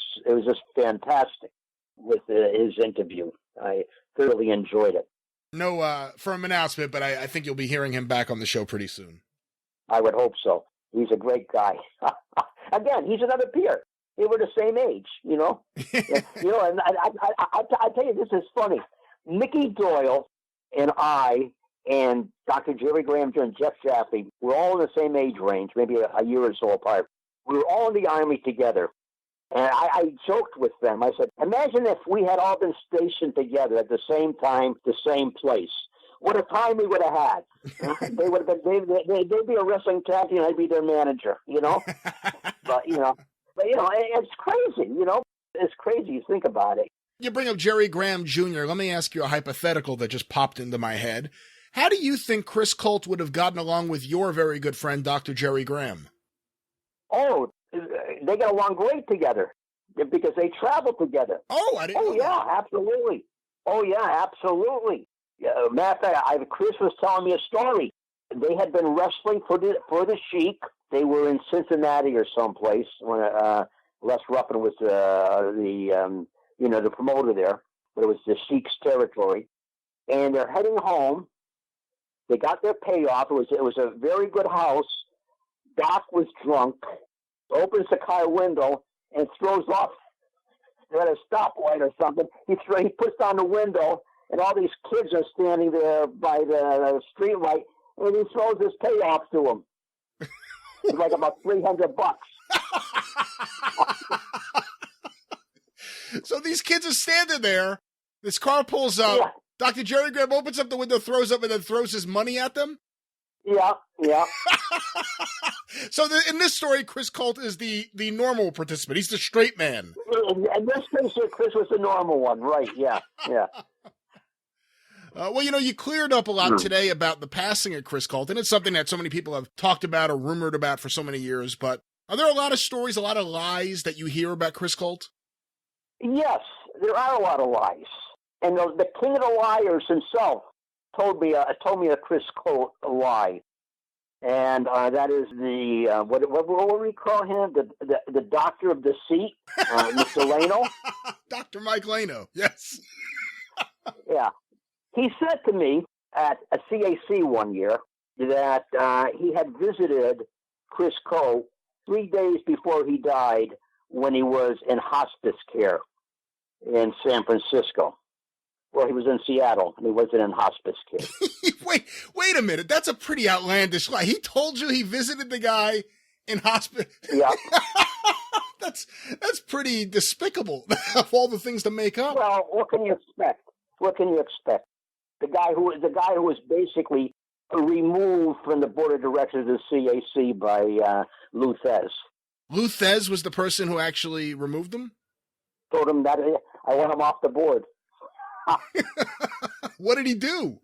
fantastic with his interview. I thoroughly enjoyed it. No firm announcement, but I think you'll be hearing him back on the show pretty soon. I would hope so. He's a great guy. Again, he's another peer. They were the same age, And I tell you, this is funny. Mickey Doyle and I and Dr. Jerry Graham and Jeff Jaffe were all in the same age range, maybe a year or so apart. We were all in the Army together. And I joked with them. I said, imagine if we had all been stationed together at the same time, the same place. What a time we would have had. They would have been, they'd be a wrestling tag team, I'd be their manager, But, But, it's crazy, It's crazy. You think about it. You bring up Jerry Graham Jr. Let me ask you a hypothetical that just popped into my head. How do you think Chris Colt would have gotten along with your very good friend, Dr. Jerry Graham? Oh, they get along great together because they travel together. Oh, I didn't know that. Absolutely. Oh, yeah, absolutely. Matter of fact, Chris was telling me a story. They had been wrestling for the Sheik. They were in Cincinnati or someplace when Les Ruffin was the promoter there, but it was the Sheik's territory. And they're heading home. They got their payoff. It was a very good house. Doc was drunk, opens the car window and throws off at a stoplight or something. He puts down the window, and all these kids are standing there by the street light, and he throws his payoff to them. It's like about $300. So these kids are standing there. This car pulls up. Yeah. Dr. Jerry Graham opens up the window, throws up, and then throws his money at them? Yeah. So in this story, Chris Colt is the normal participant. He's the straight man. In this case, Chris was the normal one. Right, yeah. Well, you cleared up a lot today about the passing of Chris Colt, and it's something that so many people have talked about or rumored about for so many years, but are there a lot of stories, a lot of lies that you hear about Chris Colt? Yes, there are a lot of lies. And the king of the liars himself told me a Chris Colt lie. And that is the, what would we call him? The doctor of deceit, Mr. Lano? Dr. Mike Lano, yes. Yeah. He said to me at a CAC one year that he had visited Chris Colt 3 days before he died when he was in hospice care in San Francisco. Well, he was in Seattle, and he wasn't in hospice care. Wait a minute. That's a pretty outlandish lie. He told you he visited the guy in hospice? Yeah. That's pretty despicable of all the things to make up. Well, what can you expect? What can you expect? The guy who was basically removed from the board of directors of the CAC by Lou Thez. Lou Thez was the person who actually removed him? Told him that I want him off the board. What did he do?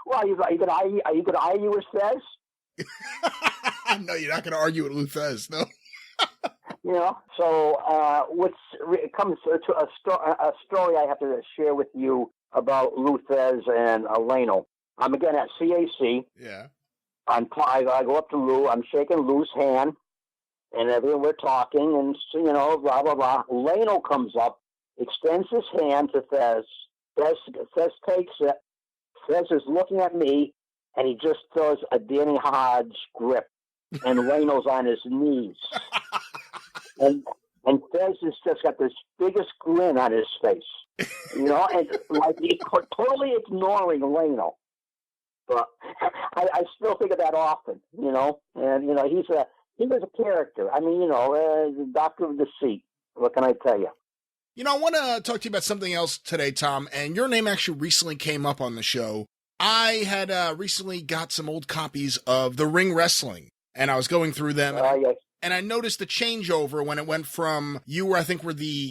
Well, are you going to argue with Thez? No, you're not going to argue with Lou Thez, no. You know, so it comes to a story I have to share with you about Lou Thez and Leno. I'm again at CAC. Yeah. I go up to Lou. I'm shaking Lou's hand, and everyone we're talking, and you know, blah blah blah. Leno comes up, extends his hand to Thez. Thez takes it. Thez is looking at me, and he just does a Danny Hodge grip, and Leno's on his knees, and Thez has just got this biggest grin on his face, you know, and like he's totally ignoring Leno. But I still think of that often, you know, and you know he was a character. I mean, you know, the doctor of deceit. What can I tell you? You know, I want to talk to you about something else today, Tom, and your name actually recently came up on the show. I had recently got some old copies of The Ring Wrestling, and I was going through them, Yes. and I noticed the changeover when it went from you were, I think,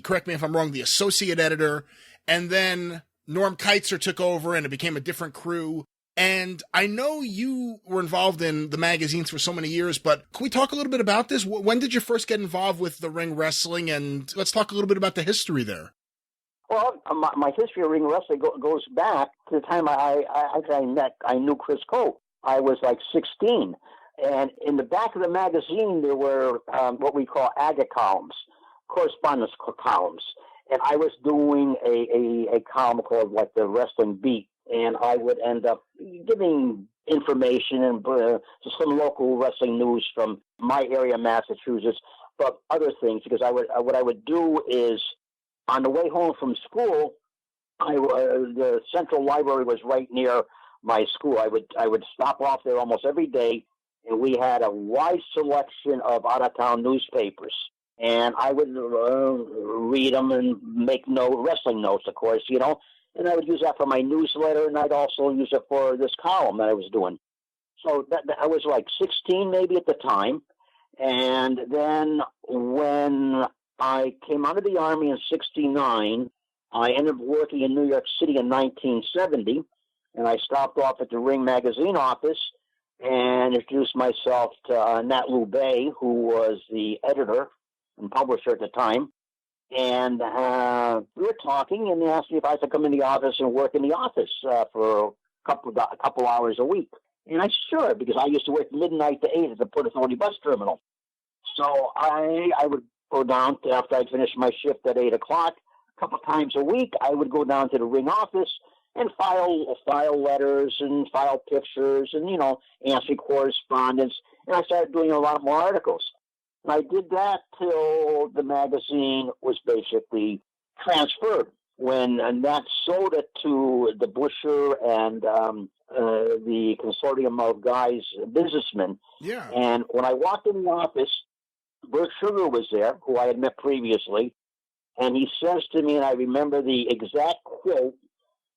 correct me if I'm wrong, the associate editor, and then Norm Keitzer took over, and it became a different crew. And I know you were involved in the magazines for so many years, but can we talk a little bit about this? When did you first get involved with the Ring Wrestling? And let's talk a little bit about the history there. Well, my history of ring wrestling goes back to the time I knew Chris Cohen. I was like 16. And in the back of the magazine, there were what we call agate columns, correspondence columns. And I was doing a column called like the Wrestling Beat. And I would end up giving information and some local wrestling news from my area, Massachusetts, but other things. Because what I would do is, on the way home from school, the central library was right near my school. I would stop off there almost every day, and we had a wide selection of out of town newspapers. And I would read them and make wrestling notes, of course, you know. And I would use that for my newsletter, and I'd also use it for this column that I was doing. So I was like 16 maybe at the time. And then when I came out of the Army in 1969, I ended up working in New York City in 1970, and I stopped off at the Ring magazine office and introduced myself to Nat Lubay, who was the editor and publisher at the time. And we were talking, and he asked me if I could come in the office and work in the office for a couple hours a week. And I said, sure, because I used to work midnight to 8 at the Port Authority bus terminal. So I would go down after I'd finished my shift at 8 o'clock. A couple times a week, I would go down to the Ring office and file letters and file pictures and, you know, answer correspondence. And I started doing a lot more articles. And I did that till the magazine was basically transferred. When Nat sold it to the Busher and the consortium of guys, businessmen. Yeah. And when I walked in the office, Bert Sugar was there, who I had met previously. And he says to me, and I remember the exact quote,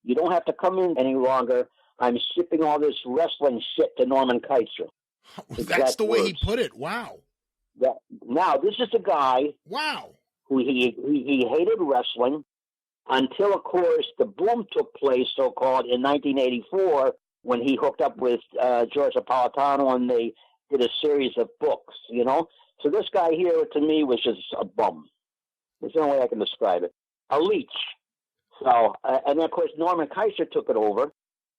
"You don't have to come in any longer. I'm shipping all this wrestling shit to Norman Keitzer." That's the way he put it. Wow. Yeah. Now, this is the guy who he hated wrestling until, of course, the boom took place, so-called, in 1984 when he hooked up with George Napolitano and they did a series of books, you know. So this guy here, to me, was just a bum. There's no way I can describe it. A leech. So, and then, of course, Norman Keitzer took it over,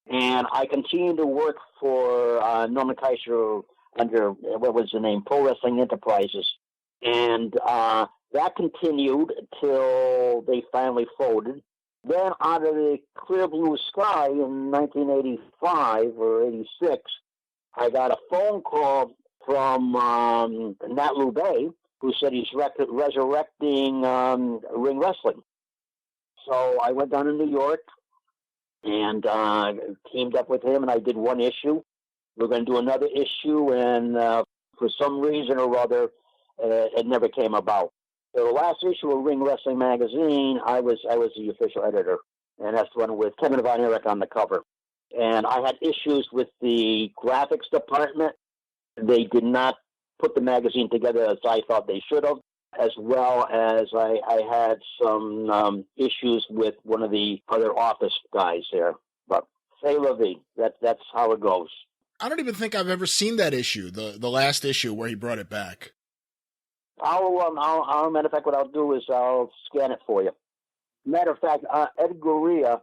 and I continued to work for Norman Keitzer under, what was the name, Pro Wrestling Enterprises. And that continued till they finally folded. Then out of the clear blue sky in 1985 or 86, I got a phone call from Nat Lubay, who said he's resurrecting ring wrestling. So I went down to New York and teamed up with him, and I did one issue. We're going to do another issue, and for some reason or other, it never came about. So the last issue of Ring Wrestling magazine, I was the official editor, and that's the one with Kevin Von Erich on the cover. And I had issues with the graphics department. They did not put the magazine together as I thought they should have, as well as I had some issues with one of the other office guys there. But say la vie, that's how it goes. I don't even think I've ever seen that issue, the last issue where he brought it back. I'll matter of fact, what I'll do is I'll scan it for you. Matter of fact, Ed Gurria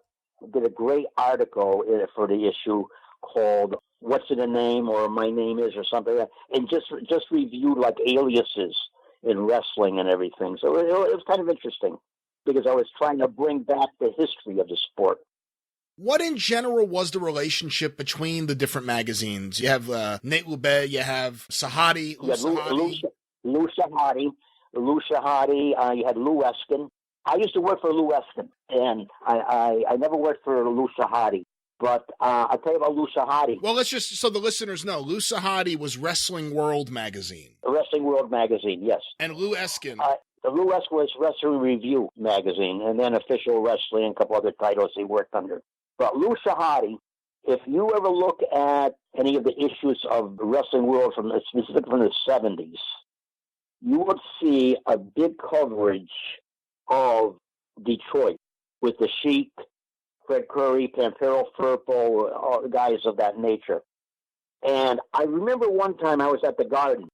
did a great article for the issue called "What's in a Name" or "My Name Is" or something like that, and just reviewed like aliases in wrestling and everything. So it was kind of interesting because I was trying to bring back the history of the sport. What in general was the relationship between the different magazines? You have Nate Lube, you have Sahadi, Lou Sahadi, you had Lou Eskin. I used to work for Lou Eskin, and I never worked for Lou Sahadi. But I'll tell you about Lou Sahadi. Well, let's just, so the listeners know, Lou Sahadi was Wrestling World magazine. Wrestling World magazine, yes. And Lou Eskin. Lou Eskin was Wrestling Review magazine, and then Official Wrestling, and a couple other titles he worked under. But Lou Sahadi, if you ever look at any of the issues of Wrestling World specifically from the 70s, you will see a big coverage of Detroit with the Sheik, Fred Curry, Pampero Firpo, all the guys of that nature. And I remember one time I was at the Garden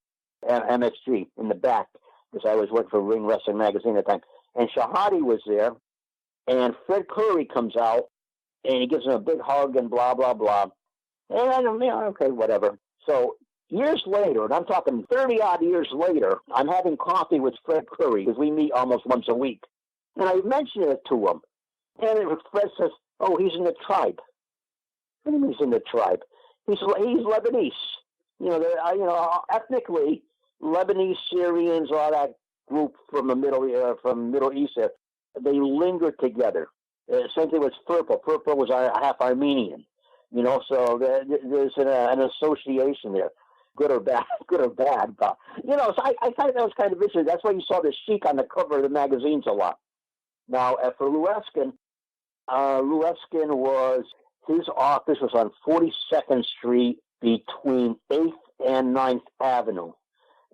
at MSG in the back because I was working for Ring Wrestling magazine at the time. And Shahadi was there, and Fred Curry comes out, and he gives him a big hug and blah, blah, blah. And I'm, okay, whatever. So years later, and I'm talking 30-odd years later, I'm having coffee with Fred Curry because we meet almost once a week. And I mentioned it to him. And Fred says, oh, he's in the tribe. What do you mean he's in the tribe? He's Lebanese. Ethnically, Lebanese, Syrians, all that group from the Middle East, they linger together. Same thing with Firpo. Firpo was half Armenian. So there's an association there, good or bad. But, so I thought that was kind of interesting. That's why you saw the Sheik on the cover of the magazines a lot. Now, for Lou Eskin his office was on 42nd Street between 8th and 9th Avenue.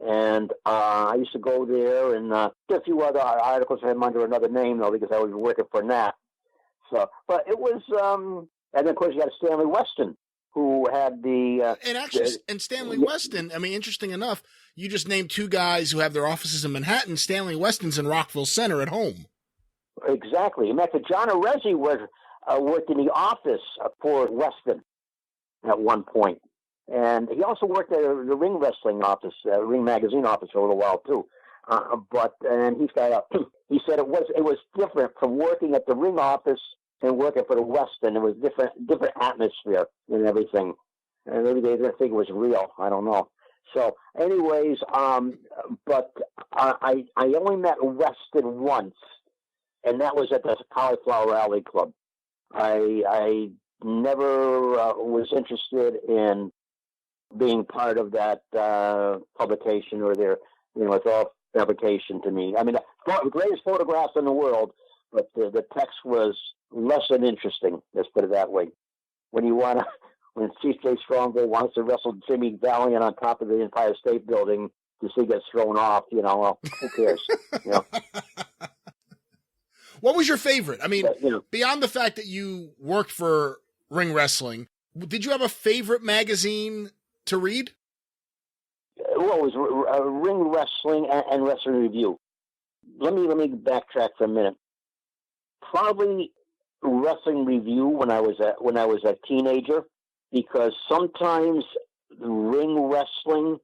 And I used to go there and a few other articles I had them under another name, though, because I was working for Nat. So, but it was, and then, of course, you got Stanley Weston, who had the... and Stanley Weston, I mean, interesting enough, you just named two guys who have their offices in Manhattan. Stanley Weston's in Rockville Center at home. Exactly. In fact, John Arezzi worked in the office for Weston at one point. And he also worked at the Ring Wrestling office, Ring Magazine office for a little while, too. And he said it was different from working at the Ring office and working for the Weston. It was different atmosphere and everything. And maybe they didn't think it was real. I don't know. So, anyways, but I only met Weston once, and that was at the Cauliflower Alley Club. I never was interested in being part of that publication or their, it's all fabrication to me. I mean, the greatest photographs in the world, but the text was less than interesting. Let's put it that way. When C.J. Strongbow wants to wrestle Jimmy Valiant on top of the Empire State Building, he gets thrown off. Well, who cares? What was your favorite? I mean, beyond the fact that you worked for Ring Wrestling, did you have a favorite magazine to read? Well, it was Ring Wrestling and Wrestling Review. Let me backtrack for a minute. Probably Wrestling Review when I was a teenager, because sometimes Ring Wrestling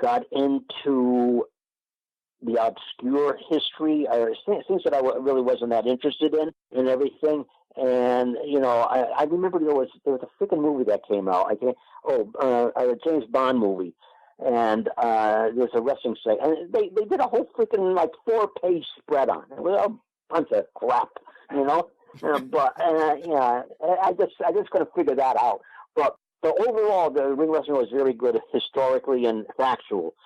got into the obscure history, things that I really wasn't that interested in and everything. And, I remember there was a freaking movie that came out. A James Bond movie. And there's a wrestling site. And they did a whole freaking 4-page spread on it. It was a bunch of crap, But, I just couldn't figure that out. But overall, the Ring Wrestling was very good historically and factual.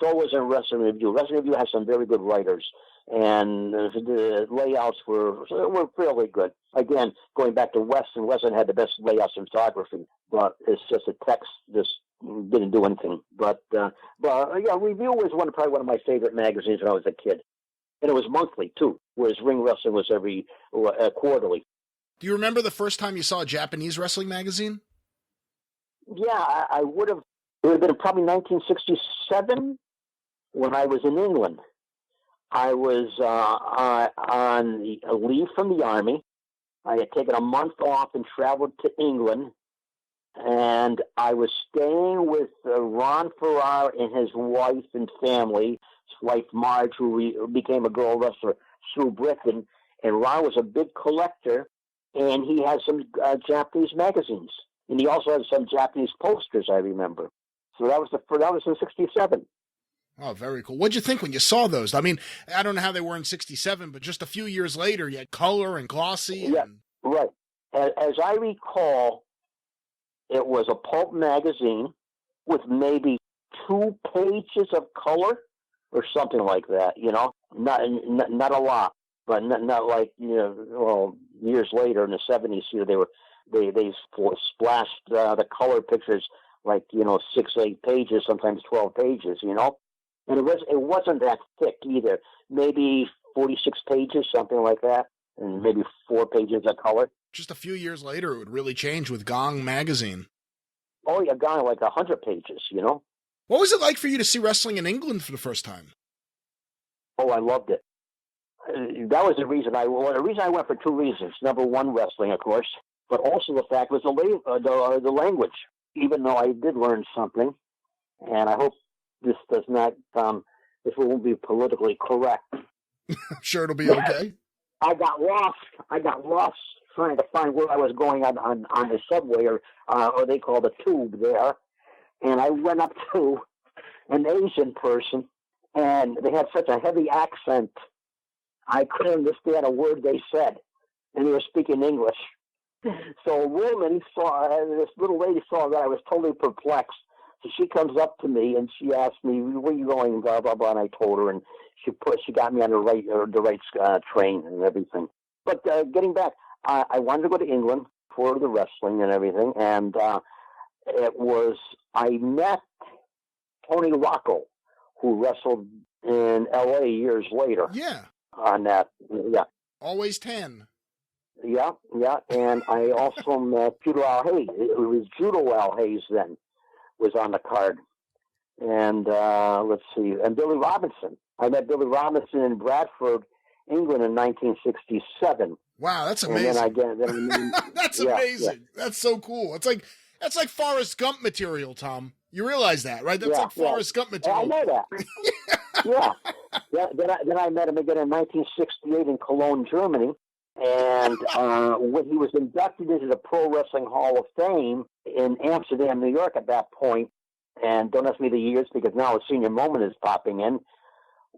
So was in Wrestling Review. Wrestling Review has some very good writers, and the layouts were fairly good. Again, going back to Weston had the best layouts in photography, but it's just the text just didn't do anything. But yeah, Review was probably one of my favorite magazines when I was a kid, and it was monthly too, whereas Ring Wrestling was every quarterly. Do you remember the first time you saw a Japanese wrestling magazine? Yeah, I would have. It would have been probably 1967 when I was in England. I was on leave from the Army. I had taken a month off and traveled to England, and I was staying with Ron Farrar and his wife and family. His wife Marge, who became a girl wrestler, Sue Britton, and Ron was a big collector, and he had some Japanese magazines, and he also had some Japanese posters. I remember. So that was in '67. Oh, very cool. What'd you think when you saw those? I mean, I don't know how they were in '67, but just a few years later, you had color and glossy. Yeah, right. As I recall, it was a pulp magazine with maybe 2 pages of color or something like that. You know, not a lot, but not like well, years later in the '70s, they splashed the color pictures like 6, 8 pages, sometimes 12 pages. And it wasn't that thick either. Maybe 46 pages, something like that, and maybe 4 pages of color. Just a few years later, it would really change with Gong magazine. Oh, yeah, Gong, like 100 pages, What was it like for you to see wrestling in England for the first time? Oh, I loved it. That was the reason I went for 2 reasons. Number one, wrestling, of course, but also the fact was the language. Even though I did learn something, and I hope this does not, this won't be politically correct. I'm sure it'll be okay. I got lost trying to find where I was going on the subway, or they call the tube there. And I went up to an Asian person, and they had such a heavy accent, I couldn't understand a word they said, and they were speaking English. So a woman this little lady saw that I was totally perplexed. So she comes up to me and she asked me, "Where are you going?" Blah blah blah. And I told her, and she got me on the right train and everything. But getting back, I wanted to go to England for the wrestling and everything, and I met Tony Rocco, who wrestled in L.A. years later. Yeah. On that, yeah. Always 10. Yeah, and I also met Judo Al Hayes. It was Judo Al Hayes then was on the card, and let's see, and Billy Robinson. I met Billy Robinson in Bradford, England, in 1967. Wow, that's amazing. Then that's amazing. Yeah. That's so cool. That's like Forrest Gump material, Tom. You realize that, right? That's like Forrest Gump material. I know that. Yeah. Then I met him again in 1968 in Cologne, Germany. And when he was inducted into the Pro Wrestling Hall of Fame in Amsterdam, New York at that point, and don't ask me the years because now a senior moment is popping in,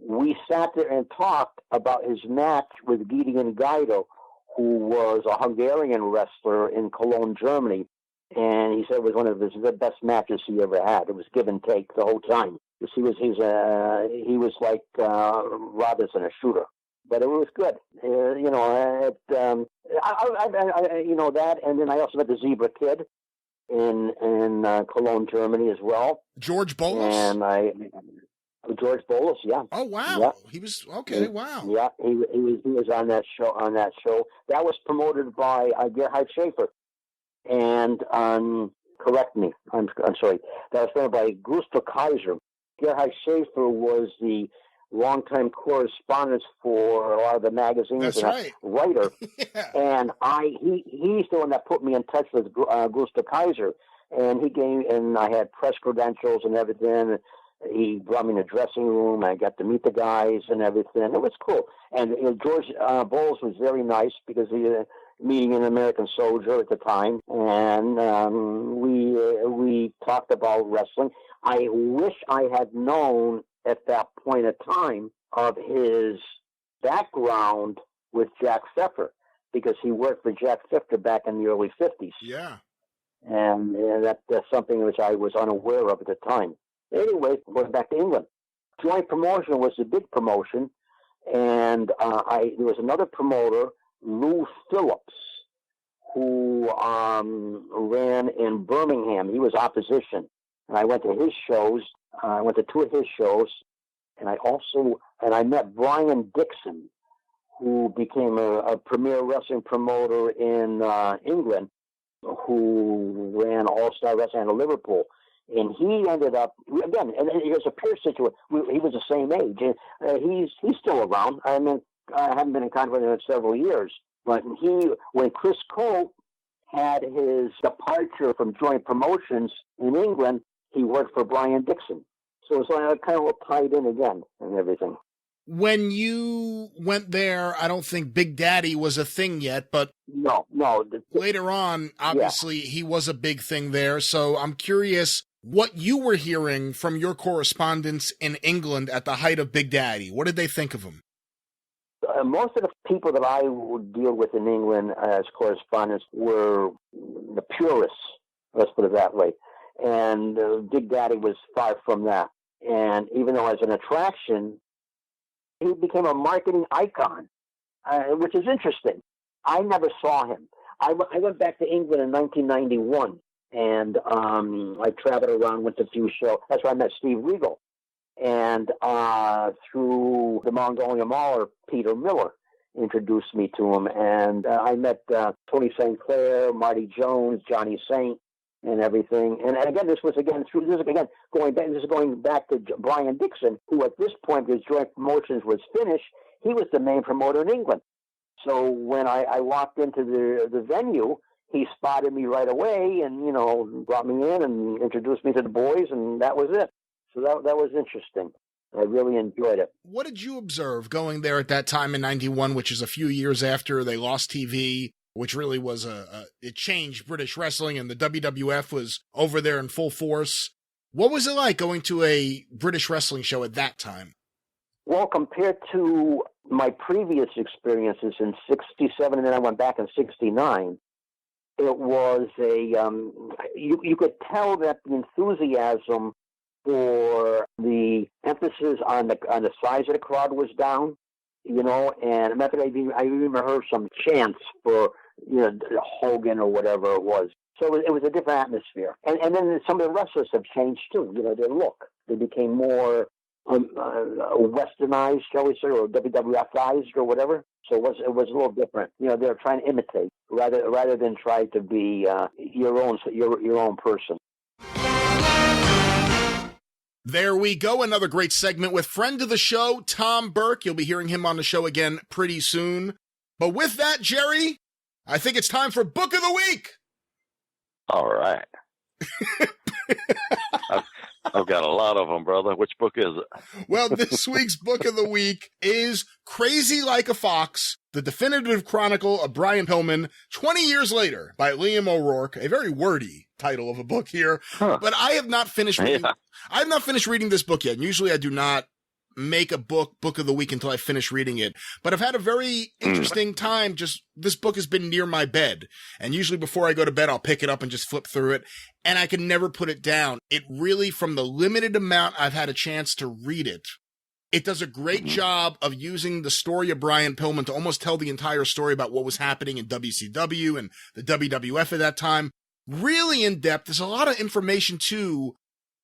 we sat there and talked about his match with Gideon Guido, who was a Hungarian wrestler in Cologne, Germany. And he said it was one of the best matches he ever had. It was give and take the whole time. He was like Robinson, a shooter. But it was good, I that, and then I also met the Zebra Kid in Cologne, Germany as well. George Bolus? And George Bolus, yeah. Oh wow, yeah. He was okay. Wow. Yeah, he was on that show. That was promoted by Gerhard Schaefer, and correct me, I'm sorry. That was promoted by Gustav Kaiser. Gerhard Schaefer was the longtime correspondent for a lot of the magazines. That's and right. A writer. Yeah. And he's the one that put me in touch with Gustav Kaiser. And I had press credentials and everything. He brought me in the dressing room. I got to meet the guys and everything. It was cool. And George Bowles was very nice because he was meeting an American soldier at the time. And we talked about wrestling. I wish I had known at that point in time of his background with Jack Pfeffer, because he worked for Jack Pfeffer back in the early 50s. Yeah. And that's something which I was unaware of at the time. Anyway, going back to England. Joint promotion was the big promotion, and there was another promoter, Lou Phillips, who ran in Birmingham. He was opposition, and I went to his shows. I went to 2 of his shows, and I met Brian Dixon, who became a premier wrestling promoter in England, who ran All Star Wrestling out of Liverpool. And he ended up, again, and it was a peer situation. He was the same age. And he's still around. I mean, I haven't been in contact with him in several years. But when Chris Cole had his departure from Joint Promotions in England, he worked for Brian Dixon. So it's like kind of tied in again and everything. When you went there, I don't think Big Daddy was a thing yet, but no. Later on, obviously, he was a big thing there. So I'm curious what you were hearing from your correspondents in England at the height of Big Daddy. What did they think of him? Most of the people that I would deal with in England as correspondents were the purists, let's put it that way. And Big Daddy was far from that. And even though as an attraction, he became a marketing icon, which is interesting. I never saw him. I went back to England in 1991, and I traveled around, went to a few shows. That's where I met Steve Regal. And through the Mongolian Mauler, Peter Miller introduced me to him. And I met Tony St. Clair, Marty Jones, Johnny Saint, and everything. And again, this is going back to Brian Dixon, who at this point, his Joint Promotions was finished. He was the main promoter in England. So when I walked into the venue, he spotted me right away and, brought me in and introduced me to the boys, and that was it. So that was interesting. I really enjoyed it. What did you observe going there at that time in 91, which is a few years after they lost TV, which really was it changed British wrestling, and the WWF was over there in full force. What was it like going to a British wrestling show at that time? Well, compared to my previous experiences in 67, and then I went back in 69, it was you could tell that the enthusiasm for the emphasis on the size of the crowd was down, and I even heard some chants for, Hogan or whatever it was. So it was a different atmosphere. And then some of the wrestlers have changed too, their look. They became more westernized, shall we say, or WWFized or whatever. So it was a little different. They were trying to imitate rather than try to be your own person. There we go. Another great segment with friend of the show, Tom Burke. You'll be hearing him on the show again pretty soon. But with that, Jerry, I think it's time for Book of the Week. All right. I've got a lot of them, brother. Which book is it? Well, this week's Book of the Week is Crazy Like a Fox, the definitive chronicle of Brian Pillman, 20 years later, by Liam O'Rourke. A very wordy title of a book here. Huh. But I have not finished reading. Yeah. I have not finished reading this book yet. And usually I do not make a book of the week until I finish reading it. But I've had a very interesting time. This book has been near my bed. And usually before I go to bed, I'll pick it up and just flip through it. And I can never put it down. It really, from the limited amount I've had a chance to read it, it does a great job of using the story of Brian Pillman to almost tell the entire story about what was happening in WCW and the WWF at that time. Really in depth. There's a lot of information too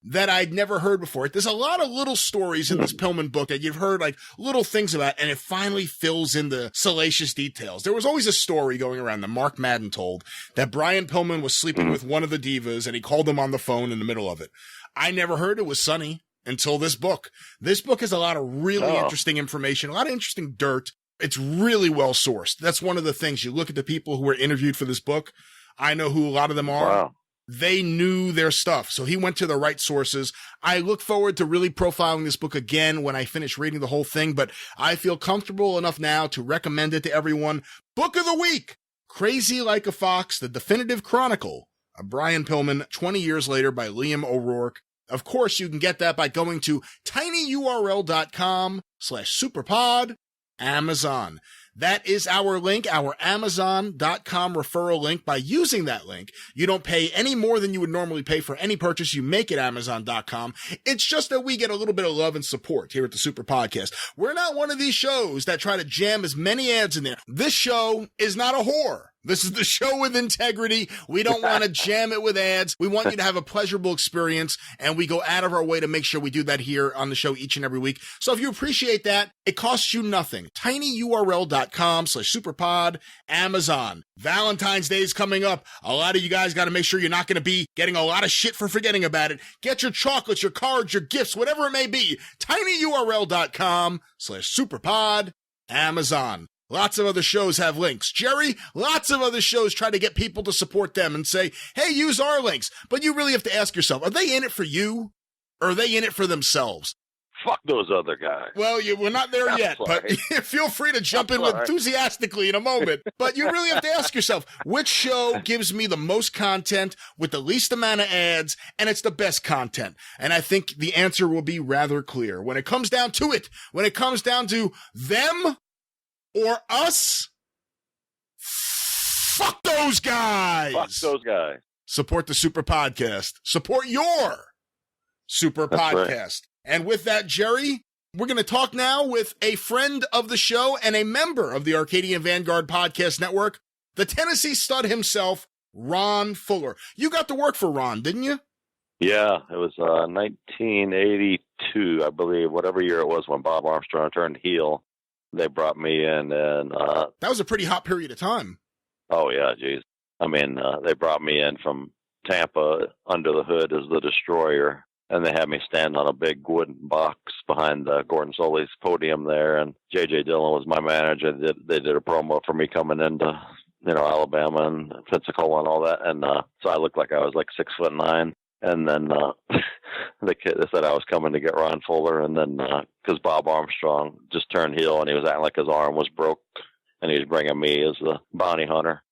that I'd never heard before. There's a lot of little stories in this Pillman book that you've heard, like little things about, and it finally fills in the salacious details. There was always a story going around that Mark Madden told that Brian Pillman was sleeping with one of the divas and he called them on the phone in the middle of it. I never heard it was Sonny until this book. This book has a lot of really interesting information, a lot of interesting dirt. It's really well sourced. That's one of the things. You look at the people who were interviewed for this book. I know who a lot of them are. Wow. They knew their stuff. So he went to the right sources. I look forward to really profiling this book again when I finish reading the whole thing, but I feel comfortable enough now to recommend it to everyone. Book of the Week, Crazy Like a Fox, the definitive chronicle of Brian Pillman, 20 years later by Liam O'Rourke. Of course, you can get that by going to tinyurl.com/superpod Amazon. That is our link, our Amazon.com referral link. By using that link, you don't pay any more than you would normally pay for any purchase you make at Amazon.com. It's just that we get a little bit of love and support here at the Super Podcast. We're not one of these shows that try to jam as many ads in there. This show is not a whore. This is the show with integrity. We don't want to jam it with ads. We want you to have a pleasurable experience, and we go out of our way to make sure we do that here on the show each and every week. So if you appreciate that, it costs you nothing. tinyurl.com/superpod, Amazon. Valentine's Day is coming up. A lot of you guys got to make sure you're not going to be getting a lot of shit for forgetting about it. Get your chocolates, your cards, your gifts, whatever it may be. tinyurl.com/superpod, Amazon. Lots of other shows have links. Jerry, lots of other shows try to get people to support them and say, hey, use our links. But you really have to ask yourself, are they in it for you? Or are they in it for themselves? Fuck those other guys. Well, we're not there yet, but feel free to jump in enthusiastically in a moment. But you really have to ask yourself, which show gives me the most content with the least amount of ads, and it's the best content? And I think the answer will be rather clear. When it comes down to it, when it comes down to them or us, fuck those guys. Fuck those guys. Support the Super Podcast. Support your Super Podcast. Right. And with that, Jerry, we're going to talk now with a friend of the show and a member of the Arcadian Vanguard Podcast Network, the Tennessee stud himself, Ron Fuller. You got to work for Ron, didn't you? Yeah, it was 1982, I believe, whatever year it was when Bob Armstrong turned heel. They brought me in, and that was a pretty hot period of time. Oh yeah, geez. I mean, they brought me in from Tampa under the hood as the Destroyer, and they had me stand on a big wooden box behind Gordon Solie's podium there. And J.J. Dillon was my manager. They did a promo for me coming into Alabama and Pensacola and all that, and so I looked like I was like 6'9". And then they said I was coming to get Ron Fuller, and then because Bob Armstrong just turned heel and he was acting like his arm was broke, and he was bringing me as the bounty hunter.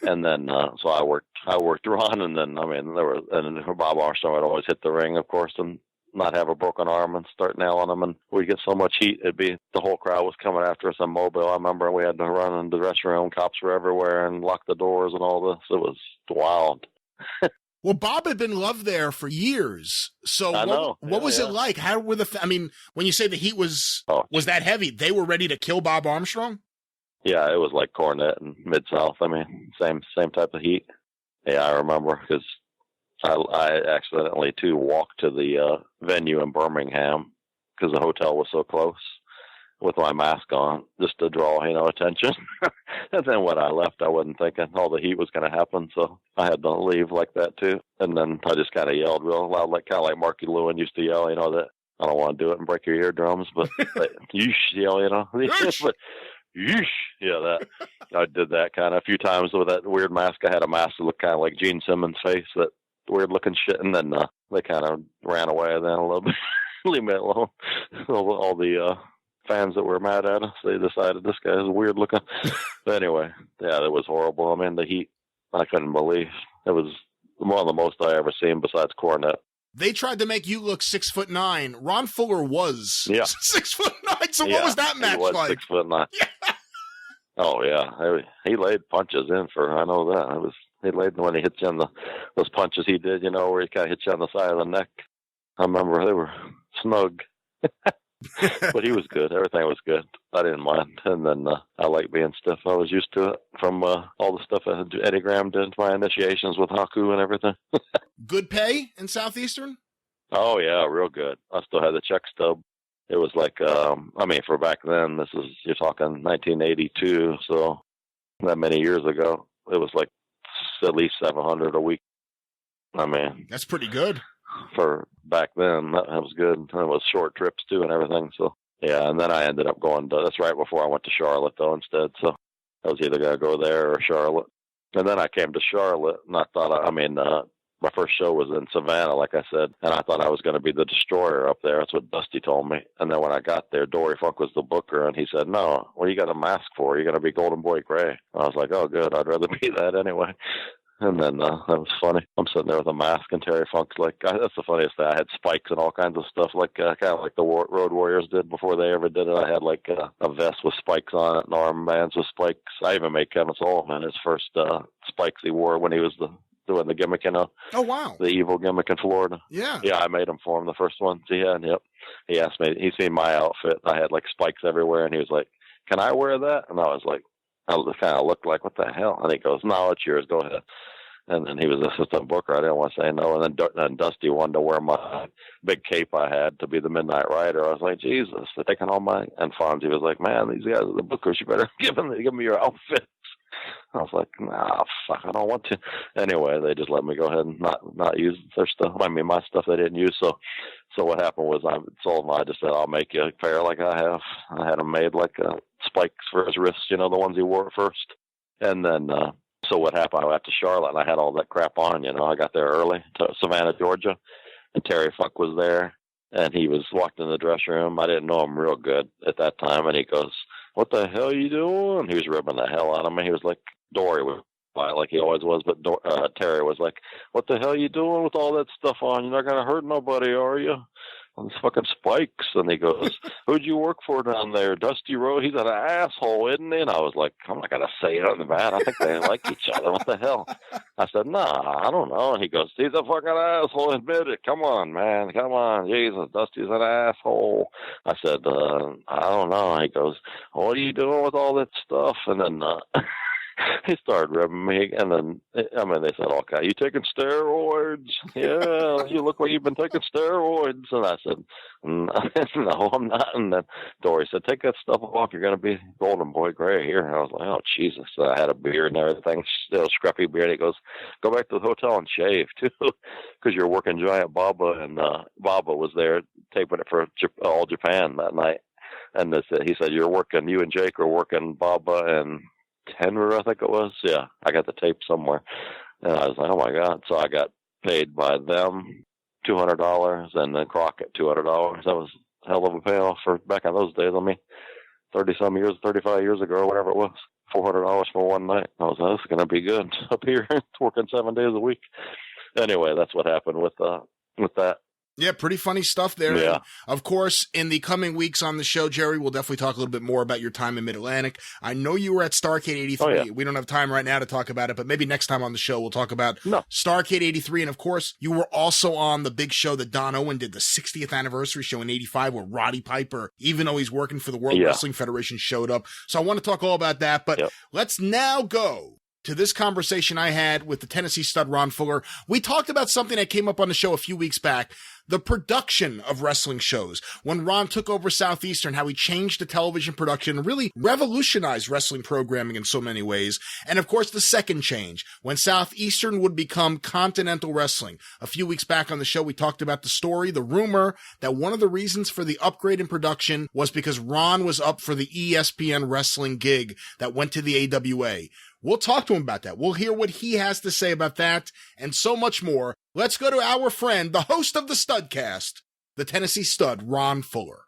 And then so I worked Ron, and then Bob Armstrong would always hit the ring, of course, and not have a broken arm and start nailing him, and we'd get so much heat. The whole crowd was coming after us in Mobile. I remember we had to run into the restroom, cops were everywhere, and lock the doors and all this. It was wild. Well, Bob had been loved there for years. So what was it like? How were when you say the heat was that heavy, they were ready to kill Bob Armstrong? Yeah, it was like Cornet and Mid-South. I mean, same type of heat. Yeah, I remember because I accidentally, too, walked to the venue in Birmingham because the hotel was so close with my mask on just to draw, attention. And then when I left, I wasn't thinking all the heat was going to happen, so I had to leave like that, too. And then I just kind of yelled real loud, kind of like Marky Lewin used to yell, that I don't want to do it and break your eardrums, but yeesh, yell, but yeesh, that. I did that kind of a few times with that weird mask. I had a mask that looked kind of like Gene Simmons' face, that weird looking shit, and then they kind of ran away then a little bit. Leave me alone. All the fans that were mad at us, they decided this guy is weird looking. But anyway, yeah, it was horrible. I mean, the heat, I couldn't believe. It was one of the most I ever seen besides Cornet. They tried to make you look 6'9". Ron Fuller was 6'9". So what was that match like? 6'9". Yeah. Oh yeah, he laid punches in for. I know that. He laid when he hit you on those punches he did. Where he kind of hit you on the side of the neck. I remember they were snug. But he was good. Everything was good. I didn't mind. And then I like being stiff. I was used to it from all the stuff that Eddie Graham did, my initiations with Haku and everything. Good pay in Southeastern? Oh, yeah, real good. I still had the check stub. It was like, for back then, you're talking 1982, so that many years ago, it was like at least $700 a week. That's pretty good. For back then, that was good. And it was short trips too and everything. So yeah, and then I ended up going to, that's right before I went to Charlotte though instead. So I was either going to go there or Charlotte. And then I came to Charlotte and I thought, my first show was in Savannah, like I said, and I thought I was going to be the Destroyer up there. That's what Dusty told me. And then when I got there, Dory Funk was the booker, and he said, no, what do you got a mask for? You're going to be Golden Boy Gray. I was like, oh, good. I'd rather be that anyway. And then that was funny. I'm sitting there with a mask, and Terry Funk's like, that's the funniest thing. I had spikes and all kinds of stuff, like kind of like the Road Warriors did before they ever did it. I had like a vest with spikes on it and armbands with spikes. I even made Kevin Sullivan his first spikes he wore when he was doing the gimmick in oh, wow. the evil gimmick in Florida. Yeah. Yeah, I made him for him, the first ones he had. Yep. He asked me, he seen my outfit. I had like spikes everywhere, and he was like, can I wear that? And I was like, I kind of looked like, what the hell? And he goes, no, it's yours. Go ahead. And then he was assistant booker. I didn't want to say no. And then Dusty wanted to wear my big cape I had to be the Midnight Rider. I was like, Jesus, they're taking all my. And Fonzie was like, man, these guys are the bookers. You better give me your outfits. I was like, nah, fuck, I don't want to. Anyway, they just let me go ahead and not use their stuff. I mean, my stuff they didn't use. So what happened was I just said, I'll make you a pair like I have. I had them made like spikes for his wrists, the ones he wore at first. And then, so what happened, I went to Charlotte, and I had all that crap on, I got there early to Savannah, Georgia, and Terry Funk was there, and he was walked in the dressing room. I didn't know him real good at that time, and he goes, what the hell are you doing? He was ripping the hell out of me. He was like, Dory was like he always was, but Terry was like, what the hell are you doing with all that stuff on? You're not going to hurt nobody, are you? On these fucking spikes. And he goes, who'd you work for down there? Dusty Rhodes? He's an asshole, isn't he? And I was like, I'm not going to say nothing bad. I think they like each other. What the hell? I said, nah, I don't know. And he goes, he's a fucking asshole. Admit it. Come on, man. Come on. Jesus, Dusty's an asshole. I said, I don't know. He goes, what are you doing with all that stuff? And then he started ripping me, and then, they said, okay, you taking steroids? Yeah, you look like you've been taking steroids. And I said, no, I'm not. And then Dory said, take that stuff off. You're going to be golden boy gray here. And I was like, oh, Jesus. So I had a beard and everything, still scruffy beard. He goes, go back to the hotel and shave, too, because you're working Giant Baba, and Baba was there taping it for All Japan that night. And he said, you and Jake are working Baba and Denver, I think it was. Yeah, I got the tape somewhere. And I was like, oh, my God. So I got paid by them $200 and then Crockett $200. That was a hell of a payoff for back in those days. 35 years ago or whatever it was. $400 for one night. I was like, this is going to be good up here. Working 7 days a week. Anyway, that's what happened with that. Yeah, pretty funny stuff there. Yeah. And of course, in the coming weeks on the show, Jerry, we'll definitely talk a little bit more about your time in Mid-Atlantic. I know you were at Starrcade 83. Oh, yeah. We don't have time right now to talk about it, but maybe next time on the show we'll talk about Starrcade 83. And of course, you were also on the big show that Don Owen did, the 60th anniversary show in 85, where Roddy Piper, even though he's working for the World Wrestling Federation, showed up. So I want to talk all about that, but let's now go to this conversation I had with the Tennessee stud Ron Fuller. We talked about something that came up on the show a few weeks back, the production of wrestling shows. When Ron took over Southeastern, how he changed the television production and really revolutionized wrestling programming in so many ways. And of course, the second change, when Southeastern would become Continental Wrestling. A few weeks back on the show, we talked about the story, the rumor that one of the reasons for the upgrade in production was because Ron was up for the ESPN wrestling gig that went to the AWA. We'll talk to him about that. We'll hear what he has to say about that and so much more. Let's go to our friend, the host of the Studcast, the Tennessee stud, Ron Fuller.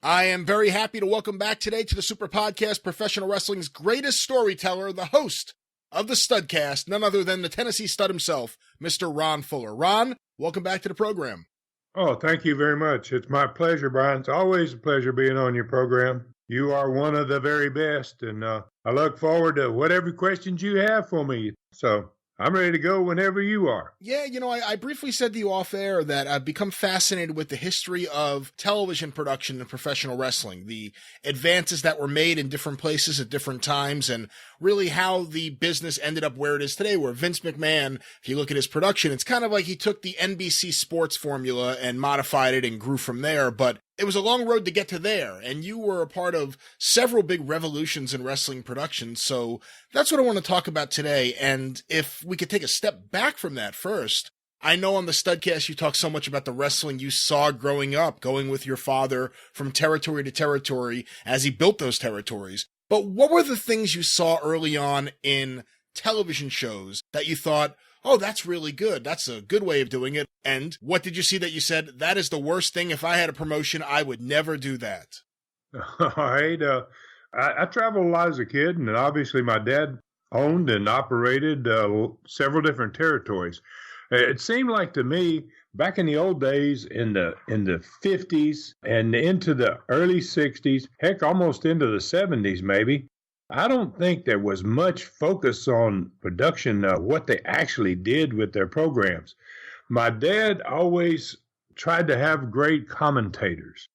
I am very happy to welcome back today to the Superpodcast, professional wrestling's greatest storyteller, the host of the Studcast, none other than the Tennessee stud himself, Mr. Ron Fuller. Ron, welcome back to the program. Oh, thank you very much. It's my pleasure, Brian. It's always a pleasure being on your program. You are one of the very best, and I look forward to whatever questions you have for me. So I'm ready to go whenever you are. Yeah, I briefly said to you off air that I've become fascinated with the history of television production in professional wrestling, the advances that were made in different places at different times, and really how the business ended up where it is today, where Vince McMahon, if you look at his production, it's kind of like he took the NBC sports formula and modified it and grew from there, but it was a long road to get to there, and you were a part of several big revolutions in wrestling production, so that's what I want to talk about today. And if we could take a step back from that first, I know on the Studcast you talk so much about the wrestling you saw growing up, going with your father from territory to territory as he built those territories. But what were the things you saw early on in television shows that you thought, oh, that's really good. That's a good way of doing it. And what did you see that you said, that is the worst thing? If I had a promotion, I would never do that. All right. I traveled a lot as a kid, and obviously my dad owned and operated several different territories. It seemed like to me, back in the old days, in the 50s and into the early 60s, heck, almost into the 70s maybe, I don't think there was much focus on production, what they actually did with their programs. My dad always tried to have great commentators.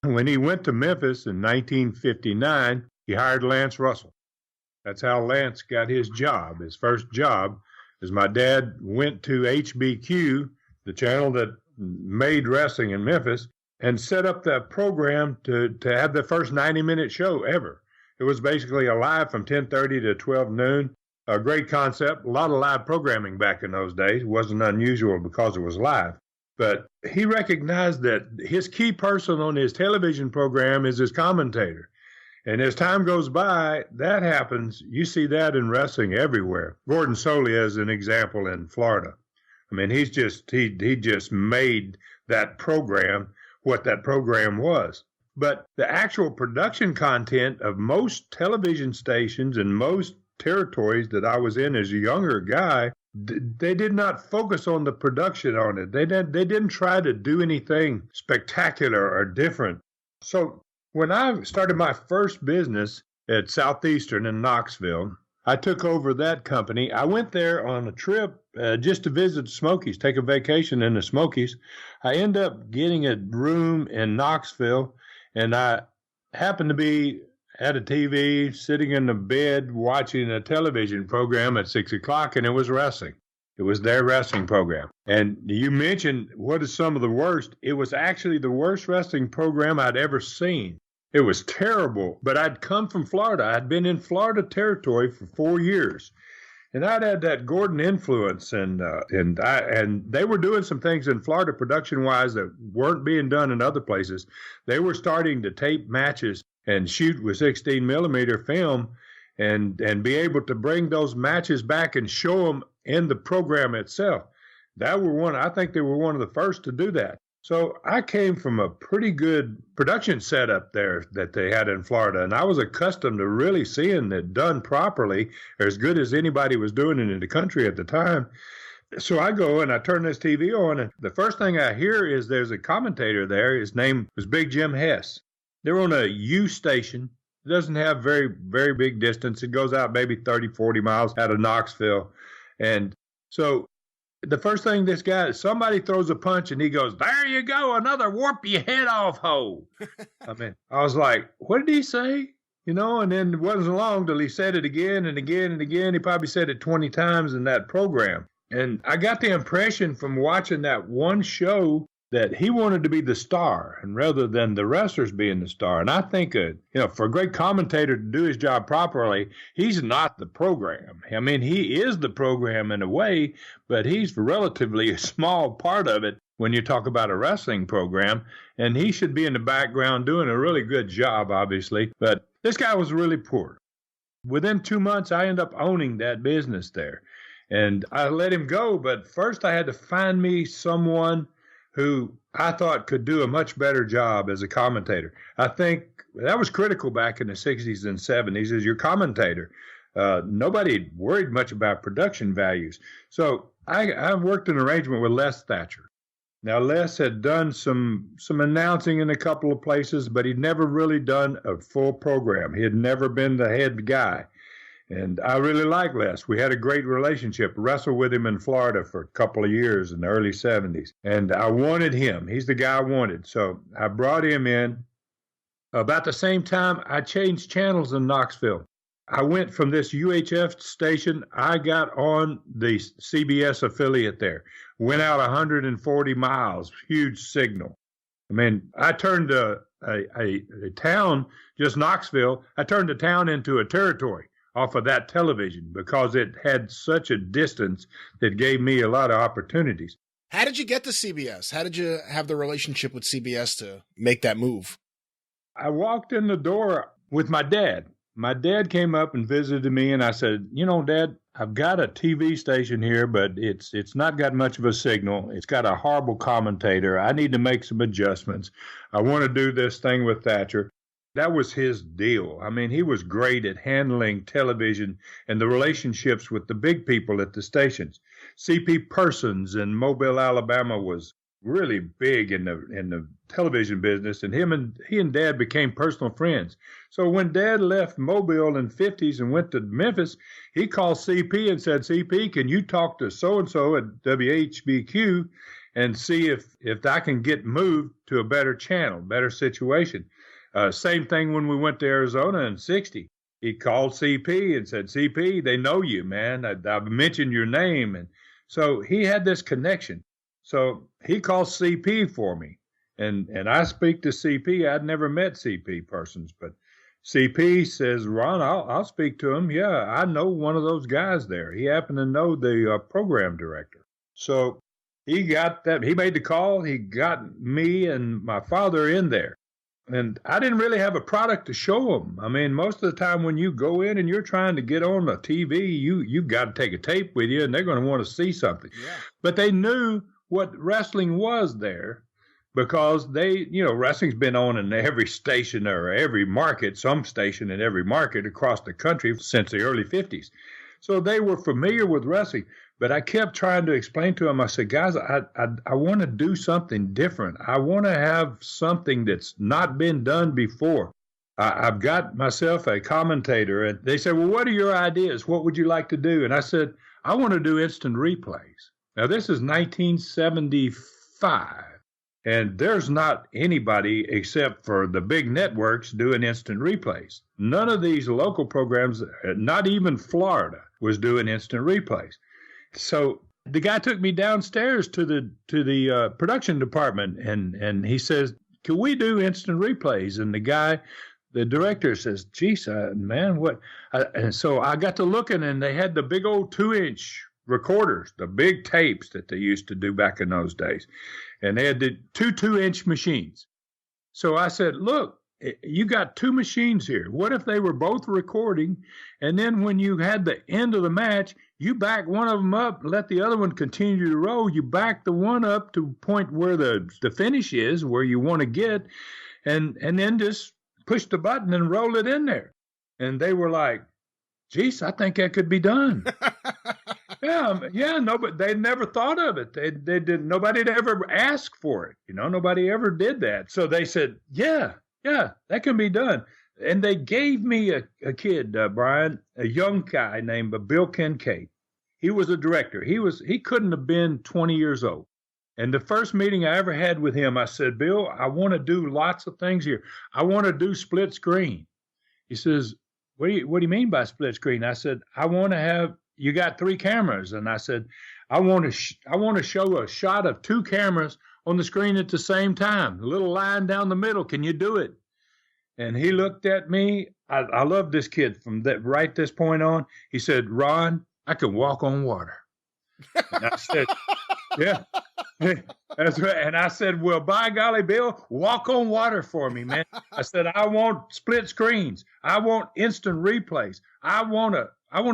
When he went to Memphis in 1959, he hired Lance Russell. That's how Lance got his job. His first job is my dad went to HBQ, the channel that made wrestling in Memphis, and set up that program to have the first 90-minute show ever. It was basically a live from 10:30 to 12 noon. A great concept. A lot of live programming back in those days. It wasn't unusual because it was live. But he recognized that his key person on his television program is his commentator. And as time goes by, that happens. You see that in wrestling everywhere. Gordon Solie is an example in Florida. I mean, he just made that program what that program was. But the actual production content of most television stations and most territories that I was in as a younger guy, they did not focus on the production on it. They didn't try to do anything spectacular or different. So when I started my first business at Southeastern in Knoxville, I took over that company. I went there on a trip just to visit the Smokies, take a vacation in the Smokies. I ended up getting a room in Knoxville, and I happened to be at a TV, sitting in the bed, watching a television program at 6 o'clock, and it was wrestling. It was their wrestling program. And you mentioned what is some of the worst. It was actually the worst wrestling program I'd ever seen. It was terrible, but I'd come from Florida. I'd been in Florida territory for 4 years. And I'd had that Gordon influence, and they were doing some things in Florida production-wise that weren't being done in other places. They were starting to tape matches and shoot with 16-millimeter film and be able to bring those matches back and show them in the program itself. I think they were one of the first to do that. So I came from a pretty good production setup there that they had in Florida, and I was accustomed to really seeing it done properly, as good as anybody was doing it in the country at the time. So I go and I turn this TV on, and the first thing I hear is there's a commentator there. His name was Big Jim Hess. They're on a U station. It doesn't have very, very big distance. It goes out maybe 30, 40 miles out of Knoxville. And so the first thing somebody throws a punch and he goes, "There you go, another warp your head off hole." I mean, I was like, what did he say? And then it wasn't long till he said it again and again and again. He probably said it 20 times in that program. And I got the impression from watching that one show that he wanted to be the star, and rather than the wrestlers being the star. And I think, for a great commentator to do his job properly, he's not the program. I mean, he is the program in a way, but he's relatively a small part of it when you talk about a wrestling program. And he should be in the background doing a really good job, obviously. But this guy was really poor. Within 2 months, I ended up owning that business there. And I let him go, but first I had to find me someone who I thought could do a much better job as a commentator. I think that was critical back in the 60s and 70s as your commentator. Nobody worried much about production values. So I worked an arrangement with Les Thatcher. Now, Les had done some announcing in a couple of places, but he'd never really done a full program. He had never been the head guy. And I really like Les. We had a great relationship. Wrestled with him in Florida for a couple of years in the early 70s. And I wanted him. He's the guy I wanted. So I brought him in. About the same time, I changed channels in Knoxville. I went from this UHF station. I got on the CBS affiliate there. Went out 140 miles. Huge signal. I mean, I turned a town, just Knoxville, I turned a town into a territory off of that television because it had such a distance that gave me a lot of opportunities. How did you get to CBS? How did you have the relationship with CBS to make that move? I walked in the door with my dad. My dad came up and visited me, and I said, Dad, I've got a TV station here, but it's not got much of a signal. It's got a horrible commentator. I need to make some adjustments. I want to do this thing with Thatcher. That was his deal. I mean, he was great at handling television and the relationships with the big people at the stations. C.P. Persons in Mobile, Alabama was really big in the television business, and he and Dad became personal friends. So when Dad left Mobile in the 50s and went to Memphis, he called CP and said, CP, can you talk to so-and-so at WHBQ and see if I can get moved to a better channel, better situation? Same thing when we went to Arizona in 60. He called CP and said, CP, they know you, man. I've mentioned your name. And so he had this connection. So he called CP for me. And I speak to CP. I'd never met CP Persons, but CP says, Ron, I'll speak to him. Yeah, I know one of those guys there. He happened to know the program director. So he got that. He made the call. He got me and my father in there. And I didn't really have a product to show them. I mean, most of the time when you go in and you're trying to get on the TV, you've got to take a tape with you, and they're going to want to see something. Yeah. But they knew what wrestling was there because wrestling's been on in every station or every market, some station in every market across the country since the early 50s. So they were familiar with wrestling. But I kept trying to explain to them, I said, guys, I want to do something different. I want to have something that's not been done before. I've got myself a commentator, and they said, well, what are your ideas? What would you like to do? And I said, I want to do instant replays. Now, this is 1975, and there's not anybody except for the big networks doing instant replays. None of these local programs, not even Florida, was doing instant replays. So the guy took me downstairs to the production department, and he says, can we do instant replays? And the director says, geez, man, what? And so I got to looking, and they had the big old 2-inch recorders, the big tapes that they used to do back in those days. And they had the 2-inch machines. So I said, look, you got 2 machines here. What if they were both recording, and then when you had the end of the match, you back one of them up, let the other one continue to roll. You back the one up to the point where the finish is, where you want to get, and then just push the button and roll it in there. And they were like, geez, I think that could be done. Yeah, no, but they never thought of it. They didn't. Nobody had ever asked for it. Nobody ever did that. So they said, yeah, that can be done. And they gave me a kid, Brian, a young guy named Bill Kincaid. He was a director. He couldn't have been 20 years old. And the first meeting I ever had with him, I said, Bill, I want to do lots of things here. I want to do split screen. He says, what do you mean by split screen? I said, I want to have, you got 3 cameras. And I said, I want to show a shot of 2 cameras on the screen at the same time. A little line down the middle. Can you do it? And he looked at me. I love this kid from right this point on. He said, Ron, I can walk on water. And I said, yeah, that's right. And I said, well, by golly, Bill, walk on water for me, man. I said, I want split screens. I want instant replays. I want to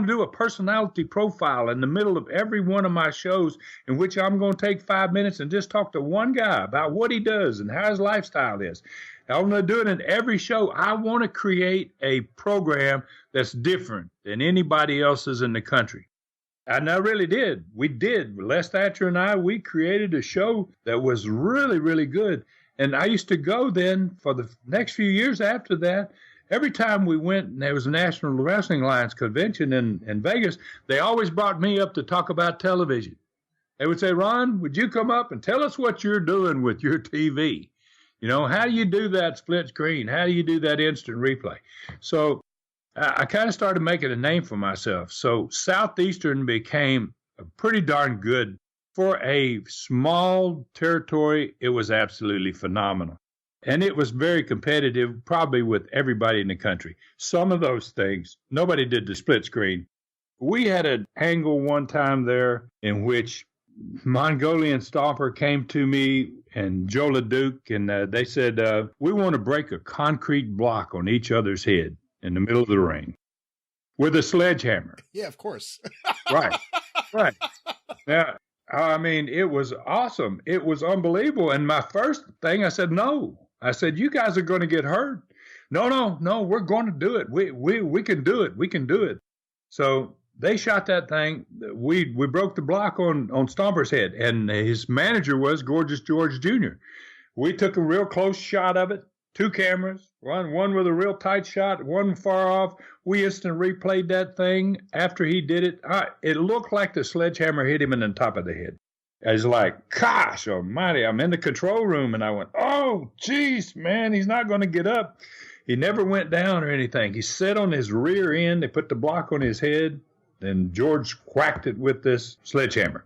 do a personality profile in the middle of every one of my shows in which I'm going to take 5 minutes and just talk to one guy about what he does and how his lifestyle is. I'm going to do it in every show. I want to create a program that's different than anybody else's in the country. And I really did. We did. Les Thatcher and I, we created a show that was really, really good. And I used to go then for the next few years after that. Every time we went, and there was a National Wrestling Alliance convention in Vegas, they always brought me up to talk about television. They would say, Ron, would you come up and tell us what you're doing with your TV? How do you do that split screen? How do you do that instant replay? So I kind of started making a name for myself. So Southeastern became pretty darn good. For a small territory, it was absolutely phenomenal. And it was very competitive, probably with everybody in the country. Some of those things, nobody did the split screen. We had an angle one time there in which Mongolian Stomper came to me and Joe LeDuc, and they said, we want to break a concrete block on each other's head in the middle of the ring with a sledgehammer. Yeah, of course. Right. Now, I mean, it was awesome. It was unbelievable. And my first thing, I said, no. I said, you guys are going to get hurt. No, we're going to do it. We can do it. We can do it. So they shot that thing. We broke the block on Stomper's head, and his manager was Gorgeous George Jr. We took a real close shot of it, 2 cameras, one with a real tight shot, one far off. We instantly replayed that thing after he did it. It looked like the sledgehammer hit him in the top of the head. I was like, gosh almighty, I'm in the control room, and I went, oh, geez, man, he's not going to get up. He never went down or anything. He sat on his rear end. They put the block on his head, and George whacked it with this sledgehammer.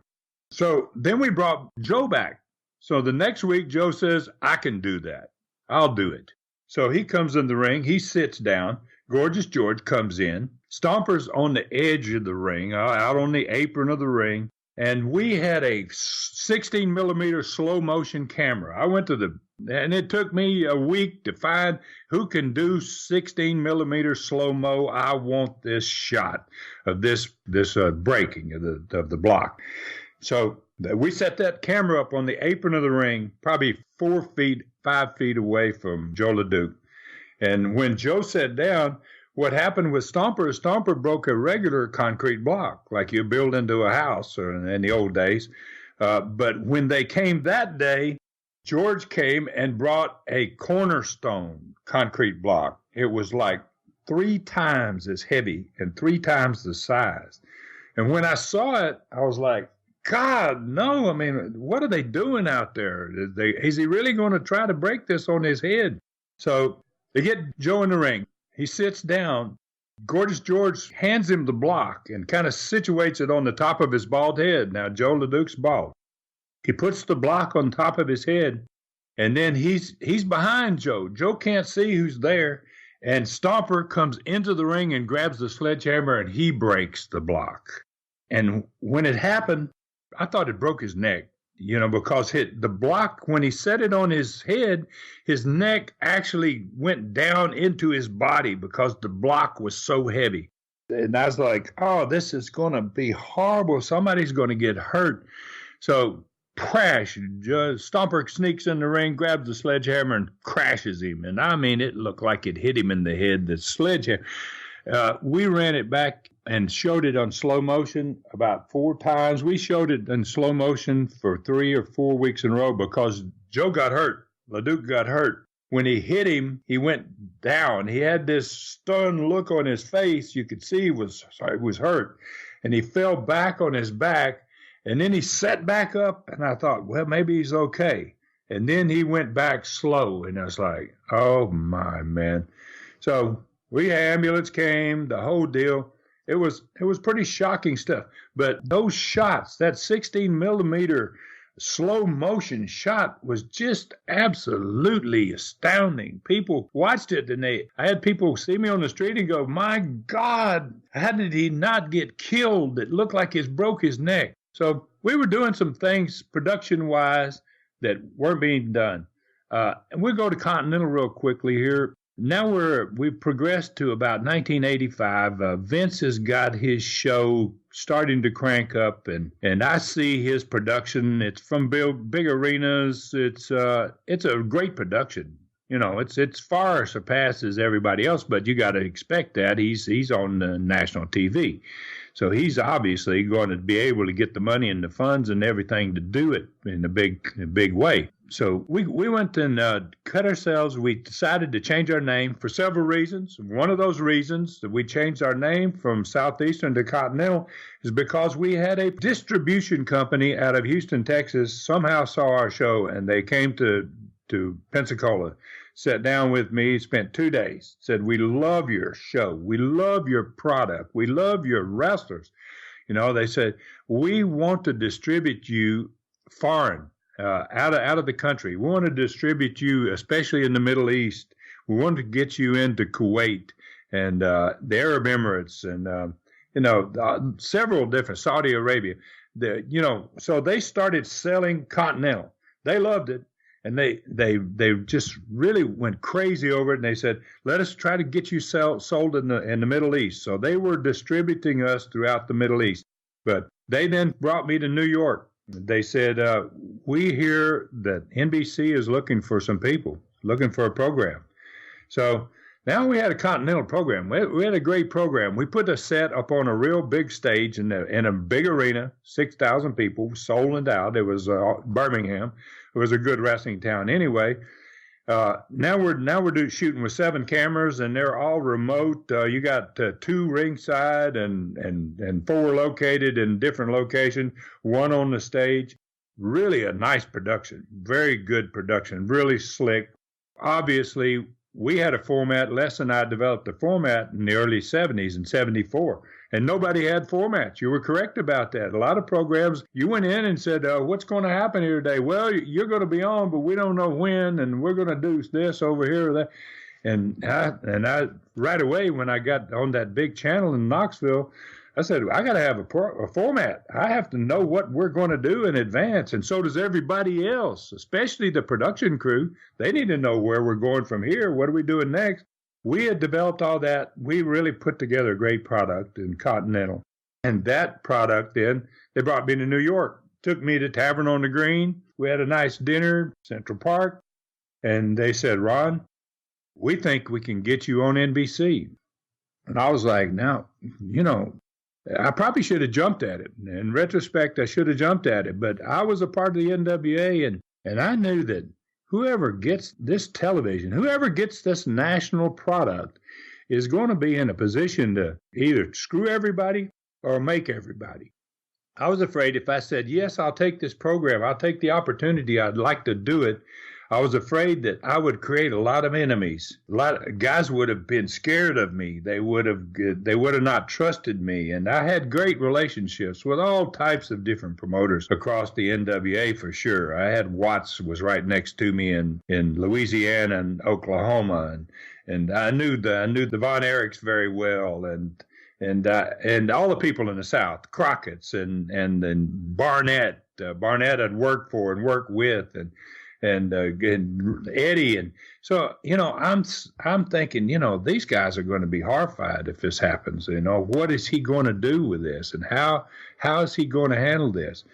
So then we brought Joe back. So the next week, Joe says, I can do that. I'll do it. So he comes in the ring. He sits down. Gorgeous George comes in. Stomper's on the edge of the ring, out on the apron of the ring. And we had a 16 millimeter slow motion camera. I went to and it took me a week to find who can do 16 millimeter slow mo. I want this shot of this breaking of the block. So we set that camera up on the apron of the ring, probably 5 feet away from Joe LeDuc. And when Joe sat down, what happened with Stomper broke a regular concrete block, like you build into a house or in the old days. But when they came that day, George came and brought a cornerstone concrete block. It was like 3 times as heavy and 3 times the size. And when I saw it, I was like, God, no. I mean, what are they doing out there? Is he really going to try to break this on his head? So they get Joe in the ring. He sits down. Gorgeous George hands him the block and kind of situates it on the top of his bald head. Now, Joe LeDuc's bald. He puts the block on top of his head, and then he's behind Joe. Joe can't see who's there, and Stomper comes into the ring and grabs the sledgehammer, and he breaks the block. And when it happened, I thought it broke his neck, because the block, when he set it on his head, his neck actually went down into his body because the block was so heavy. And I was like, oh, this is going to be horrible. Somebody's going to get hurt. So crash, Stomper sneaks in the ring, grabs the sledgehammer, and crashes him. And I mean, it looked like it hit him in the head, the sledgehammer. We ran it back and showed it on slow motion about 4 times. We showed it in slow motion for 3 or 4 weeks in a row because Joe got hurt. LeDuc got hurt. When he hit him, he went down. He had this stunned look on his face. You could see he was hurt. And he fell back on his back. And then he sat back up, and I thought, well, maybe he's okay. And then he went back slow, and I was like, oh, my, man. So ambulance came, the whole deal. It was pretty shocking stuff. But those shots, that 16 millimeter slow motion shot was just absolutely astounding. People watched it, and I had people see me on the street and go, my God, how did he not get killed? It looked like it broke his neck. So we were doing some things production-wise that weren't being done. And we'll go to Continental real quickly here. Now we've progressed to about 1985. Vince has got his show starting to crank up, and I see his production. It's from big arenas. It's a great production. It's far surpasses everybody else, but you got to expect that. He's on national TV. So he's obviously going to be able to get the money and the funds and everything to do it in a big way. So we went and cut ourselves. We decided to change our name for several reasons. One of those reasons that we changed our name from Southeastern to Continental is because we had a distribution company out of Houston, Texas, somehow saw our show, and they came to Pensacola, sat down with me, spent 2 days, said, we love your show. We love your product. We love your wrestlers. They said, we want to distribute you foreign, out of the country. We want to distribute you, especially in the Middle East. We want to get you into Kuwait and the Arab Emirates and, several different, Saudi Arabia. So they started selling Continental. They loved it. And they just really went crazy over it, and they said, let us try to get you sold in the Middle East. So they were distributing us throughout the Middle East. But they then brought me to New York. They said, we hear that NBC is looking for some people, looking for a program. So Now we had a continental program. We had a great program. We put a set up on a real big stage in a big arena, 6,000 people, sold out. It was Birmingham. It was a good wrestling town anyway. Now we're shooting with 7 cameras, and they're all remote. You got 2 ringside and 4 located in different locations, 1 on the stage. Really a nice production, very good production, really slick. Obviously, we had a format. Les and I developed a format in the early 70s, in 74. And nobody had formats. You were correct about that. A lot of programs, you went in and said, what's going to happen here today? Well, you're going to be on, but we don't know when, and we're going to do this over here or that. And I right away, when I got on that big channel in Knoxville, I said, I got to have a format. I have to know what we're going to do in advance, and so does everybody else, especially the production crew. They need to know where we're going from here. What are we doing next? We had developed all that. We really put together a great product in Continental. And that product, then, they brought me to New York, took me to Tavern on the Green. We had a nice dinner, Central Park. And they said, Ron, we think we can get you on NBC. And I was like, now, I probably should have jumped at it. In retrospect, I should have jumped at it. But I was a part of the NWA, and I knew that whoever gets this television, whoever gets this national product is going to be in a position to either screw everybody or make everybody. I was afraid if I said, yes, I'll take this program, I'll take the opportunity, I'd like to do it, I was afraid that I would create a lot of enemies. A lot of guys would have been scared of me. They would have not trusted me. And I had great relationships with all types of different promoters across the NWA for sure. I had Watts was right next to me in Louisiana and Oklahoma, and I knew the Von Erichs very well, and all the people in the South, Crockett's and Barnett. Barnett I'd worked for and worked with, and Eddie, and so I'm thinking, these guys are going to be horrified if this happens. What is he going to do with this, and how is he going to handle this?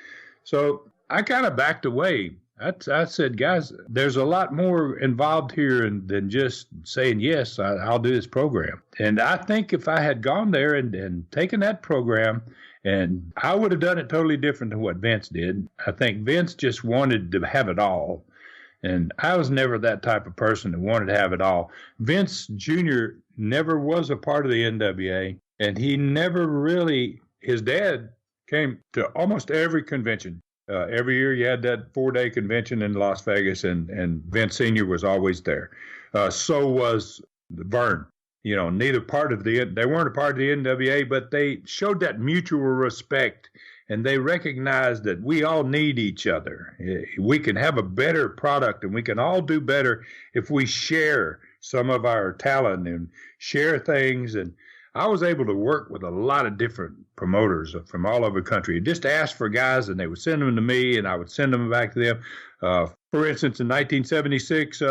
So I kind of backed away. I said, guys, there's a lot more involved here than just saying yes, I'll do this program. And I think if I had gone there and taken that program, and I would have done it totally different than what Vince did. I think Vince just wanted to have it all. And I was never that type of person that wanted to have it all. Vince Jr. never was a part of the NWA, and he never really, his dad came to almost every convention. Every year you had that 4-day convention in Las Vegas, and Vince Sr. was always there. So was Vern. Neither part of they weren't a part of the NWA, but they showed that mutual respect. And they recognize that we all need each other. We can have a better product, and we can all do better if we share some of our talent and share things. And I was able to work with a lot of different promoters from all over the country. Just ask for guys, and they would send them to me, and I would send them back to them. For instance, in 1976,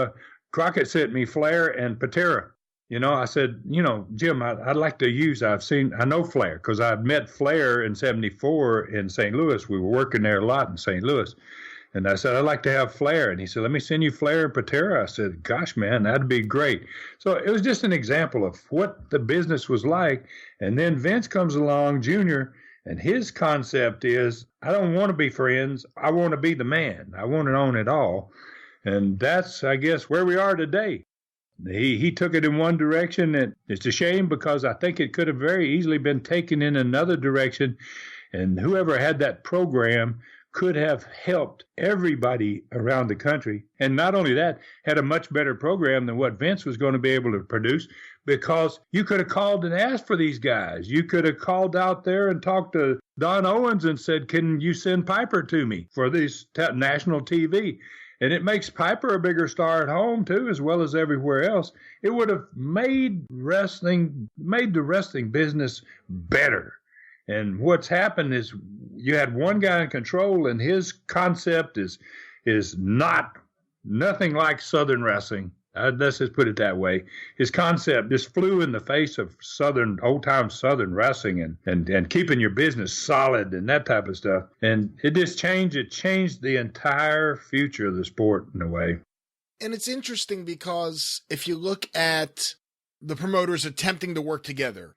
Crockett sent me Flair and Patera. I said, Jim, I'd like to use, I know Flair because I've met Flair in 74 in St. Louis. We were working there a lot in St. Louis. And I said, I'd like to have Flair. And he said, let me send you Flair and Patera. I said, gosh, man, that'd be great. So it was just an example of what the business was like. And then Vince comes along, Jr., and his concept is, I don't want to be friends. I want to be the man. I want to own it all. And that's, I guess, where we are today. He took it in one direction, and it's a shame because I think it could have very easily been taken in another direction, and whoever had that program could have helped everybody around the country. And not only that, had a much better program than what Vince was going to be able to produce, because you could have called and asked for these guys. You could have called out there and talked to Don Owens and said, can you send Piper to me for this national TV? And it makes Piper a bigger star at home, too, as well as everywhere else. It would have made the wrestling business better. And what's happened is you had one guy in control, and his concept is nothing like Southern wrestling. Let's just put it that way. His concept just flew in the face of old-time Southern wrestling and keeping your business solid and that type of stuff. And it just changed. It changed the entire future of the sport in a way. And it's interesting because if you look at the promoters attempting to work together,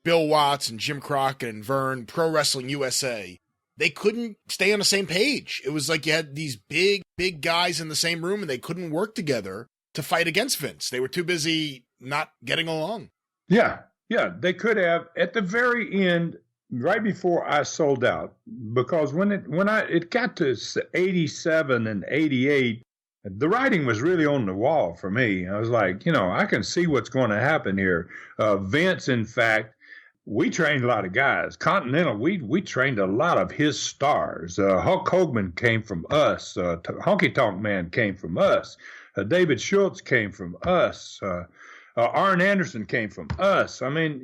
Bill Watts and Jim Crockett and Vern, Pro Wrestling USA, they couldn't stay on the same page. It was like you had these big guys in the same room and they couldn't work together to fight against Vince. They were too busy not getting along. Yeah, they could have at the very end, right before I sold out, because when it got to 87 and 88, the writing was really on the wall for me. I was like, I can see what's going to happen here. Vince, in fact, we trained a lot of guys. Continental, we trained a lot of his stars. Hulk Hogan came from us. Honky Tonk Man came from us. David Schultz came from us. Arn Anderson came from us. I mean,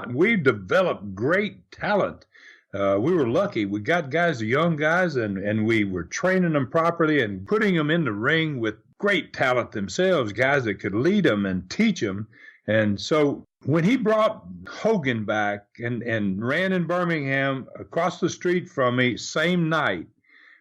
we developed great talent. We were lucky. We got guys, young guys, and we were training them properly and putting them in the ring with great talent themselves, guys that could lead them and teach them. And so when he brought Hogan back and ran in Birmingham across the street from me, same night,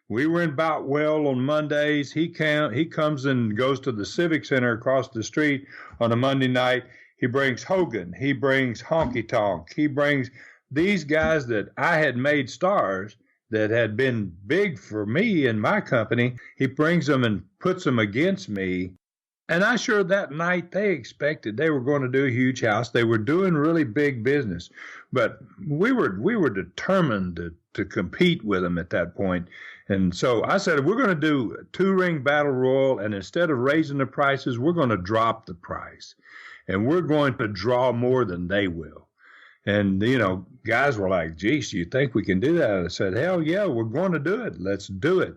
we were in Boutwell on Mondays. He comes and goes to the Civic Center across the street on a Monday night. He brings Hogan. He brings Honky Tonk. He brings these guys that I had made stars that had been big for me and my company. He brings them and puts them against me. And I sure that night they expected they were going to do a huge house. They were doing really big business. But we were determined to compete with them at that point. And so I said, we're going to do a 2-ring battle royal, and instead of raising the prices, we're going to drop the price. And we're going to draw more than they will. And, guys were like, geez, you think we can do that? I said, hell yeah, we're going to do it. Let's do it.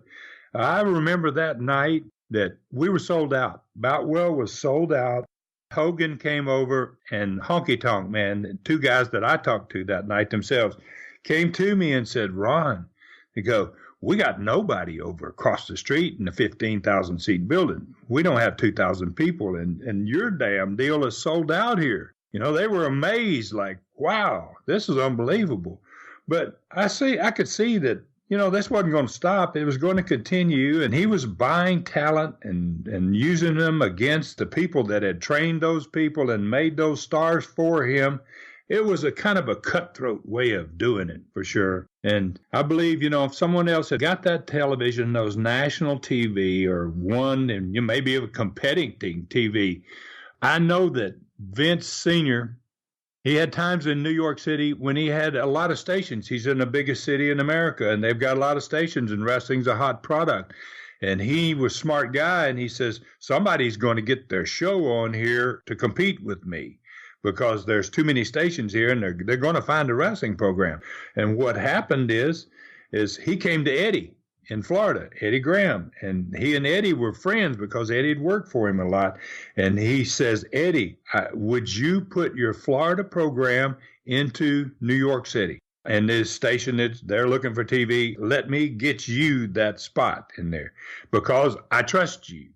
I remember that night that we were sold out. Boutwell was sold out. Hogan came over, and Honky Tonk Man, 2 guys that I talked to that night themselves, came to me and said, Ron, they go, we got nobody over across the street in the 15,000-seat building. We don't have 2,000 people, and your damn deal is sold out here. They were amazed, like, wow, this is unbelievable. But I could see that, this wasn't going to stop. It was going to continue, and he was buying talent and using them against the people that had trained those people and made those stars for him. It was a kind of a cutthroat way of doing it, for sure. And I believe, if someone else had got that television, those national TV, or one, and maybe a competing TV, I know that Vince Sr., he had times in New York City when he had a lot of stations. He's in the biggest city in America, and they've got a lot of stations, and wrestling's a hot product. And he was a smart guy, and he says, somebody's going to get their show on here to compete with me, because there's too many stations here, and they're going to find a wrestling program. And what happened is he came to Eddie in Florida, Eddie Graham, and he and Eddie were friends because Eddie had worked for him a lot. And he says, Eddie, would you put your Florida program into New York City? And this station, they're looking for TV, let me get you that spot in there because I trust you.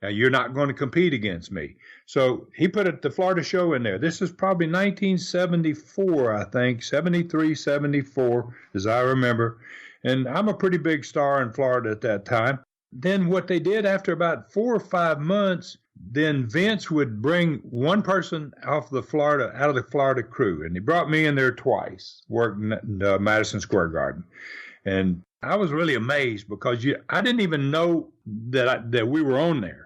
Now, you're not going to compete against me. So he put the Florida show in there. This is probably 1974, I think, 73, 74, as I remember. And I'm a pretty big star in Florida at that time. Then what they did after about 4 or 5 months, then Vince would bring one person out of the Florida crew. And he brought me in there twice, working at Madison Square Garden. And I was really amazed because I didn't even know that we were on there.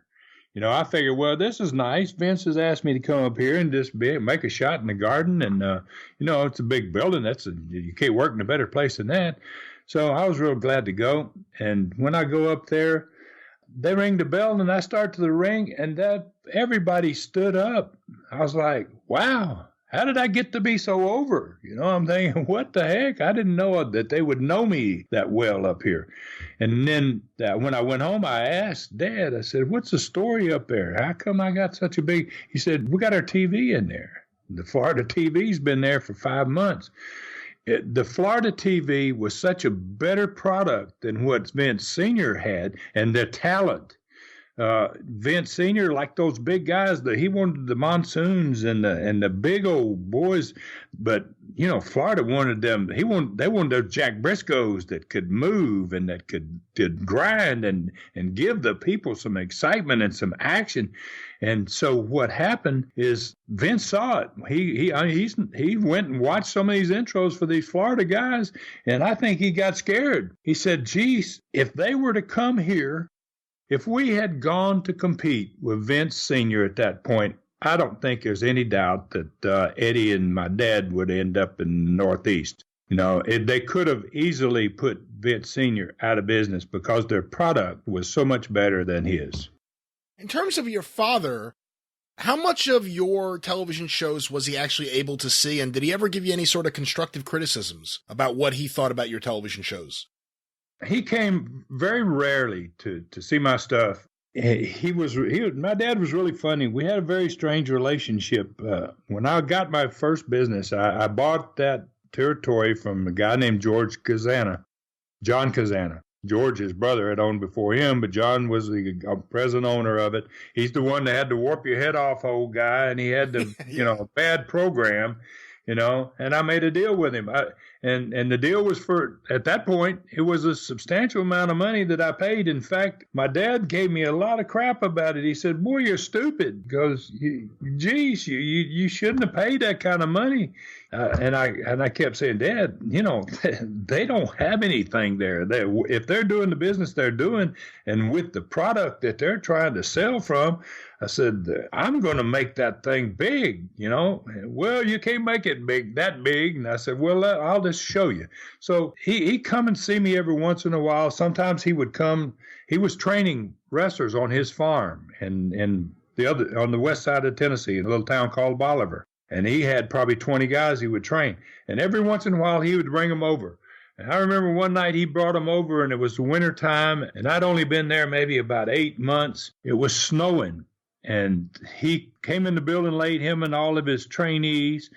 I figured, well, this is nice. Vince has asked me to come up here and just make a shot in the garden. And, it's a big building. You can't work in a better place than that. So I was real glad to go. And when I go up there, they ring the bell and I start to the ring and everybody stood up. I was like, wow, how did I get to be so over? I'm thinking, what the heck? I didn't know that they would know me that well up here. And then when I went home, I asked Dad, I said, what's the story up there? How come I got such a big, he said, we got our TV in there. The Florida TV's been there for 5 months. The Florida TV was such a better product than what Vince Sr. had, and the talent. Vince Sr., like those big guys, he wanted the Monsoons and the big old boys, but Florida wanted them. They wanted those Jack Briscoes that could move and that could grind and give the people some excitement and some action. And so what happened is Vince saw it. He went and watched some of these intros for these Florida guys, and I think he got scared. He said, geez, if they were to come here, if we had gone to compete with Vince Sr. at that point, I don't think there's any doubt that Eddie and my dad would end up in the Northeast. They could have easily put Vince Sr. out of business because their product was so much better than his. In terms of your father, how much of your television shows was he actually able to see, and did he ever give you any sort of constructive criticisms about what he thought about your television shows? He came very rarely to see my stuff. My dad was really funny. We had a very strange relationship. When I got my first business, I bought that territory from a guy named John Kazana. George, his brother, had owned before him, but John was the present owner of it. He's the one that had to warp your head off, old guy, and he had the, a bad program, and I made a deal with him. And the deal was at that point, it was a substantial amount of money that I paid. In fact, my dad gave me a lot of crap about it. He said, boy, you're stupid because, geez, you shouldn't have paid that kind of money. And I kept saying, Dad, they don't have anything there. If they're doing the business they're doing and with the product that they're trying to sell from, I said, I'm going to make that thing big, Well, you can't make it that big. And I said, well, I'll just show you. So he'd come and see me every once in a while. Sometimes he would come. He was training wrestlers on his farm and on the west side of Tennessee, in a little town called Bolivar. And he had probably 20 guys he would train. And every once in a while, he would bring them over. And I remember one night he brought them over, and it was winter time, and I'd only been there maybe about 8 months. It was snowing. And he came in the building late, him and all of his trainees,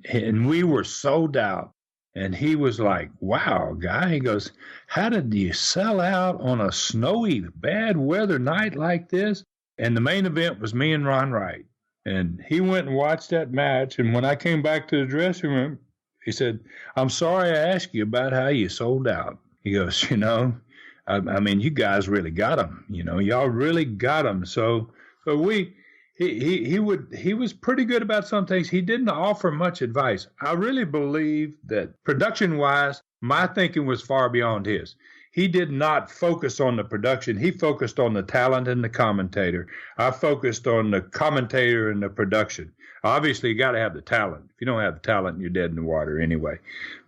and we were sold out. And he was like, wow, guy. He goes, how did you sell out on a snowy, bad weather night like this? And the main event was me and Ron Wright. And he went and watched that match. And when I came back to the dressing room, he said, I'm sorry I asked you about how you sold out. He goes, I mean, you guys really got them. Y'all really got them. So he was pretty good about some things. He didn't offer much advice. I really believe that production-wise, my thinking was far beyond his. He did not focus on the production. He focused on the talent and the commentator. I focused on the commentator and the production. Obviously, you got to have the talent. If you don't have the talent, you're dead in the water anyway.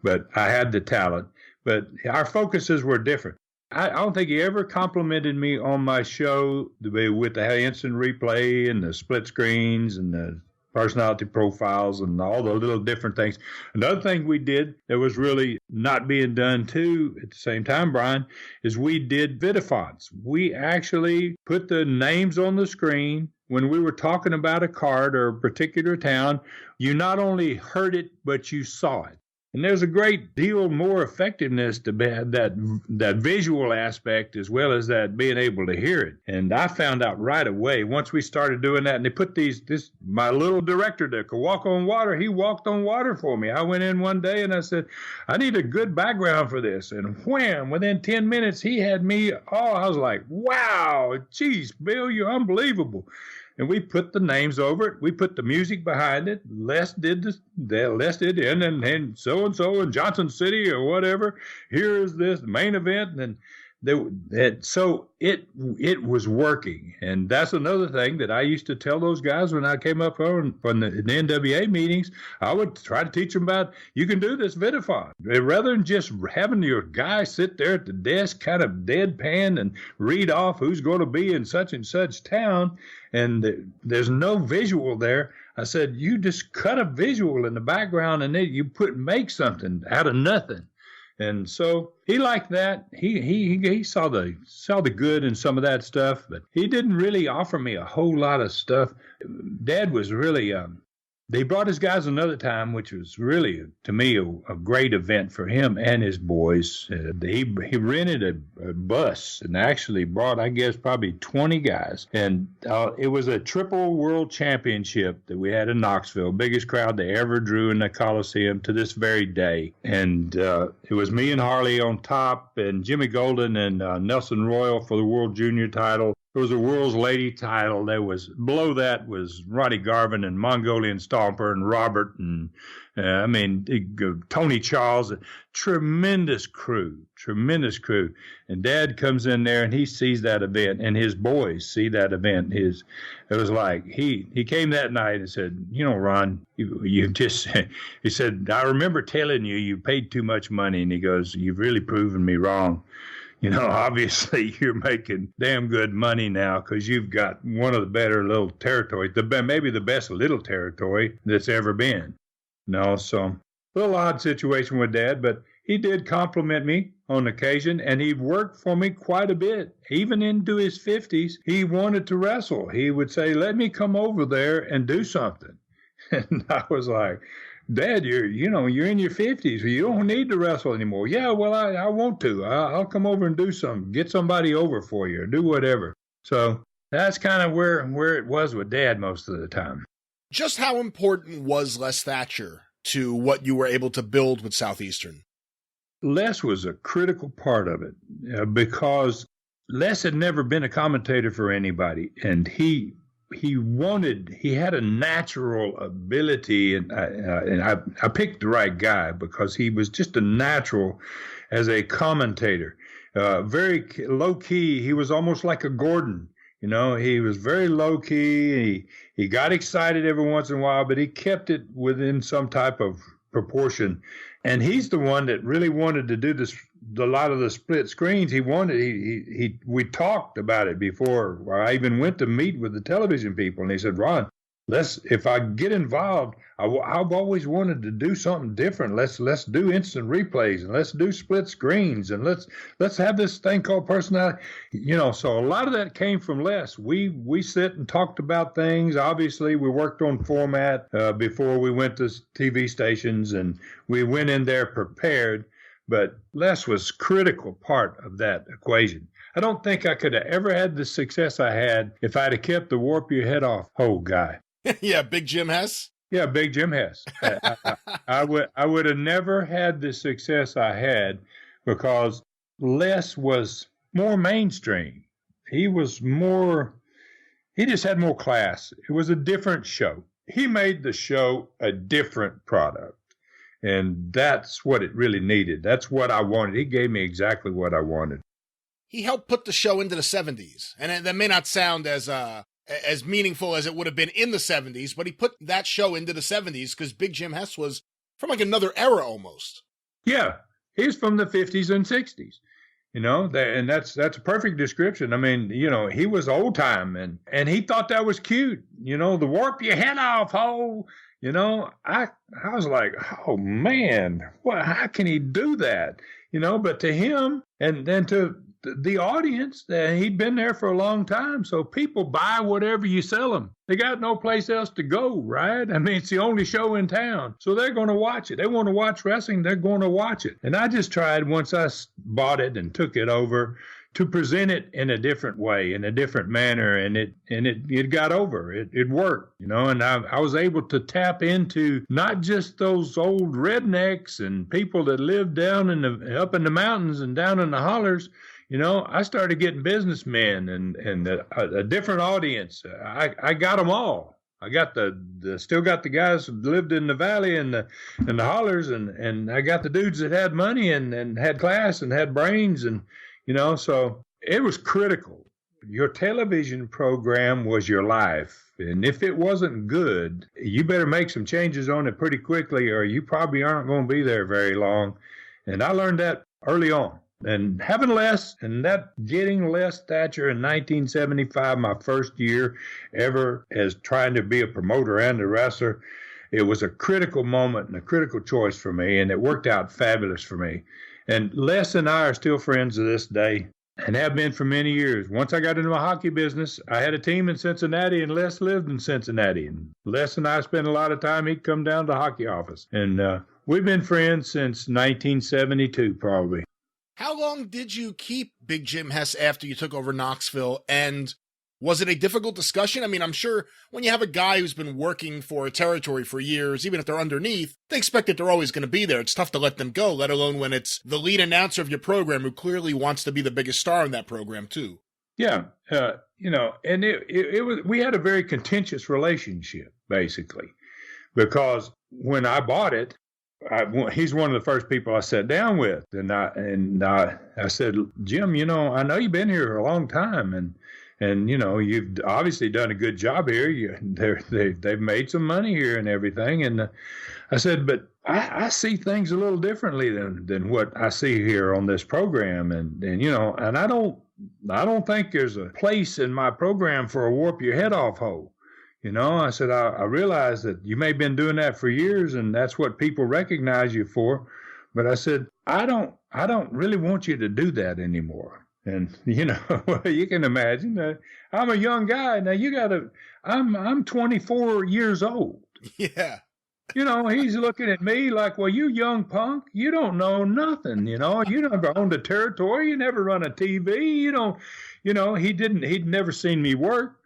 But I had the talent. But our focuses were different. I don't think he ever complimented me on my show with the instant replay and the split screens and the personality profiles and all the little different things. Another thing we did that was really not being done too at the same time, Brian, is we did vidaphons. We actually put the names on the screen when we were talking about a card or a particular town. You not only heard it, but you saw it. And there's a great deal more effectiveness to that visual aspect as well as that being able to hear it. And I found out right away once we started doing that, and they put my little director that could walk on water, he walked on water for me. I went in one day and I said, I need a good background for this. And wham, within 10 minutes, he had me, I was like, wow, geez, Bill, you're unbelievable. And we put the names over it. We put the music behind it. Les did and so-and-so in Johnson City or whatever. Here is this main event. And so it was working. And that's another thing that I used to tell those guys when I came up from the NWA meetings. I would try to teach them about, you can do this vidaphon. Rather than just having your guy sit there at the desk kind of deadpan and read off who's going to be in such and such town, and there's no visual there. I said, you just cut a visual in the background and then you make something out of nothing. And so he liked that. He saw the good in some of that stuff, but he didn't really offer me a whole lot of stuff. Dad was really They brought his guys another time, which was really, to me, a great event for him and his boys. He rented a bus and actually brought, I guess, probably 20 guys. And it was a triple world championship that we had in Knoxville, biggest crowd they ever drew in the Coliseum to this very day. And it was me and Harley on top, and Jimmy Golden and Nelson Royal for the World Junior title. There was a World's Lady title. There was, below that was Ronnie Garvin and Mongolian Stomper and Robert and, Tony Charles. Tremendous crew. And Dad comes in there and he sees that event, and his boys see that event. It was like, he came that night and said, Ron, you just, he said, I remember telling you paid too much money. And he goes, you've really proven me wrong. Obviously you're making damn good money now because you've got one of the better little territories, maybe the best little territory that's ever been. So a little odd situation with Dad, but he did compliment me on occasion, and he worked for me quite a bit. Even into his 50s, he wanted to wrestle. He would say, let me come over there and do something. And I was like, Dad, you're in your 50s. You don't need to wrestle anymore. Yeah, well, I want to. I'll come over and do something. Get somebody over for you or do whatever. So that's kind of where it was with Dad most of the time. Just how important was Les Thatcher to what you were able to build with Southeastern? Les was a critical part of it because Les had never been a commentator for anybody, and he had a natural ability, and I picked the right guy because he was just a natural as a commentator. Very low key. He was almost like a Gordon. He was very low key. He got excited every once in a while, but he kept it within some type of proportion. And he's the one that really wanted to do a lot of the split screens. We talked about it before. I even went to meet with the television people, and he said, Ron, if I get involved, I've always wanted to do something different. Let's do instant replays, and let's do split screens, and let's have this thing called personality. So a lot of that came from Les. We sit and talked about things. Obviously, we worked on format before we went to TV stations, and we went in there prepared. But Les was a critical part of that equation. I don't think I could have ever had the success I had if I'd have kept the warp your head off whole guy. Yeah, Big Jim Hess. Yeah, Big Jim Hess. I would have never had the success I had because Les was more mainstream. He just had more class. It was a different show. He made the show a different product. And that's what it really needed. That's what I wanted. He gave me exactly what I wanted. He helped put the show into the 70s. And that may not sound as meaningful as it would have been in the 70s, but he put that show into the 70s because Big Jim Hess was from like another era almost. Yeah, he's from the 50s and 60s, and that's a perfect description. I mean, he was old time and he thought that was cute. The warp your head off, ho. I was like, oh man, how can he do that? But to him and then to the audience, he'd been there for a long time. So people buy whatever you sell them. They got no place else to go, right? I mean, it's the only show in town. So they're going to watch it. They want to watch wrestling. They're going to watch it. And I just tried, once I bought it and took it over, to present it in a different way, in a different manner. And it got over. It worked, and I was able to tap into not just those old rednecks and people that lived down up in the mountains and down in the hollers. I started getting businessmen and a different audience. I got them all. I got still got the guys who lived in the valley and the hollers, and I got the dudes that had money and had class and had brains, and so it was critical. Your television program was your life, and if it wasn't good, you better make some changes on it pretty quickly, or you probably aren't going to be there very long. And I learned that early on. And having Les, and getting Les Thatcher in 1975, my first year ever as trying to be a promoter and a wrestler, it was a critical moment and a critical choice for me, and it worked out fabulous for me. And Les and I are still friends to this day. and have been for many years. Once I got into my hockey business, I had a team in Cincinnati, and Les lived in Cincinnati. And Les and I spent a lot of time. He'd come down to the hockey office. And we've been friends since 1972, probably. How long did you keep Big Jim Hess after you took over Knoxville? And was it a difficult discussion? I mean, I'm sure when you have a guy who's been working for a territory for years, even if they're underneath, they expect that they're always going to be there. It's tough to let them go, let alone when it's the lead announcer of your program who clearly wants to be the biggest star in that program, too. Yeah. And it was, we had a very contentious relationship, basically, because when I bought it, he's one of the first people I sat down with. And I said, Jim, I know you've been here a long time, and you've obviously done a good job here. They've made some money here and everything. And I said, but I see things a little differently than what I see here on this program. And I don't think there's a place in my program for a warp your head off hole. I said, I realize that you may have been doing that for years, and that's what people recognize you for. But I said, I don't really want you to do that anymore. And, you can imagine, I'm a young guy. Now I'm 24 years old. Yeah. He's looking at me like, well, you young punk, you don't know nothing. You never owned a territory. You never run a TV. He'd never seen me work.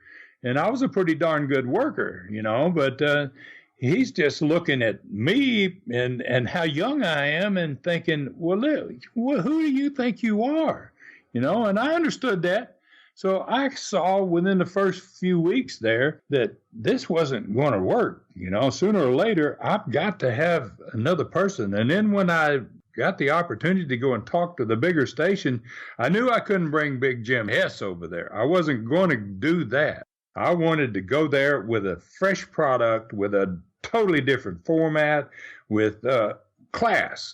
And I was a pretty darn good worker, but he's just looking at me and how young I am and thinking, well, who do you think you are? And I understood that. So I saw within the first few weeks there that this wasn't going to work. Sooner or later, I've got to have another person. And then when I got the opportunity to go and talk to the bigger station, I knew I couldn't bring Big Jim Hess over there. I wasn't going to do that. I wanted to go there with a fresh product, with a totally different format, with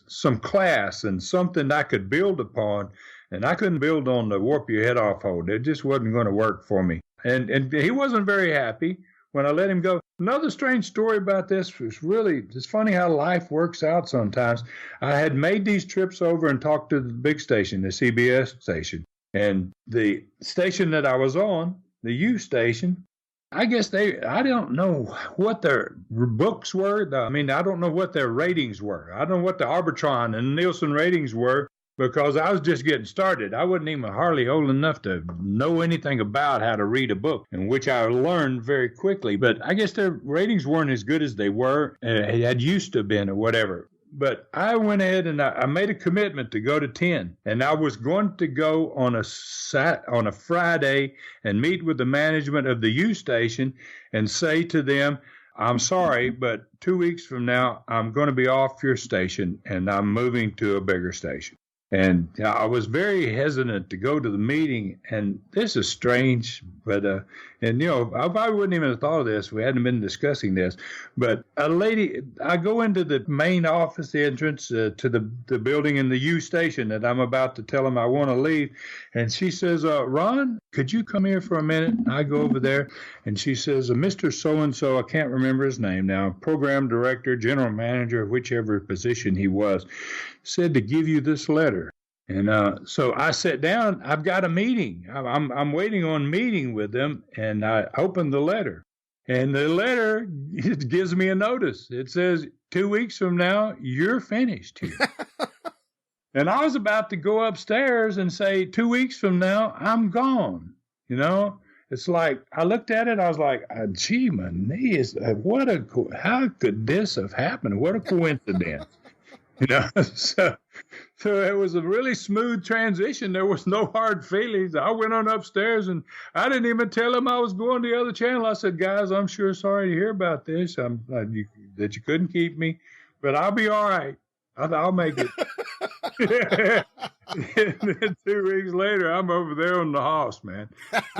some class and something I could build upon. And I couldn't build on the warp your head off hold. It just wasn't going to work for me. And he wasn't very happy when I let him go. Another strange story about this was it's funny how life works out sometimes. I had made these trips over and talked to the big station, the CBS station. And the station that I was on, the U station, I guess I don't know what their books were. I don't know what their ratings were. I don't know what the Arbitron and Nielsen ratings were, because I was just getting started. I wasn't even hardly old enough to know anything about how to read a book, in which I learned very quickly. But I guess their ratings weren't as good as they were, had used to have been or whatever. But I went ahead and I made a commitment to go to 10. And I was going to go on a Friday and meet with the management of the U station and say to them, I'm sorry, but 2 weeks from now, I'm going to be off your station and I'm moving to a bigger station. And I was very hesitant to go to the meeting, and this is strange, but, I probably wouldn't even have thought of this. We hadn't been discussing this, but I go into the main office entrance to the building in the U station that I'm about to tell them I want to leave. And she says, Ron, could you come here for a minute? I go over there, and she says, Mr. So-and-so, I can't remember his name now, program director, general manager, whichever position he was, said to give you this letter. And so I sat down. I've got a meeting. I'm waiting on meeting with them, and I opened the letter. And the letter, it gives me a notice. It says, 2 weeks from now, you're finished here. And I was about to go upstairs and say, 2 weeks from now, I'm gone. It's like, I looked at it, I was like, gee, my knees, how could this have happened? What a coincidence. So it was a really smooth transition. There was no hard feelings. I went on upstairs, and I didn't even tell them I was going to the other channel. I said, guys, I'm sure sorry to hear about this, that you couldn't keep me, but I'll be all right. I'll make it. And then 2 weeks later, I'm over there on the house, man.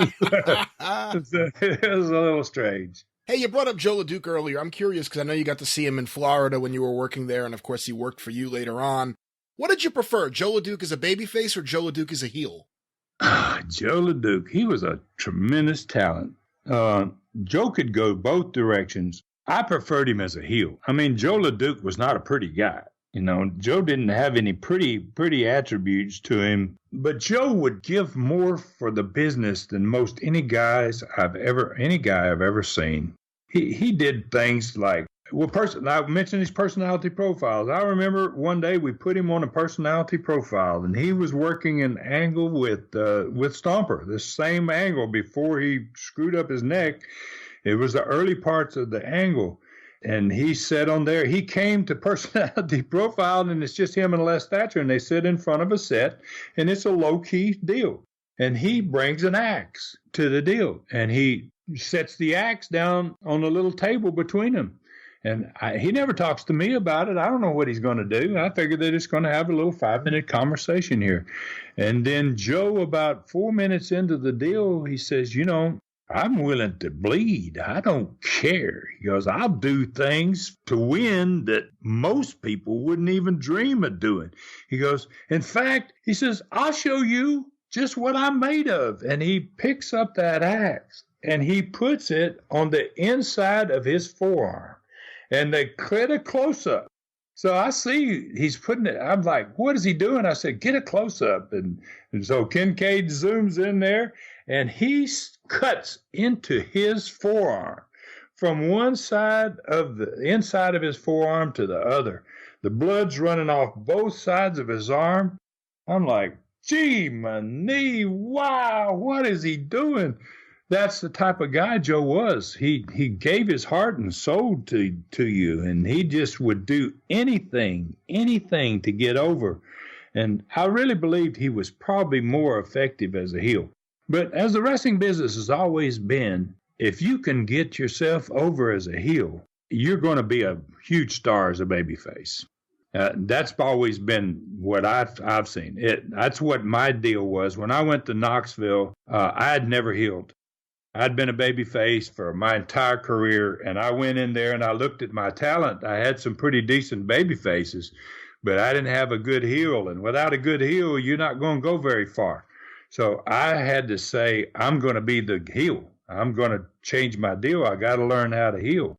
It was a little strange. Hey, you brought up Joe LeDuc earlier. I'm curious because I know you got to see him in Florida when you were working there, and of course he worked for you later on. What did you prefer, Joe LeDuc as a babyface or Joe LeDuc as a heel? Joe LeDuc, he was a tremendous talent. Joe could go both directions. I preferred him as a heel. Joe LeDuc was not a pretty guy. You know, Joe didn't have any pretty attributes to him, but Joe would give more for the business than most any guy I've ever seen. He did things like, I mentioned his personality profiles. I remember one day we put him on a personality profile, and he was working an angle with Stomper, the same angle before he screwed up his neck. It was the early parts of the angle. And he said on there, he came to personality profile, and it's just him and Les Thatcher, and they sit in front of a set, and it's a low-key deal. And he brings an axe to the deal, and he sets the axe down on a little table between them. And he never talks to me about it. I don't know what he's going to do. I figured they're just going to have a little 5-minute conversation here. And then Joe, about 4 minutes into the deal, he says, you know, I'm willing to bleed. I don't care. He goes, I'll do things to win that most people wouldn't even dream of doing. He goes, in fact, he says, I'll show you just what I'm made of. And he picks up that axe and he puts it on the inside of his forearm. And they get a close-up. So I see he's putting it. I'm like, what is he doing? I said, get a close-up. And so Kincaid zooms in there, and he cuts into his forearm from one side of the inside of his forearm to the other. The blood's running off both sides of his arm. I'm like, gee, my knee, wow, what is he doing? That's the type of guy Joe was. He gave his heart and soul to you, and he just would do anything to get over. And I really believed he was probably more effective as a heel. But as the wrestling business has always been, if you can get yourself over as a heel, you're going to be a huge star as a babyface. That's always been what I've seen. That's what my deal was. When I went to Knoxville, I had never healed. I'd been a babyface for my entire career, and I went in there and I looked at my talent. I had some pretty decent babyfaces, but I didn't have a good heel. And without a good heel, you're not going to go very far. So I had to say, I'm going to be the heel. I'm going to change my deal. I got to learn how to heel.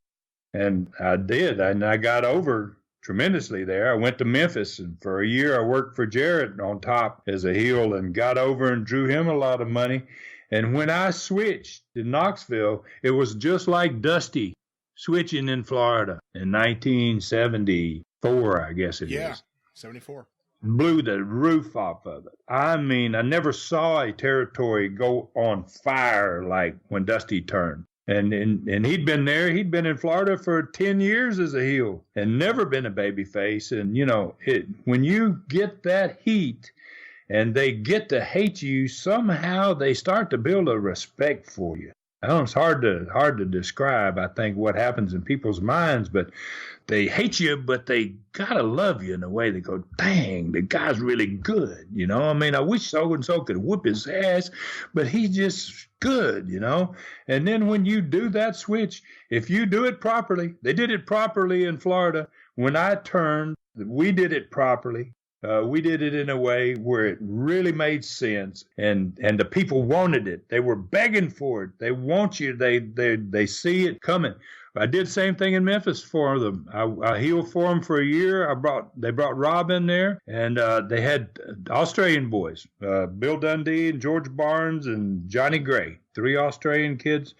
And I did, and I got over tremendously there. I went to Memphis, and for a year I worked for Jarrett on top as a heel and got over and drew him a lot of money. And when I switched to Knoxville, it was just like Dusty switching in Florida in 1974, I guess it is. Yeah, 74. Blew the roof off of it. I mean, I never saw a territory go on fire like when Dusty turned. And he'd been there. He'd been in Florida for 10 years as a heel and never been a babyface. And, you know, when you get that heat and they get to hate you, somehow they start to build a respect for you. I know it's hard to describe, I think, what happens in people's minds, but they hate you, but they gotta love you in a way. They go, dang, the guy's really good, you know? I mean, I wish so-and-so could whoop his ass, but he's just good, you know? And then when you do that switch, if you do it properly, they did it properly in Florida. When I turned, we did it properly. We did it in a way where it really made sense, and the people wanted it. They were begging for it. They want you. They see it coming. I did the same thing in Memphis for them. I healed for them for a year. They brought Rob in there, and they had Australian boys, Bill Dundee and George Barnes and Johnny Gray, 3 Australian kids.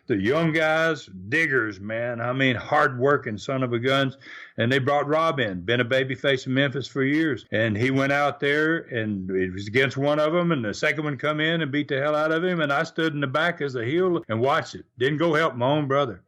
The young guys, diggers, man. I mean, hard-working son of a guns. And they brought Rob in, been a babyface in Memphis for years. And he went out there, and it was against one of them, and the second one come in and beat the hell out of him. And I stood in the back as a heel and watched it. Didn't go help my own brother.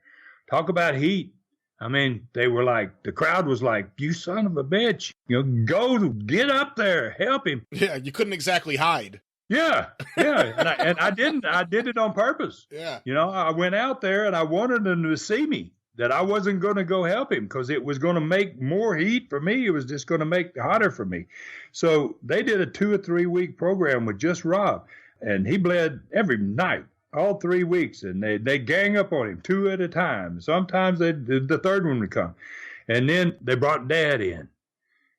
Talk about heat. I mean, they were like, the crowd was like, you son of a bitch. You know, go get up there, help him. Yeah, you couldn't exactly hide. Yeah. And I didn't. I did it on purpose. Yeah. You know, I went out there and I wanted them to see me, that I wasn't going to go help him because it was going to make more heat for me. It was just going to make it hotter for me. So they did a 2 or 3 week program with just Rob, and he bled every night, all 3 weeks, and they gang up on him 2 at a time. Sometimes the third one would come. And then they brought Dad in.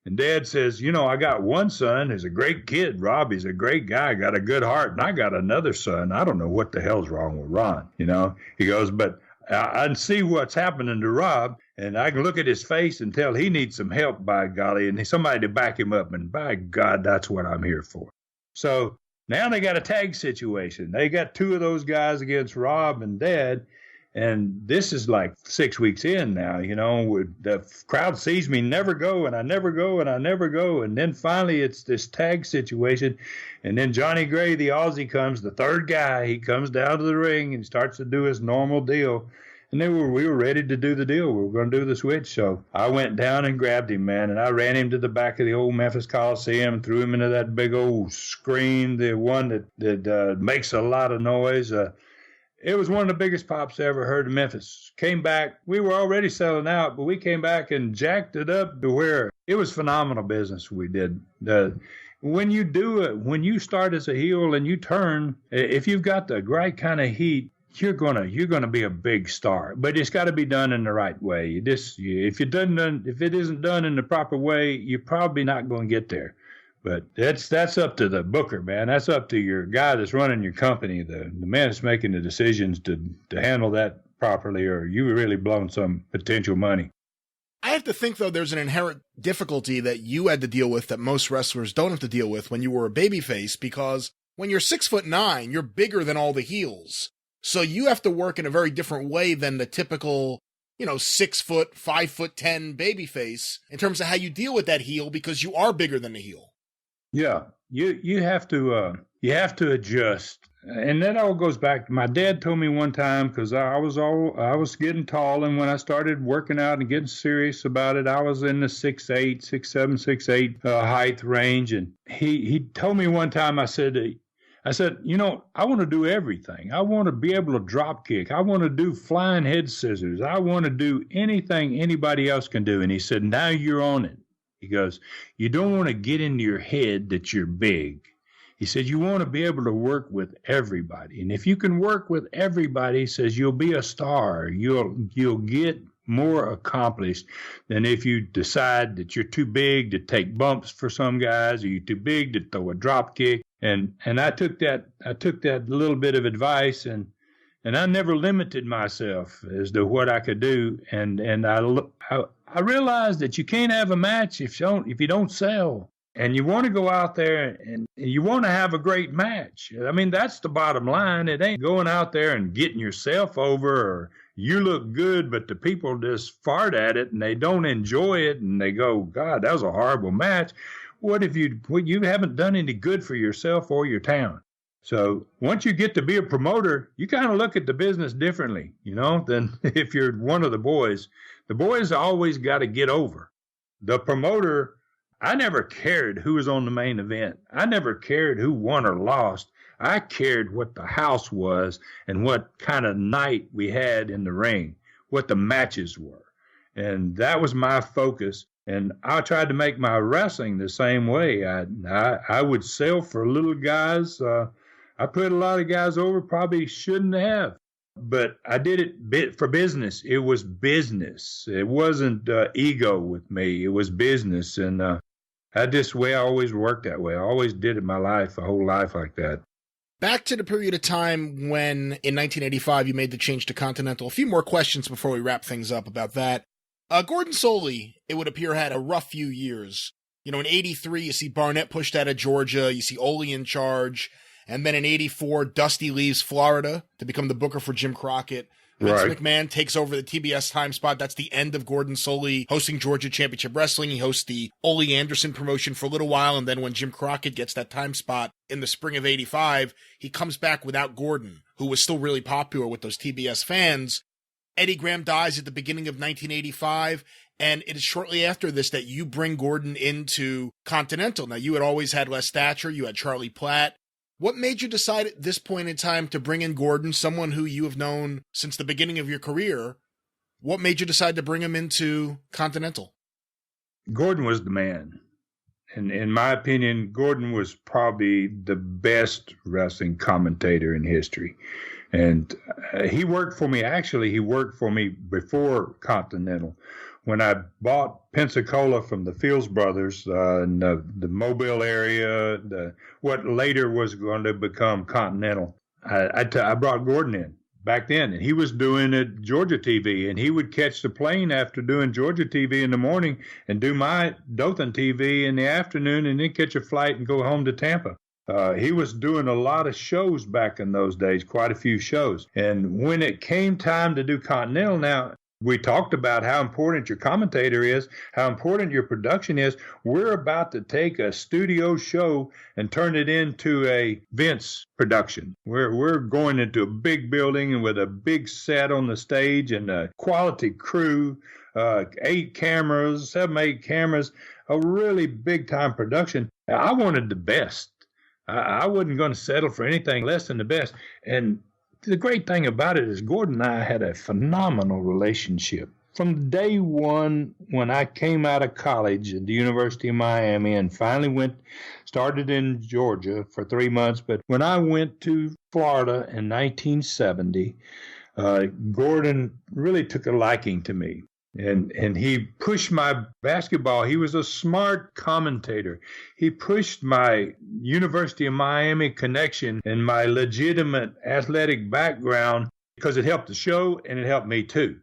And Dad says, you know, I got one son who's a great kid. Robbie's a great guy, got a good heart. And I got another son. I don't know what the hell's wrong with Ron, you know. He goes, but I can see what's happening to Rob, and I can look at his face and tell he needs some help, by golly, and somebody to back him up. And by God, that's what I'm here for. So now they got a tag situation. They got two of those guys against Rob and Dad. And this is like 6 weeks in now, you know, the crowd sees me never go, and I never go, and I never go. And then finally it's this tag situation. And then Johnny Gray, the Aussie, comes, the third guy. He comes down to the ring and starts to do his normal deal. And then we were ready to do the deal. We were going to do the switch. So I went down and grabbed him, man, and I ran him to the back of the old Memphis Coliseum, threw him into that big old screen, the one that makes a lot of noise. It was one of the biggest pops I ever heard in Memphis. Came back. We were already selling out, but we came back and jacked it up to where it was phenomenal business we did. When you do it, when you start as a heel and you turn, if you've got the right kind of heat, you're gonna be a big star. But it's got to be done in the right way. If it isn't done in the proper way, you're probably not going to get there. But that's up to the booker, man. That's up to your guy that's running your company, the man that's making the decisions to handle that properly, or you really blown some potential money. I have to think, though, there's an inherent difficulty that you had to deal with that most wrestlers don't have to deal with when you were a babyface, because when you're 6'9", you're bigger than all the heels. So you have to work in a very different way than the typical, 6 foot, 5'10" babyface in terms of how you deal with that heel, because you are bigger than the heel. Yeah, you have to adjust, and that all goes back to my dad told me one time, because I was getting tall, and when I started working out and getting serious about it, I was in the 6'8", 6'7", 6'8" height range, and he told me one time, I said, I want to do everything. I want to be able to drop kick. I want to do flying head scissors. I want to do anything anybody else can do. And he said, now you're on it. He goes, you don't want to get into your head that you're big. He said, you want to be able to work with everybody. And if you can work with everybody, he says, you'll be a star. You'll get more accomplished than if you decide that you're too big to take bumps for some guys, or you're too big to throw a drop kick. And I took that little bit of advice, and I never limited myself as to what I could do. And I realized that you can't have a match if you don't sell. And you want to go out there and you want to have a great match. I mean, that's the bottom line. It ain't going out there and getting yourself over, or you look good, but the people just fart at it and they don't enjoy it and they go, God, that was a horrible match. What if you haven't done any good for yourself or your town? So once you get to be a promoter, you kind of look at the business differently, than if you're one of the boys. The boys always got to get over. The promoter, I never cared who was on the main event. I never cared who won or lost. I cared what the house was and what kind of night we had in the ring, what the matches were. And that was my focus. And I tried to make my wrestling the same way. I would sell for little guys. I put a lot of guys over, probably shouldn't have. But I did it for business. It was business. It wasn't ego with me. It was business. And that's the way I always worked that way. I always did it my life, a whole life like that. Back to the period of time when, in 1985, you made the change to Continental. A few more questions before we wrap things up about that. Gordon Solie, it would appear, had a rough few years. In 83, you see Barnett pushed out of Georgia. You see Ole in charge. And then in 84, Dusty leaves Florida to become the booker for Jim Crockett. Vince McMahon takes over the TBS time spot. That's the end of Gordon Solie hosting Georgia Championship Wrestling. He hosts the Ole Anderson promotion for a little while, and then when Jim Crockett gets that time spot in the spring of 85, he comes back without Gordon, who was still really popular with those TBS fans. Eddie Graham dies at the beginning of 1985, and it is shortly after this that you bring Gordon into Continental. Now, you had always had Les Thatcher, you had Charlie Platt. What made you decide at this point in time to bring in Gordon, someone who you have known since the beginning of your career? What made you decide to bring him into Continental? Gordon was the man. And in my opinion, Gordon was probably the best wrestling commentator in history. And he worked for me. Actually, he worked for me before Continental. When I bought Pensacola from the Fields Brothers in the Mobile area, what later was going to become Continental, I brought Gordon in back then, and he was doing it Georgia TV, and he would catch the plane after doing Georgia TV in the morning and do my Dothan TV in the afternoon, and then catch a flight and go home to Tampa. He was doing a lot of shows back in those days, quite a few shows. And when it came time to do Continental, now, we talked about how important your commentator is, how important your production is. We're about to take a studio show and turn it into a Vince production. We're going into a big building and with a big set on the stage and a quality crew, 8 cameras, 7-8 cameras, a really big-time production. I wanted the best. I wasn't going to settle for anything less than the best. And the great thing about it is Gordon and I had a phenomenal relationship. From day one, when I came out of college at the University of Miami and finally started in Georgia for 3 months, but when I went to Florida in 1970, Gordon really took a liking to me. And he pushed my basketball. He was a smart commentator. He pushed my University of Miami connection and my legitimate athletic background because it helped the show and it helped me too.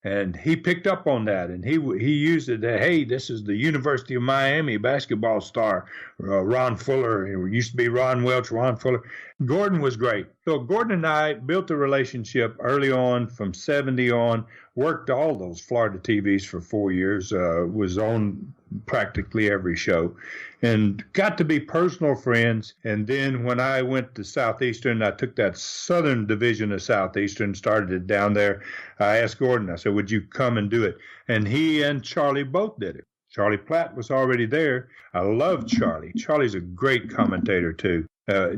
And he picked up on that, and he used it that, hey, this is the University of Miami basketball star, Ron Fuller. It used to be Ron Welch, Ron Fuller. Gordon was great. So Gordon and I built a relationship early on from 70 on, worked all those Florida TVs for 4 years, was on practically every show, and got to be personal friends. And then when I went to Southeastern, I took that southern division of Southeastern, started it down there. I asked Gordon, I said, would you come and do it? And he and Charlie both did it. Charlie Platt was already there. I love Charlie. Charlie's a great commentator too.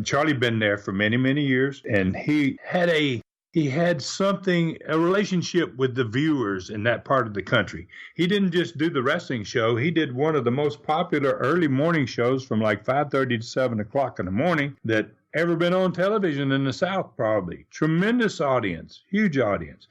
Charlie been there for many, many years, and he had a relationship with the viewers in that part of the country. He didn't just do the wrestling show. He did one of the most popular early morning shows from like 5:30 to 7 o'clock in the morning that ever been on television in the South, probably. Tremendous audience, huge audience.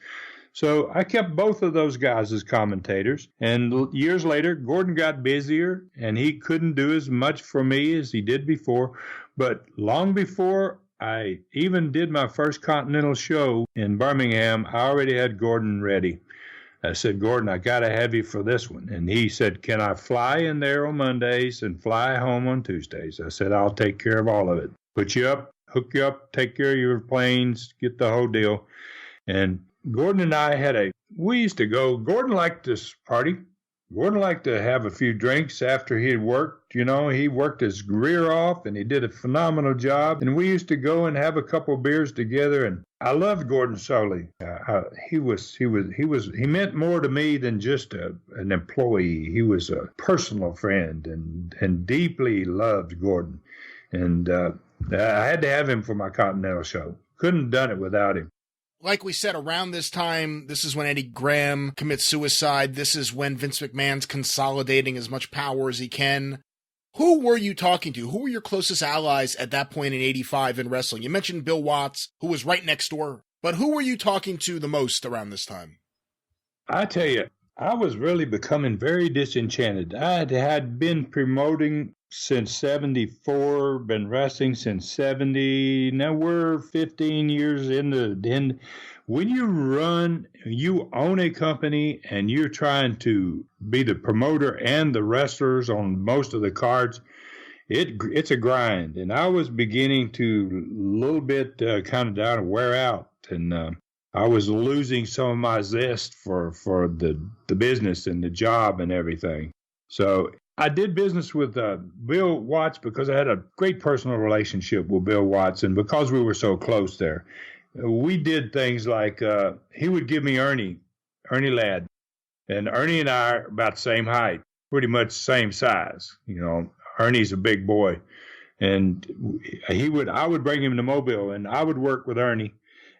So I kept both of those guys as commentators. And years later, Gordon got busier, and he couldn't do as much for me as he did before. But long before I even did my first Continental show in Birmingham, I already had Gordon ready. I said, Gordon, I got to have you for this one. And he said, can I fly in there on Mondays and fly home on Tuesdays? I said, I'll take care of all of it. Put you up, hook you up, take care of your planes, get the whole deal. And Gordon and I we used to go, Gordon liked this party. Gordon liked to have a few drinks after he had worked. You know, he worked his rear off and he did a phenomenal job. And we used to go and have a couple of beers together. And I loved Gordon Solie. He meant more to me than just an employee. He was a personal friend and deeply loved Gordon. And I had to have him for my Continental show. Couldn't have done it without him. Like we said, around this time, this is when Eddie Graham commits suicide. This is when Vince McMahon's consolidating as much power as he can. Who were you talking to? Who were your closest allies at that point in 85 in wrestling? You mentioned Bill Watts, who was right next door. But who were you talking to the most around this time? I tell you, I was really becoming very disenchanted. I had been promoting since 74, been wrestling since 70. Now we're 15 years in. When you own a company and you're trying to be the promoter and the wrestlers on most of the cards, it's a grind. And I was beginning to a little bit kind of down and wear out. And I was losing some of my zest for the business and the job and everything. So I did business with Bill Watts because I had a great personal relationship with Bill Watts, and because we were so close there, we did things like he would give me Ernie Ladd, and Ernie and I are about the same height, pretty much same size. You know, Ernie's a big boy, and I would bring him to Mobile, and I would work with Ernie,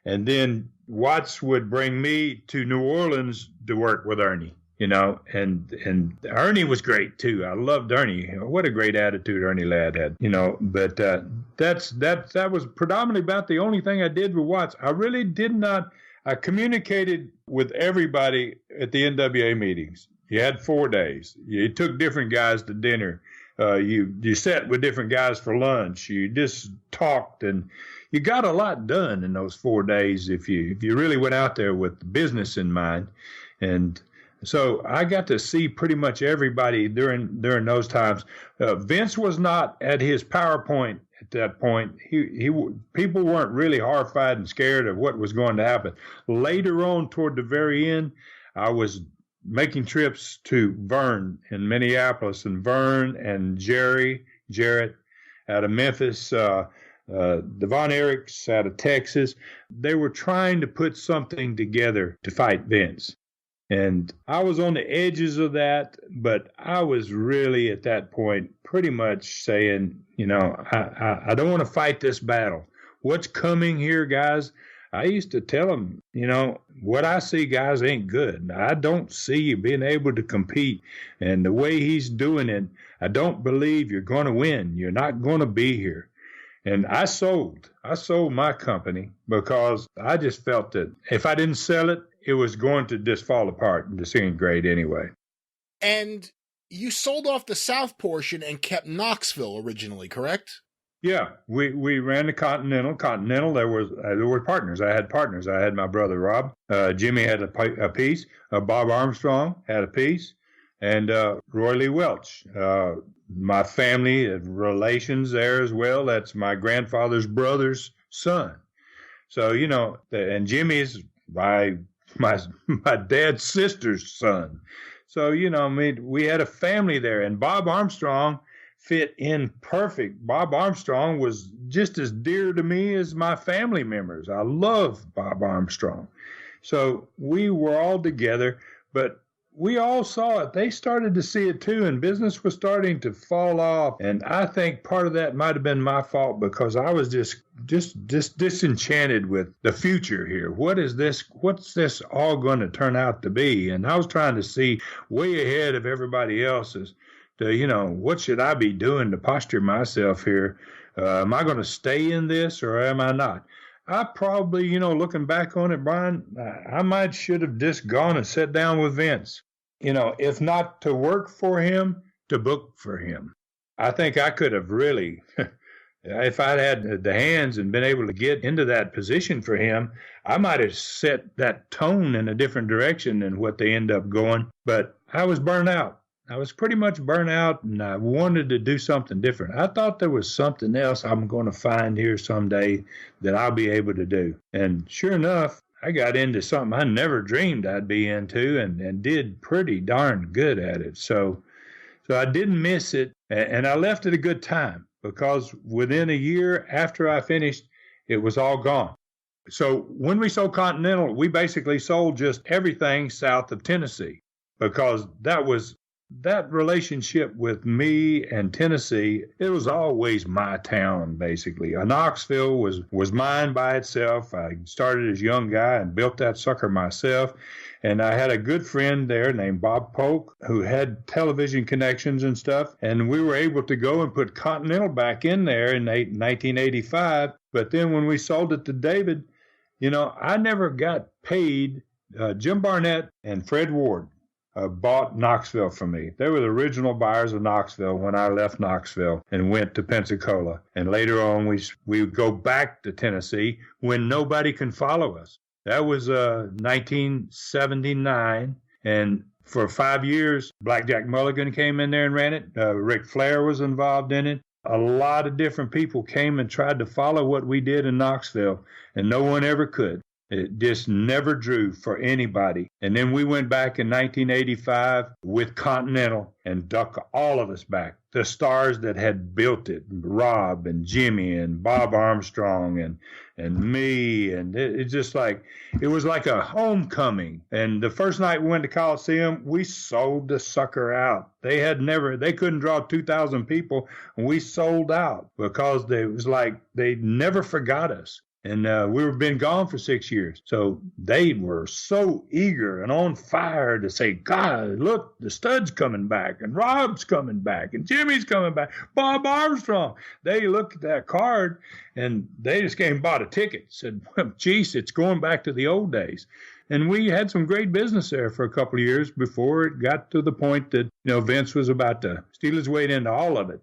and then Watts would bring me to New Orleans to work with Ernie. You know, and Ernie was great too. I loved Ernie. What a great attitude Ernie Ladd had. You know, but that was predominantly about the only thing I did with Watts. I really did not. I communicated with everybody at the NWA meetings. You had 4 days. You took different guys to dinner. You sat with different guys for lunch. You just talked, and you got a lot done in those 4 days if you really went out there with business in mind. And so I got to see pretty much everybody during those times. Vince was not at his PowerPoint at that point. People weren't really horrified and scared of what was going to happen. Later on, toward the very end, I was making trips to Vern in Minneapolis, and Vern and Jarrett out of Memphis, Devon Eriks out of Texas. They were trying to put something together to fight Vince. And I was on the edges of that, but I was really at that point pretty much saying, I don't want to fight this battle. What's coming here, guys? I used to tell them, what I see, guys, ain't good. I don't see you being able to compete. And the way he's doing it, I don't believe you're going to win. You're not going to be here. And I sold my company because I just felt that if I didn't sell it, it was going to just fall apart and disintegrate anyway. And you sold off the South portion and kept Knoxville originally, correct? Yeah, we ran the Continental. There were partners. I had partners. I had my brother Rob. Jimmy had a piece. Bob Armstrong had a piece, and Roy Lee Welch. My family relations there as well. That's my grandfather's brother's son. So and Jimmy's my dad's sister's son. So we had a family there, and Bob Armstrong fit in perfect. Bob Armstrong was just as dear to me as my family members. I love Bob Armstrong. So we were all together, but we all saw it. They started to see it too, and business was starting to fall off. And I think part of that might have been my fault because I was just disenchanted with the future here. What's this all going to turn out to be? And I was trying to see way ahead of everybody else's. What should I be doing to posture myself here? Am I going to stay in this or am I not? I probably, looking back on it, Brian, I should have just gone and sat down with Vince. If not to work for him, to book for him. I think I could have really, if I'd had the hands and been able to get into that position for him, I might have set that tone in a different direction than what they end up going. But I was burnt out. I was pretty much burnt out, and I wanted to do something different. I thought there was something else I'm going to find here someday that I'll be able to do. And sure enough, I got into something I never dreamed I'd be into and did pretty darn good at it. So I didn't miss it, and I left at a good time because within a year after I finished, it was all gone. So when we sold Continental, we basically sold just everything south of Tennessee because that relationship with me and Tennessee, it was always my town, basically. Knoxville was mine by itself. I started as a young guy and built that sucker myself. And I had a good friend there named Bob Polk who had television connections and stuff. And we were able to go and put Continental back in there in 1985. But then when we sold it to David, I never got paid. Jim Barnett and Fred Ward bought Knoxville from me. They were the original buyers of Knoxville when I left Knoxville and went to Pensacola. And later on, we would go back to Tennessee when nobody can follow us. That was 1979. And for 5 years, Blackjack Mulligan came in there and ran it. Ric Flair was involved in it. A lot of different people came and tried to follow what we did in Knoxville, and no one ever could. It just never drew for anybody. And then we went back in 1985 with Continental and duck all of us back. The stars that had built it, Rob and Jimmy and Bob Armstrong and me. And it just like, it was like a homecoming. And the first night we went to Coliseum, we sold the sucker out. They couldn't draw 2,000 people, and we sold out because it was like they never forgot us. And we were been gone for 6 years. So they were so eager and on fire to say, God, look, the Stud's coming back, and Rob's coming back, and Jimmy's coming back, Bob Armstrong. They looked at that card, and they just came and bought a ticket. Said, well, geez, it's going back to the old days. And we had some great business there for a couple of years before it got to the point that, Vince was about to steal his way into all of it.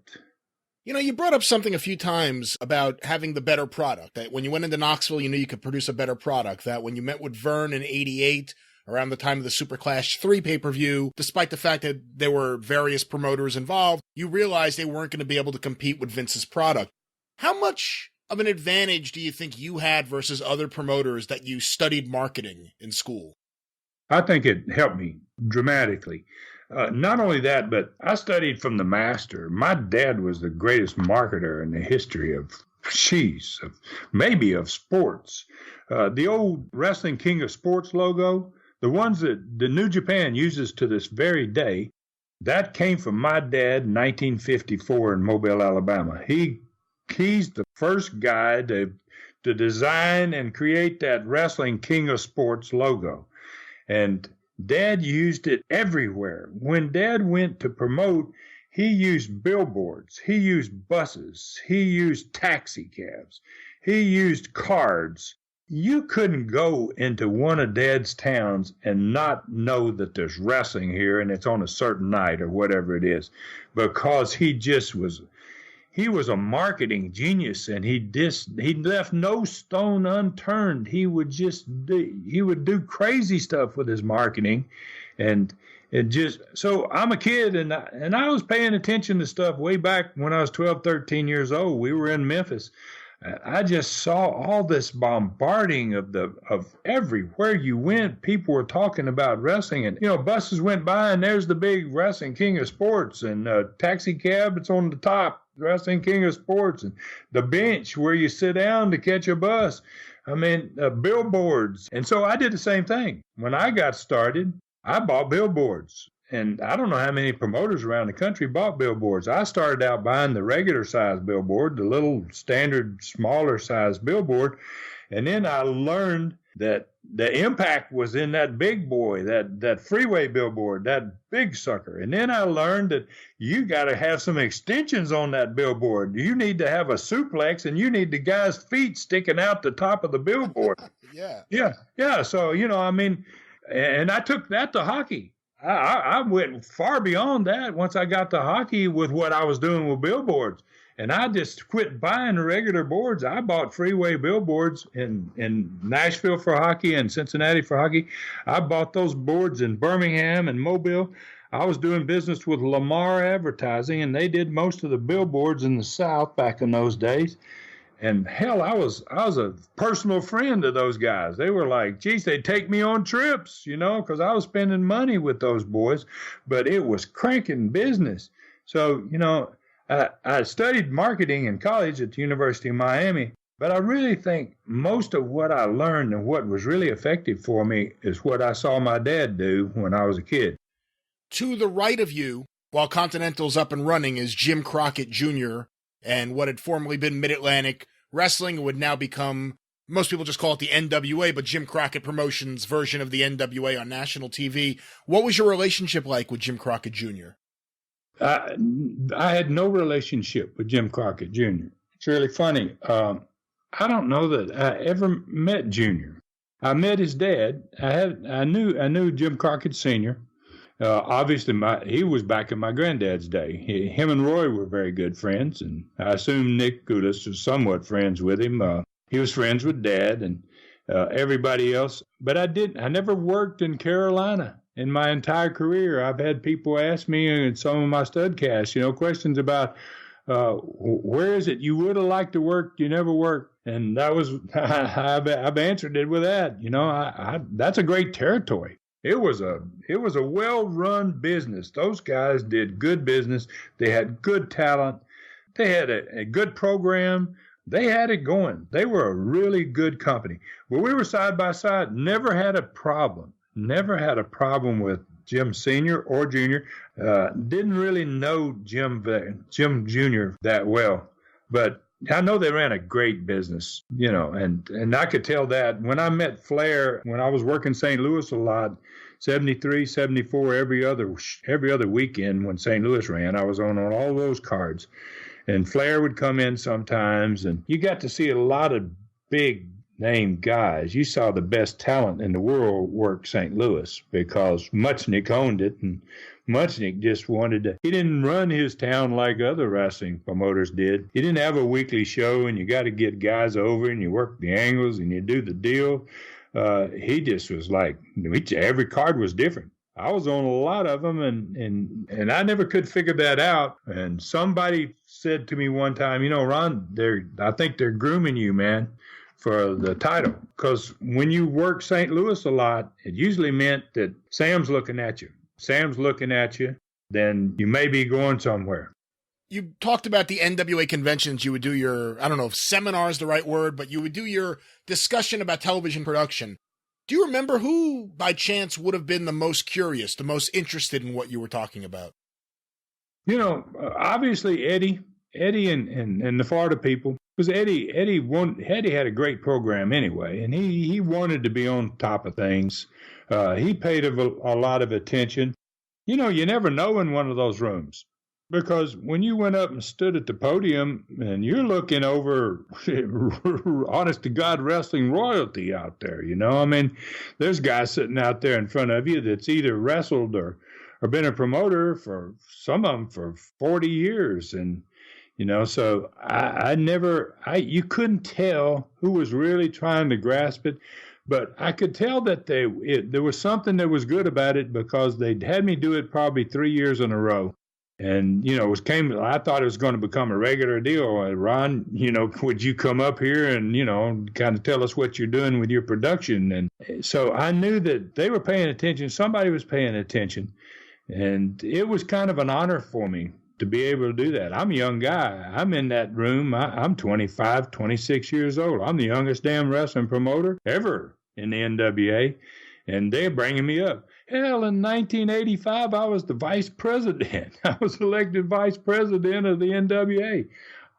You brought up something a few times about having the better product. That when you went into Knoxville, you knew you could produce a better product. That when you met with Vern in '88, around the time of the Super Clash 3 pay-per-view, despite the fact that there were various promoters involved, you realized they weren't going to be able to compete with Vince's product. How much of an advantage do you think you had versus other promoters that you studied marketing in school? I think it helped me dramatically. Not only that, but I studied from the master. My dad was the greatest marketer in the history of sports. The old Wrestling King of Sports logo, the ones that the New Japan uses to this very day, that came from my dad in 1954 in Mobile, Alabama. He's the first guy to design and create that Wrestling King of Sports logo. And Dad used it everywhere. When Dad went to promote, he used billboards, he used buses, he used taxi cabs, he used cards. You couldn't go into one of Dad's towns and not know that there's wrestling here and it's on a certain night or whatever it is, because he was a marketing genius, and he left no stone unturned. He would do crazy stuff with his marketing, and so I'm a kid, and I was paying attention to stuff way back when I was 12, 13 years old. We were in Memphis. I just saw all this bombarding of everywhere you went. People were talking about wrestling, and buses went by, and there's the big Wrestling King of Sports, and taxi cab, it's on the top, Wrestling King of Sports, and the bench where you sit down to catch a bus. Billboards. And so I did the same thing. When I got started, I bought billboards. And I don't know how many promoters around the country bought billboards. I started out buying the regular size billboard, the little standard smaller size billboard. And then I learned that the impact was in that big boy, that freeway billboard, that big sucker. And then I learned that you got to have some extensions on that billboard. You need to have a suplex, and you need the guy's feet sticking out the top of the billboard. Yeah. So, and I took that to hockey. I went far beyond that once I got to hockey with what I was doing with billboards. And I just quit buying the regular boards. I bought freeway billboards in Nashville for hockey and Cincinnati for hockey. I bought those boards in Birmingham and Mobile. I was doing business with Lamar Advertising, and they did most of the billboards in the South back in those days. And hell, I was a personal friend of those guys. They were like, geez, they'd take me on trips, because I was spending money with those boys. But it was cranking business. So, I studied marketing in college at the University of Miami, but I really think most of what I learned and what was really effective for me is what I saw my dad do when I was a kid. To the right of you, while Continental's up and running, is Jim Crockett Jr., and what had formerly been Mid-Atlantic Wrestling would now become, most people just call it the NWA, but Jim Crockett Promotions' version of the NWA on national TV. What was your relationship like with Jim Crockett Jr.? I had no relationship with Jim Crockett Jr. It's really funny. I don't know that I ever met Jr. I met his dad. I knew Jim Crockett Sr. Obviously, he was back in my granddad's day. Him and Roy were very good friends, and I assume Nick Goudas was somewhat friends with him. He was friends with Dad and everybody else. But I never worked in Carolina in my entire career. I've had people ask me in some of my Studcast, questions about where is it you would have liked to work, you never worked. And that was, I've answered it with that. That's a great territory. It was a well-run business. Those guys did good business. They had good talent. They had a good program. They had it going. They were a really good company. Well, we were side by side. Never had a problem. Never had a problem with Jim Sr. or Jr. Didn't really know Jim Jr. that well. But I know they ran a great business, and I could tell that when I met Flair, when I was working St. Louis a lot, 73, 74, every other weekend when St. Louis ran, I was on all those cards. And Flair would come in sometimes, and you got to see a lot of big name guys. You saw the best talent in the world work St. Louis because Muchnick owned it, and Muchnick just wanted to. He didn't run his town like other wrestling promoters did. He didn't have a weekly show, and you got to get guys over, and you work the angles, and you do the deal. He just was like, every card was different. I was on a lot of them, and I never could figure that out. And somebody said to me one time, Ron, I think they're grooming you, man, for the title. Because when you work St. Louis a lot, it usually meant that Sam's looking at you. Sam's looking at you, then you may be going somewhere. You talked about the NWA conventions. You would do your, I don't know if seminar is the right word, but you would do your discussion about television production. Do you remember who, by chance, would have been the most curious, the most interested in what you were talking about? Obviously Eddie and the Florida people, because Eddie had a great program anyway, and he wanted to be on top of things. He paid a lot of attention. You never know in one of those rooms, because when you went up and stood at the podium and you're looking over honest to God wrestling royalty out there, there's guys sitting out there in front of you that's either wrestled or been a promoter for some of them for 40 years. And, so you couldn't tell who was really trying to grasp it. But I could tell that there was something that was good about it, because they'd had me do it probably 3 years in a row. And, I thought it was going to become a regular deal. Ron, would you come up here and, kind of tell us what you're doing with your production? And so I knew that they were paying attention. Somebody was paying attention. And it was kind of an honor for me to be able to do that. I'm a young guy. I'm in that room. I'm 25, 26 years old. I'm the youngest damn wrestling promoter ever in the NWA. And they're bringing me up. Hell, in 1985, I was the vice president. I was elected vice president of the NWA.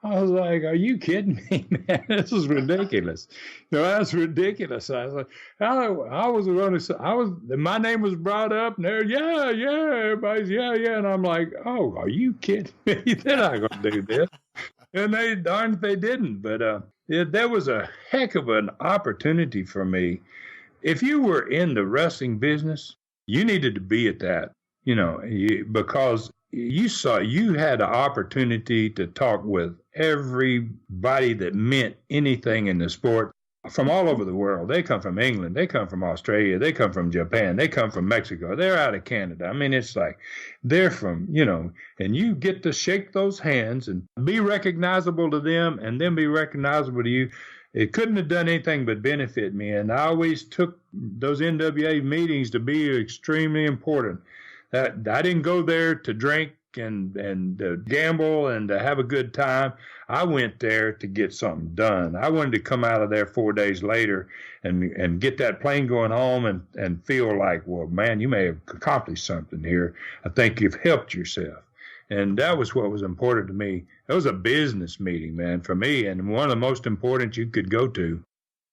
I was like, are you kidding me, man? This is ridiculous. That's ridiculous. I was like, my name was brought up, and they're, yeah, everybody's, yeah. And I'm like, oh, are you kidding me? They're not going to do this. And they didn't. But there was a heck of an opportunity for me. If you were in the wrestling business, you needed to be at that, because you had an opportunity to talk with everybody that meant anything in the sport from all over the world. They come from England. They come from Australia. They come from Japan. They come from Mexico. They're out of Canada. I mean, it's like they're from, and you get to shake those hands and be recognizable to them and then be recognizable to you. It couldn't have done anything but benefit me. And I always took those NWA meetings to be extremely important. I didn't go there to drink and gamble and to have a good time. I went there to get something done. I wanted to come out of there 4 days later and get that plane going home and feel like, well, man, you may have accomplished something here. I think you've helped yourself. And that was what was important to me. It was a business meeting, man, for me, and one of the most important you could go to.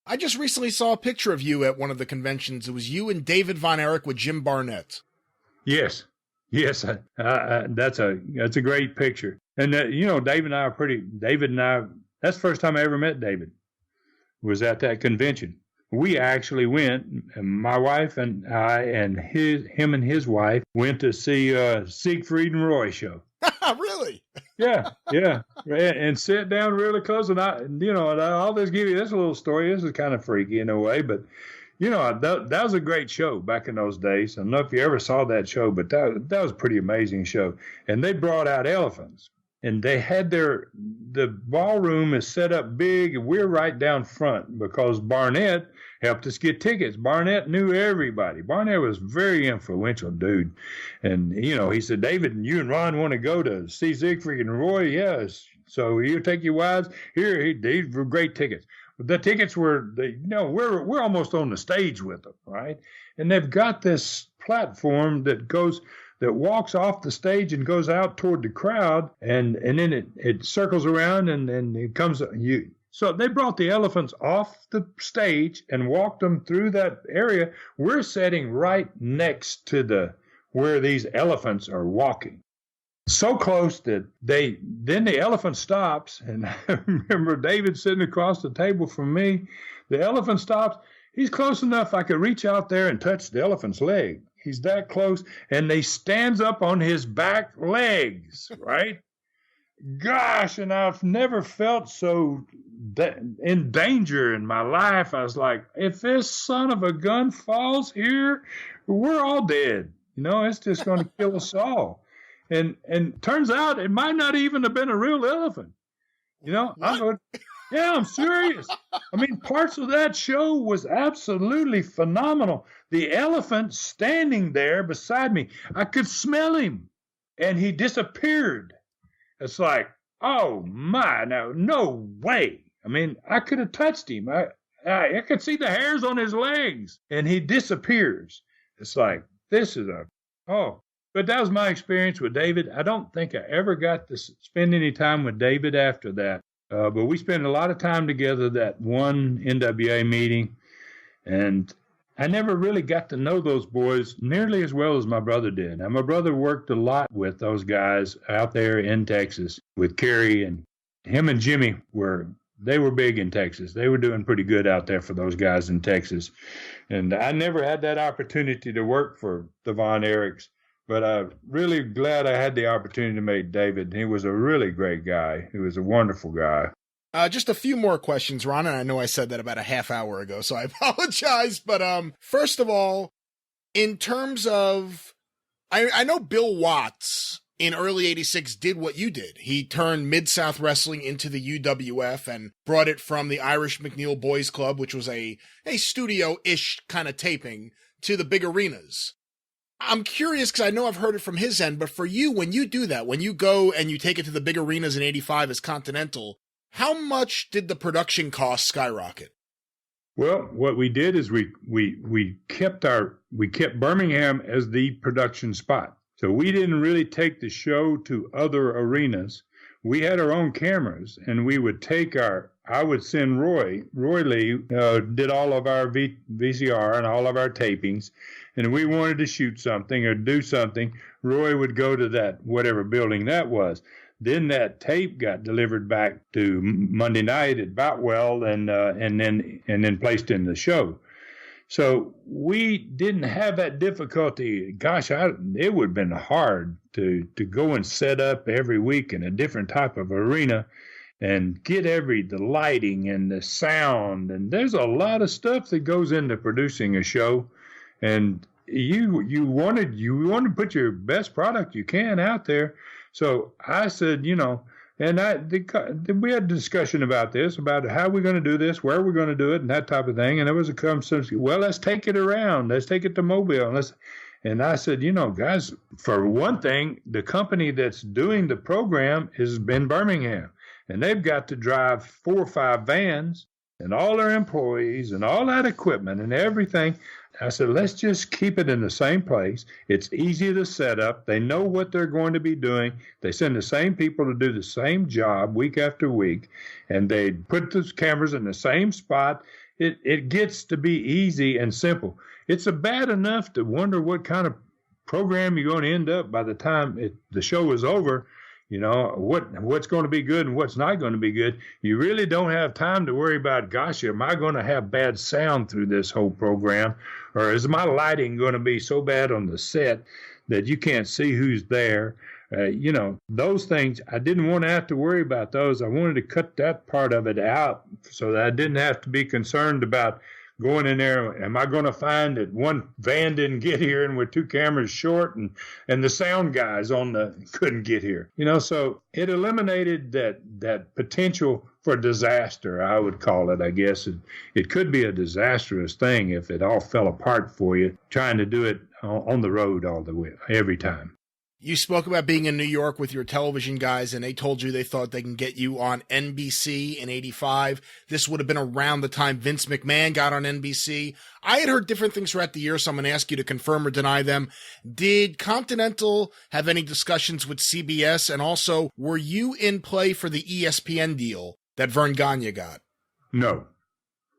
I just recently saw a picture of you at one of the conventions. It was you and David Von Erich with Jim Barnett. Yes, that's a great picture. And David and I, that's the first time I ever met David, was at that convention. We actually went, my wife and I and him and his wife went to see Siegfried and Roy show. Really? Yeah. And sit down really close. And I'll just give you this little story. This is kind of freaky in a way, but that was a great show back in those days. I don't know if you ever saw that show, but that was a pretty amazing show. And they brought out elephants. And they had the ballroom is set up big, and we're right down front because Barnett helped us get tickets. Barnett knew everybody. Barnett was a very influential dude. And, he said, David, you and Ron want to go to see Siegfried and Roy? Yes. So you take your wives. These were great tickets. The tickets were, we're almost on the stage with them, right? And they've got this platform that walks off the stage and goes out toward the crowd, and then it circles around and it comes. So they brought the elephants off the stage and walked them through that area. We're sitting right next to where these elephants are walking. so close that then the elephant stops. And I remember David sitting across the table from me. The elephant stops. He's close enough I could reach out there and touch the elephant's leg. He's that close. And they stands up on his back legs, right? Gosh, and I've never felt so in danger in my life. I was like, if this son of a gun falls here, we're all dead. It's just going to kill us all. And turns out it might not even have been a real elephant. I'm serious. I mean, parts of that show was absolutely phenomenal. The elephant standing there beside me, I could smell him, and he disappeared. It's like, oh my, no way. I mean, I could have touched him. I could see the hairs on his legs, and he disappears. It's like, but that was my experience with David. I don't think I ever got to spend any time with David after that. But we spent a lot of time together that one NWA meeting, and I never really got to know those boys nearly as well as my brother did. Now, my brother worked a lot with those guys out there in Texas with Kerry, and him and Jimmy were big in Texas. They were doing pretty good out there for those guys in Texas. And I never had that opportunity to work for the Von Erichs, but I'm really glad I had the opportunity to meet David. He was a really great guy. He was a wonderful guy. Just a few more questions, Ron, and I know I said that about a half hour ago, so I apologize. But first of all, in terms of, I know Bill Watts in early '86 did what you did. He turned Mid-South Wrestling into the UWF and brought it from the Irish McNeil Boys Club, which was a studio-ish kind of taping, to the big arenas. I'm curious because I know I've heard it from his end, but for you, when you do that, when you go and you take it to the big arenas in '85 as Continental, how much did the production cost skyrocket? Well, what we did is we kept Birmingham as the production spot. So we didn't really take the show to other arenas. We had our own cameras, and we would I would send Roy Lee, did all of our VCR and all of our tapings, and we wanted to shoot something or do something. Roy would go to that, whatever building that was. Then that tape got delivered back to Monday night at Boutwell and then placed in the show. So we didn't have that difficulty. Gosh, it would have been hard to go and set up every week in a different type of arena and get the lighting and the sound. And there's a lot of stuff that goes into producing a show. And you want to put your best product you can out there. So I said, and we had a discussion about this, about how we're going to do this, where we're going to do it, and that type of thing. And there was a conversation, well, let's take it around. Let's take it to Mobile. And I said, guys, for one thing, the company that's doing the program is in Birmingham. And they've got to drive 4 or 5 vans and all their employees and all that equipment and everything. I said, let's just keep it in the same place. It's easy to set up. They know what they're going to be doing. They send the same people to do the same job week after week, and they put the cameras in the same spot. It gets to be easy and simple. It's bad enough to wonder what kind of program you're going to end up by the time the show is over. What's going to be good and what's not going to be good. You really don't have time to worry about, gosh, am I going to have bad sound through this whole program? Or is my lighting going to be so bad on the set that you can't see who's there? Those things, I didn't want to have to worry about those. I wanted to cut that part of it out so that I didn't have to be concerned about going in there. Am I going to find that one van didn't get here and we're 2 cameras short and the sound guys couldn't get here? So it eliminated that potential for disaster, I would call it, I guess. It could be a disastrous thing if it all fell apart for you, trying to do it on the road all the way, every time. You spoke about being in New York with your television guys, and they told you they thought they can get you on NBC in '85. This would have been around the time Vince McMahon got on NBC. I had heard different things throughout the year, so I'm going to ask you to confirm or deny them. Did Continental have any discussions with CBS? And also, were you in play for the ESPN deal that Vern Gagne got? No,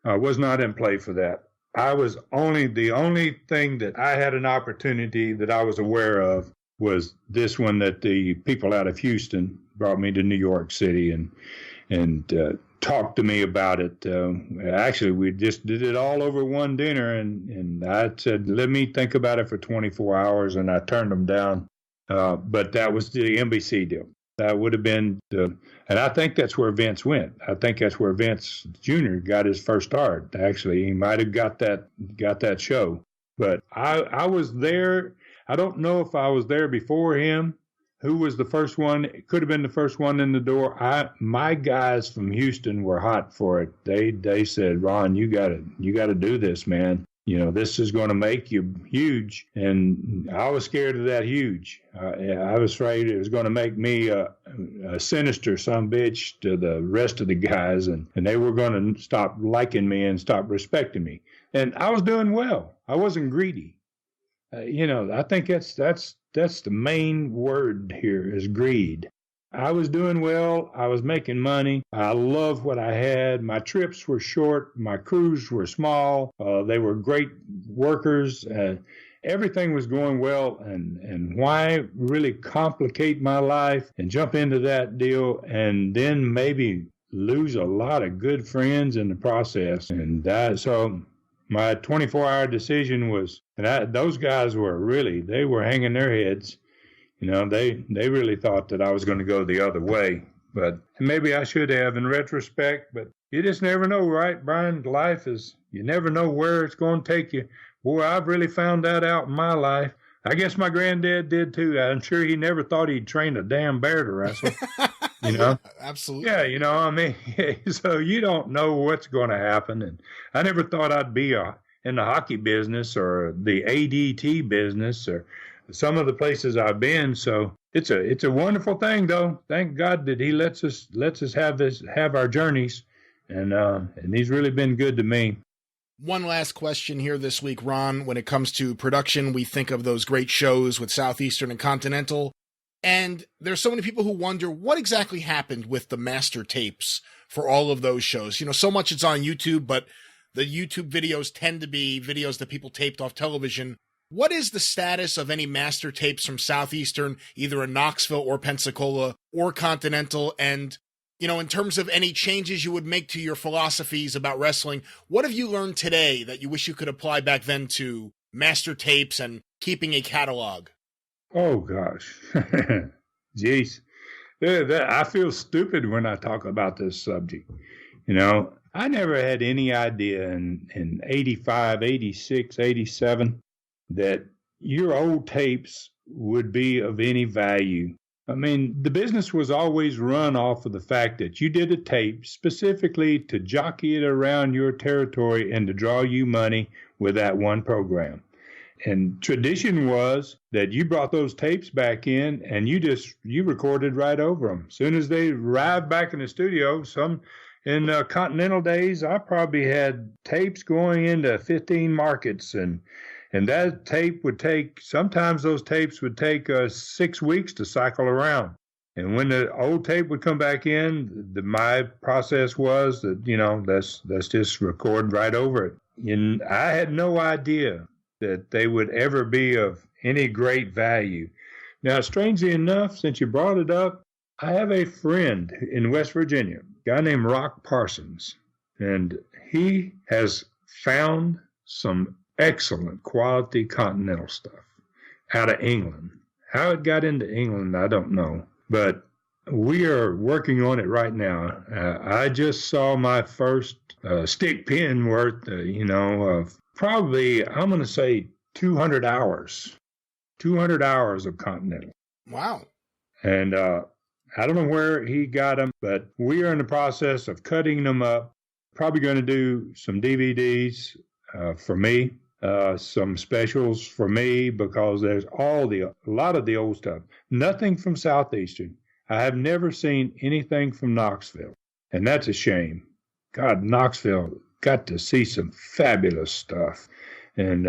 I was not in play for that. I was the only thing that I had an opportunity that I was aware of was this one that the people out of Houston brought me to New York City and talked to me about it. Actually, we just did it all over one dinner, and I said, let me think about it for 24 hours, and I turned them down. But that was the NBC deal. That would have been and I think that's where Vince went. I think that's where Vince Jr. got his first start. Actually, he might have got that show. But I was there. I don't know if I was there before him. Who was the first one? It could have been the first one in the door. My guys from Houston were hot for it. They said, Ron, you gotta do this, man. You know, this is going to make you huge. And I was scared of that huge. I was afraid it was going to make me a sinister sumbitch to the rest of the guys, and they were going to stop liking me and stop respecting me. And I was doing well. I wasn't greedy. I think that's the main word here is greed. I was doing well. I was making money. I loved what I had. My trips were short. My crews were small. They were great workers. Everything was going well. And why really complicate my life and jump into that deal and then maybe lose a lot of good friends in the process? And so my 24-hour decision was, and those guys they were hanging their heads. They really thought that I was going to go the other way, but maybe I should have in retrospect, but you just never know, right, Brian? Life is, you never know where it's going to take you. Boy, I've really found that out in my life. I guess my granddad did too. I'm sure he never thought he'd train a damn bear to wrestle. Absolutely. Yeah, so you don't know what's going to happen. And I never thought I'd be in the hockey business or the ADT business or some of the places I've been. So it's a wonderful thing, though. Thank God that he lets us have our journeys, and he's really been good to me. One last question here this week, Ron. When it comes to production, we think of those great shows with Southeastern and Continental, and there's so many people who wonder what exactly happened with the master tapes for all of those shows. So much it's on YouTube, but the YouTube videos tend to be videos that people taped off television. What is the status of any master tapes from Southeastern, either in Knoxville or Pensacola or Continental? And, in terms of any changes you would make to your philosophies about wrestling, what have you learned today that you wish you could apply back then to master tapes and keeping a catalog? Oh, gosh. Jeez. I feel stupid when I talk about this subject. I never had any idea in 85, 86, 87 that your old tapes would be of any value. I mean, the business was always run off of the fact that you did a tape specifically to jockey it around your territory and to draw you money with that one program. And tradition was that you brought those tapes back in and you recorded right over them. As soon as they arrived back in the studio, in Continental days, I probably had tapes going into 15 markets, and that tape sometimes those tapes would take 6 weeks to cycle around. And when the old tape would come back in, my process was that, let's just record right over it. And I had no idea that they would ever be of any great value. Now, strangely enough, since you brought it up, I have a friend in West Virginia, a guy named Rock Parsons, and he has found some excellent quality Continental stuff out of England. How it got into England, I don't know, but we are working on it right now. I just saw my first stick pin worth, of probably, I'm going to say 200 hours of Continental. Wow. And I don't know where he got them, but we are in the process of cutting them up. Probably going to do some DVDs for me. Some specials for me, because there's a lot of the old stuff. Nothing from Southeastern. I have never seen anything from Knoxville, and that's a shame. God, Knoxville got to see some fabulous stuff, and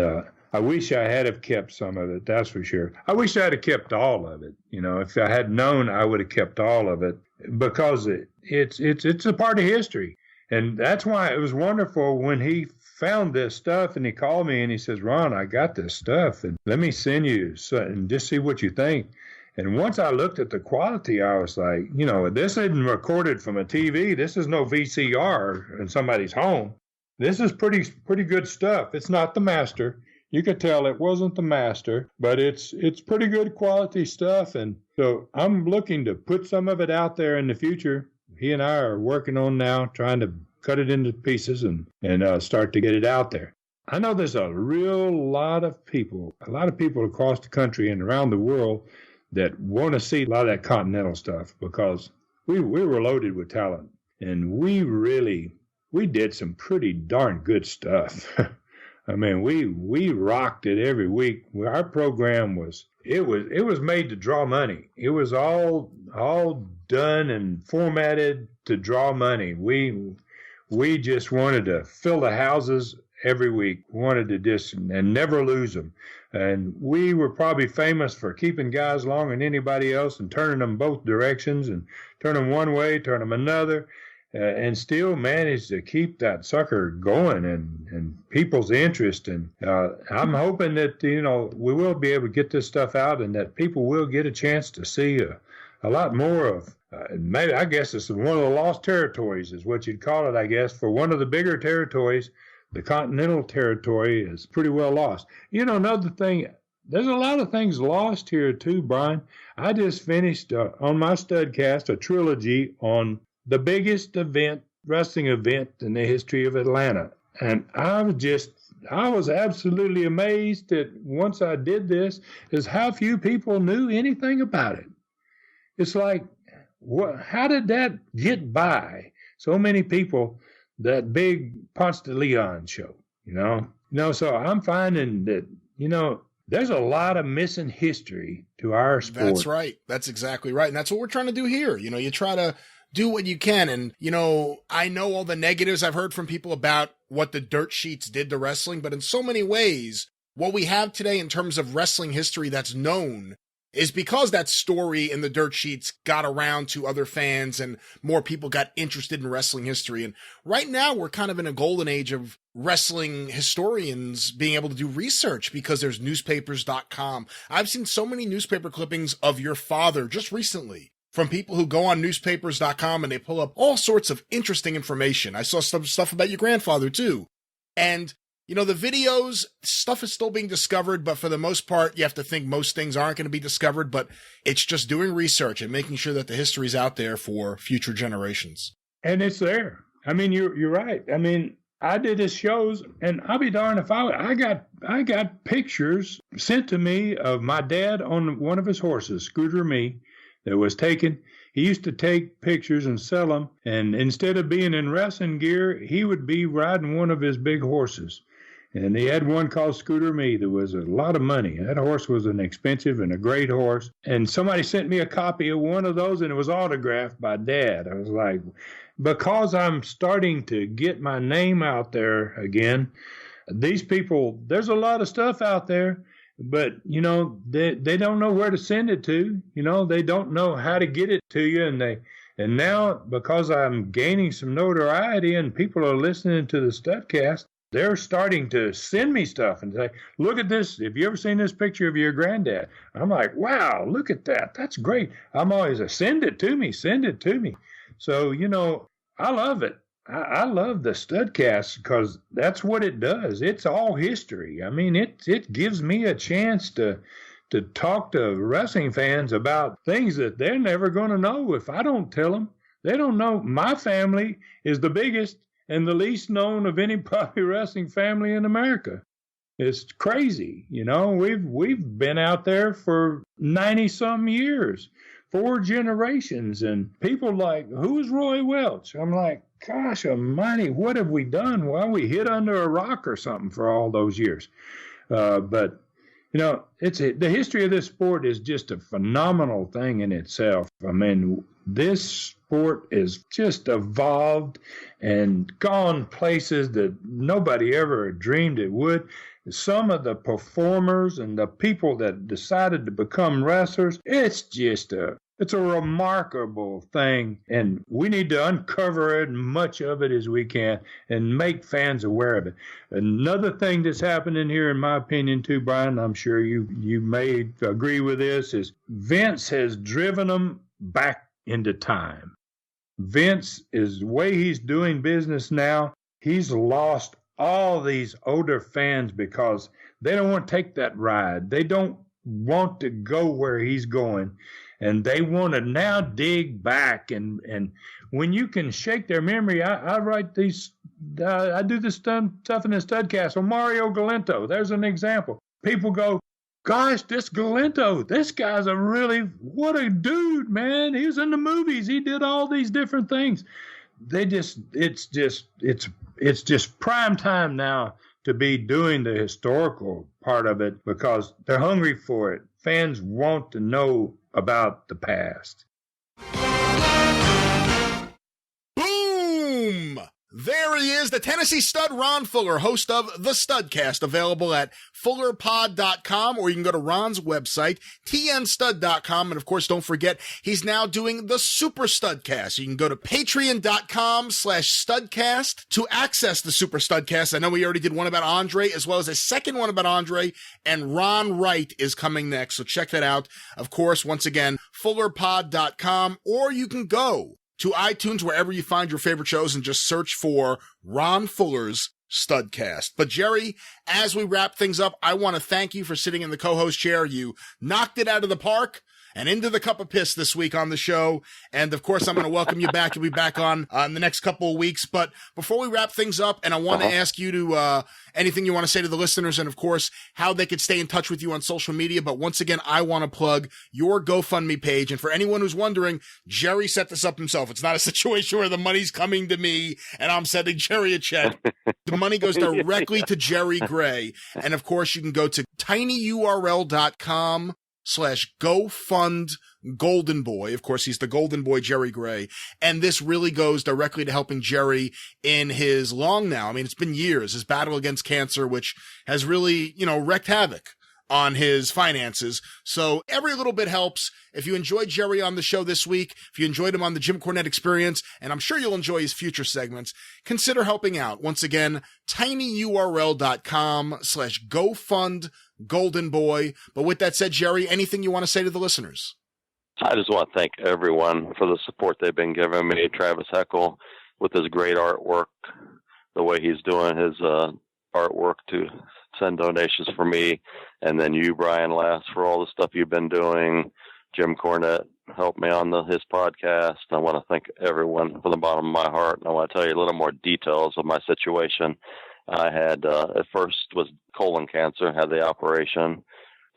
I wish I had have kept some of it. That's for sure. I wish I had have kept all of it. If I had known, I would have kept all of it, because it's a part of history, and that's why it was wonderful when he found this stuff, and he called me and he says, Ron, I got this stuff, and let me send you and just see what you think. And once I looked at the quality, I was like, this isn't recorded from a TV. This is no VCR in somebody's home. This is pretty good stuff. It's not the master. You could tell it wasn't the master, but it's pretty good quality stuff. And so I'm looking to put some of it out there in the future. He and I are working on now, trying to cut it into pieces and start to get it out there. I know there's a lot of people across the country and around the world that want to see a lot of that Continental stuff, because we were loaded with talent, and we did some pretty darn good stuff. I mean, we rocked it every week. Our program was made to draw money. It was all done and formatted to draw money. We just wanted to fill the houses every week, wanted to just and never lose them. And we were probably famous for keeping guys longer than anybody else and turning them both directions, and turn them one way, turn them another, and still managed to keep that sucker going and people's interest. And I'm hoping that, we will be able to get this stuff out, and that people will get a chance to see a lot more of, maybe, I guess it's one of the lost territories is what you'd call it, I guess, for one of the bigger territories. The Continental Territory is pretty well lost. Another thing, there's a lot of things lost here too, Brian. I just finished on my Studcast a trilogy on the biggest wrestling event in the history of Atlanta. And I was absolutely amazed that once I did this, is how few people knew anything about it. It's like, how did that get by so many people? That big Ponce de Leon show, so I'm finding that, there's a lot of missing history to our sport. That's right. That's exactly right. And that's what we're trying to do here. You try to do what you can. And, I know all the negatives I've heard from people about what the dirt sheets did to wrestling, but in so many ways, what we have today in terms of wrestling history that's known is because that story in the dirt sheets got around to other fans and more people got interested in wrestling history. And right now we're kind of in a golden age of wrestling historians being able to do research because there's newspapers.com. I've seen so many newspaper clippings of your father just recently from people who go on newspapers.com and they pull up all sorts of interesting information. I saw some stuff about your grandfather too. And the videos, stuff is still being discovered, but for the most part, you have to think most things aren't going to be discovered, but it's just doing research and making sure that the history is out there for future generations. And it's there. I mean, you're right. I mean, I did his shows, and I'll be darned if I got pictures sent to me of my dad on one of his horses, Scooter Me, that was taken. He used to take pictures and sell them, and instead of being in wrestling gear, he would be riding one of his big horses. And he had one called Scooter Me that was a lot of money. That horse was an expensive and a great horse. And somebody sent me a copy of one of those, and it was autographed by Dad. I was like, because I'm starting to get my name out there again, these people, there's a lot of stuff out there, but, they don't know where to send it to. They don't know how to get it to you. And now, because I'm gaining some notoriety and people are listening to the Studcast, they're starting to send me stuff and say, look at this. Have you ever seen this picture of your granddad? I'm like, wow, look at that. That's great. I'm always send it to me. So, I love it. I love the Studcast because that's what it does. It's all history. I mean, it gives me a chance to talk to wrestling fans about things that they're never going to know if I don't tell them. They don't know. My family is the biggest and the least known of any probably wrestling family in America. It's crazy. We've been out there for 90-some years, 4 generations, and people like, who's Roy Welch? I'm like, gosh almighty, what have we done? Well, we hid under a rock or something for all those years. But the history of this sport is just a phenomenal thing in itself. I mean, this sport is just evolved and gone places that nobody ever dreamed it would. Some of the performers and the people that decided to become wrestlers, it's just It's a remarkable thing, and we need to uncover as much of it as we can and make fans aware of it. Another thing that's happening here, in my opinion, too, Brian, I'm sure you may agree with this, is Vince has driven them back into time. Vince is the way he's doing business now. He's lost all these older fans because they don't want to take that ride. They don't want to go where he's going. And they want to now dig back. And when you can shake their memory, I write these, I do this stuff in the Studcast. So Mario Galento, there's an example. People go, gosh, this Galento, this guy's what a dude, man. He was in the movies. He did all these different things. It's just prime time now to be doing the historical part of it because they're hungry for it. Fans want to know about the past. Boom! There he is, the Tennessee stud Ron Fuller, host of The Studcast, available at fullerpod.com, or you can go to Ron's website, tnstud.com, and of course, don't forget, he's now doing the Super Studcast. You can go to patreon.com/studcast to access the Super Studcast. I know we already did one about Andre, as well as a second one about Andre, and Ron Wright is coming next, so check that out. Of course, once again, fullerpod.com, or you can go to iTunes, wherever you find your favorite shows, and just search for Ron Fuller's Studcast. But Jerry, as we wrap things up, I want to thank you for sitting in the co-host chair. You knocked it out of the park and into the cup of piss this week on the show. And of course, I'm going to welcome you back. You'll be back on in the next couple of weeks. But before we wrap things up, and I want to ask you to anything you want to say to the listeners, and of course, how they could stay in touch with you on social media. But once again, I want to plug your GoFundMe page. And for anyone who's wondering, Jerry set this up himself. It's not a situation where the money's coming to me and I'm sending Jerry a check. The money goes directly to Jerry Gray. And of course, you can go to tinyurl.com/GoFund Golden Boy. Of course, he's the Golden Boy, Jerry Gray. And this really goes directly to helping Jerry in his it's been years, his battle against cancer, which has really, wreaked havoc on his finances. So every little bit helps. If you enjoyed Jerry on the show this week, if you enjoyed him on the Jim Cornette Experience, and I'm sure you'll enjoy his future segments, consider helping out. Once again, tinyurl.com/GoFund Golden Boy. But with that said, Jerry, anything you want to say to the listeners? I just want to thank everyone for the support they've been giving me. Travis Heckel with his great artwork, the way he's doing his artwork to send donations for me. And then you, Brian Lass, for all the stuff you've been doing. Jim Cornette helped me on his podcast. I want to thank everyone from the bottom of my heart. And I want to tell you a little more details of my situation. I had, at first was colon cancer, had the operation,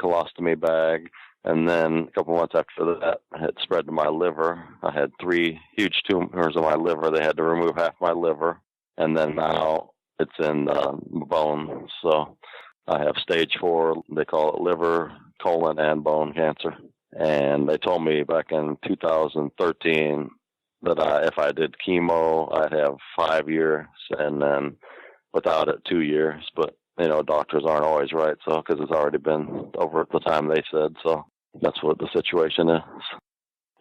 colostomy bag. And then a couple months after that, it had spread to my liver. I had 3 huge tumors in my liver. They had to remove half my liver. And then now it's in bone. So I have stage 4. They call it liver, colon, and bone cancer. And they told me back in 2013 that if I did chemo, I'd have 5 years, and then without it, 2 years. But, doctors aren't always right, so because it's already been over at the time they said. So that's what the situation is.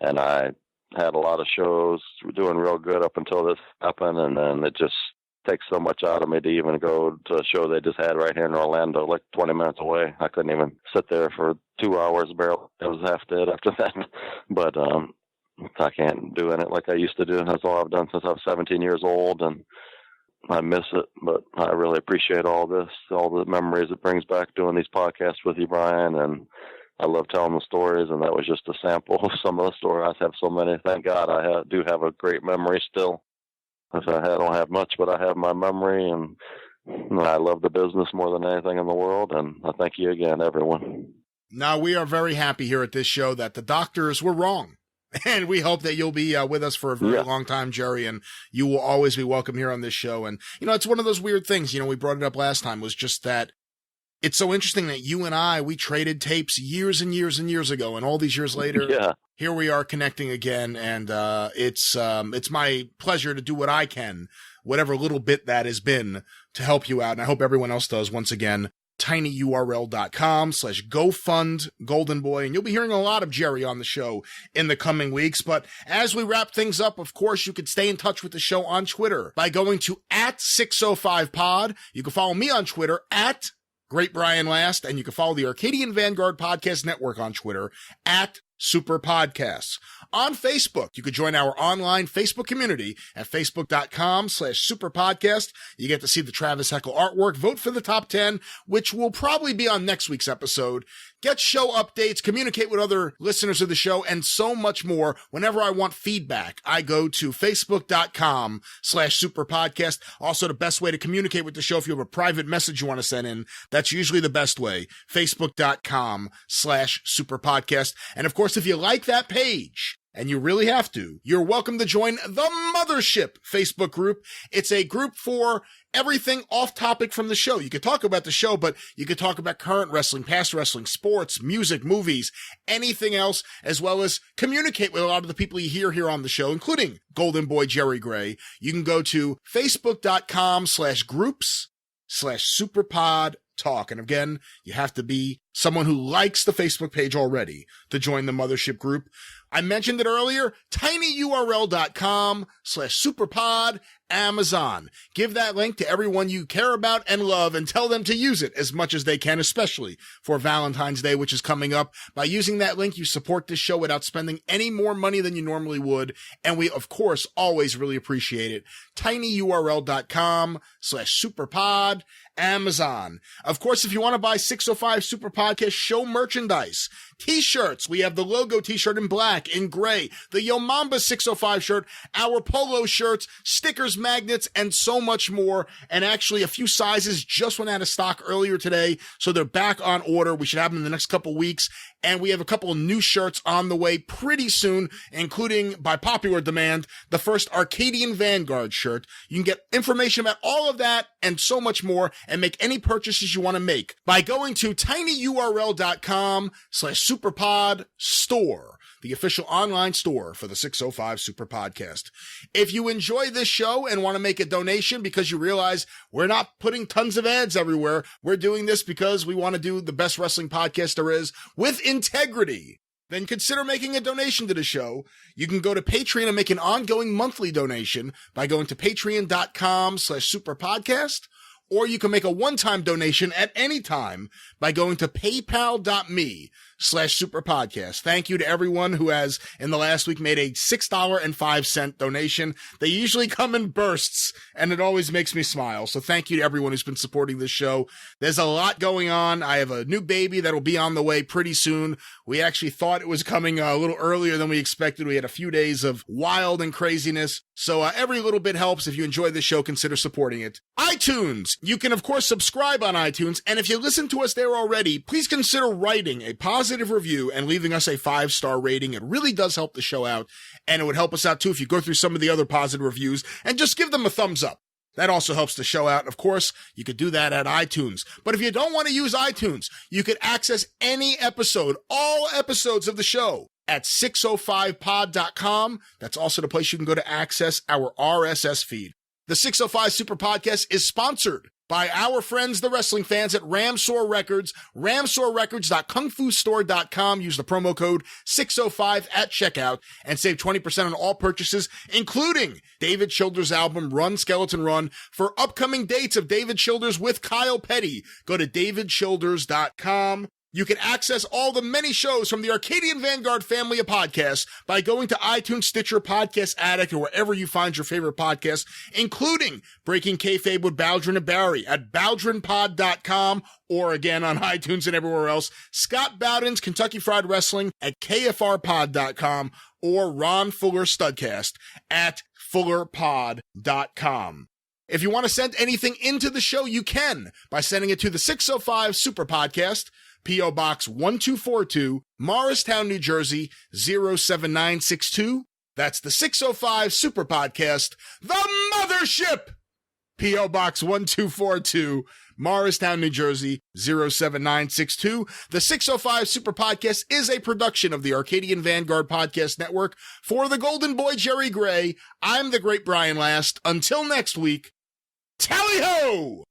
And I had a lot of shows doing real good up until this happened, and then it just takes so much out of me to even go to a show they just had right here in Orlando, like 20 minutes away. I couldn't even sit there for 2 hours barely. I was half dead after that. But I can't do it like I used to do. That's all I've done since I was 17 years old, and I miss it. But I really appreciate all this, all the memories it brings back doing these podcasts with you, Brian, and I love telling the stories, and that was just a sample of some of the stories. I have so many. Thank God I do have a great memory still. I don't have much, but I have my memory, and I love the business more than anything in the world, and I thank you again, everyone. Now, we are very happy here at this show that the doctors were wrong, and we hope that you'll be with us for a very long time, Jerry, and you will always be welcome here on this show. And, it's one of those weird things, we brought it up last time, was just that it's so interesting that you and we traded tapes years and years and years ago, and all these years later, here we are connecting again, and it's my pleasure to do what I can, whatever little bit that has been, to help you out, and I hope everyone else does. Once again, tinyurl.com/GoFundGoldenBoy. And you'll be hearing a lot of Jerry on the show in the coming weeks. But as we wrap things up, of course, you can stay in touch with the show on Twitter by going to @605pod. You can follow me on Twitter @GreatBrianLast, and you can follow the Arcadian Vanguard Podcast Network on Twitter @Superpodcasts. On Facebook, you could join our online Facebook community at facebook.com/superpodcast. You get to see the Travis Heckle artwork, vote for the top 10, which will probably be on next week's episode, get show updates, communicate with other listeners of the show, and so much more. Whenever I want feedback, I go to facebook.com/superpodcast. Also, the best way to communicate with the show, if you have a private message you want to send in, that's usually the best way, facebook.com/superpodcast. And of course, if you like that page, and you really have to, you're welcome to join the Mothership Facebook group. It's a group for everything off topic from the show. You could talk about the show, but you could talk about current wrestling, past wrestling, sports, music, movies, anything else, as well as communicate with a lot of the people you hear here on the show, including Golden Boy Jerry Gray. You can go to facebook.com/groups/superpod talk. And again, you have to be someone who likes the Facebook page already to join the Mothership group. I mentioned it earlier, tinyurl.com/superpod Amazon. Give that link to everyone you care about and love and tell them to use it as much as they can, especially for Valentine's Day, which is coming up. By using that link, you support this show without spending any more money than you normally would. And we, of course, always really appreciate it. tinyurl.com/superpod Amazon. Of course, if you want to buy 605 Super Podcast show merchandise, t-shirts, we have the logo t-shirt in black, in gray, the Yo Mamba 605 shirt, our polo shirts, stickers, magnets, and so much more. And actually, a few sizes just went out of stock earlier today, so they're back on order. We should have them in the next couple weeks. And we have a couple of new shirts on the way pretty soon, including, by popular demand, the first Arcadian Vanguard shirt. You can get information about all of that and so much more, and make any purchases you want to make by going to tinyurl.com/superpod store, the official online store for the 605 Super Podcast. If you enjoy this show and want to make a donation because you realize we're not putting tons of ads everywhere, we're doing this because we want to do the best wrestling podcast there is with integrity, then consider making a donation to the show. You can go to Patreon and make an ongoing monthly donation by going to patreon.com/superpodcast, or you can make a one-time donation at any time by going to paypal.me/superpodcast. Thank you to everyone who has, in the last week, made a $6.05 donation. They usually come in bursts, and it always makes me smile. So thank you to everyone who's been supporting this show. There's a lot going on. I have a new baby that'll be on the way pretty soon. We actually thought it was coming a little earlier than we expected. We had a few days of wild and craziness. So every little bit helps. If you enjoy this show, consider supporting it. iTunes. You can, of course, subscribe on iTunes. And if you listen to us there already, please consider writing a positive review and leaving us a 5-star rating. It really does help the show out. And it would help us out, too, if you go through some of the other positive reviews and just give them a thumbs up. That also helps the show out. Of course, you could do that at iTunes. But if you don't want to use iTunes, you could access any episode, all episodes of the show, at 605pod.com. That's also the place you can go to access our RSS feed. The 605 Super Podcast is sponsored by our friends, the wrestling fans at Ramsor Records, ramsorrecords.kungfustore.com. Use the promo code 605 at checkout and save 20% on all purchases, including David Childers' album, Run Skeleton Run. For upcoming dates of David Childers with Kyle Petty, go to davidchilders.com. You can access all the many shows from the Arcadian Vanguard family of podcasts by going to iTunes, Stitcher, Podcast Addict, or wherever you find your favorite podcasts, including Breaking Kayfabe with Baldwin and Barry at baldwinpod.com, or again on iTunes and everywhere else, Scott Bowden's Kentucky Fried Wrestling at kfrpod.com, or Ron Fuller Studcast at fullerpod.com. If you want to send anything into the show, you can by sending it to the 605 Super Podcast, P.O. Box 1242, Morristown, New Jersey, 07962. That's the 605 Super Podcast, the Mothership! P.O. Box 1242, Morristown, New Jersey, 07962. The 605 Super Podcast is a production of the Arcadian Vanguard Podcast Network. For the Golden Boy Jerry Gray, I'm the Great Brian Last. Until next week, tally-ho!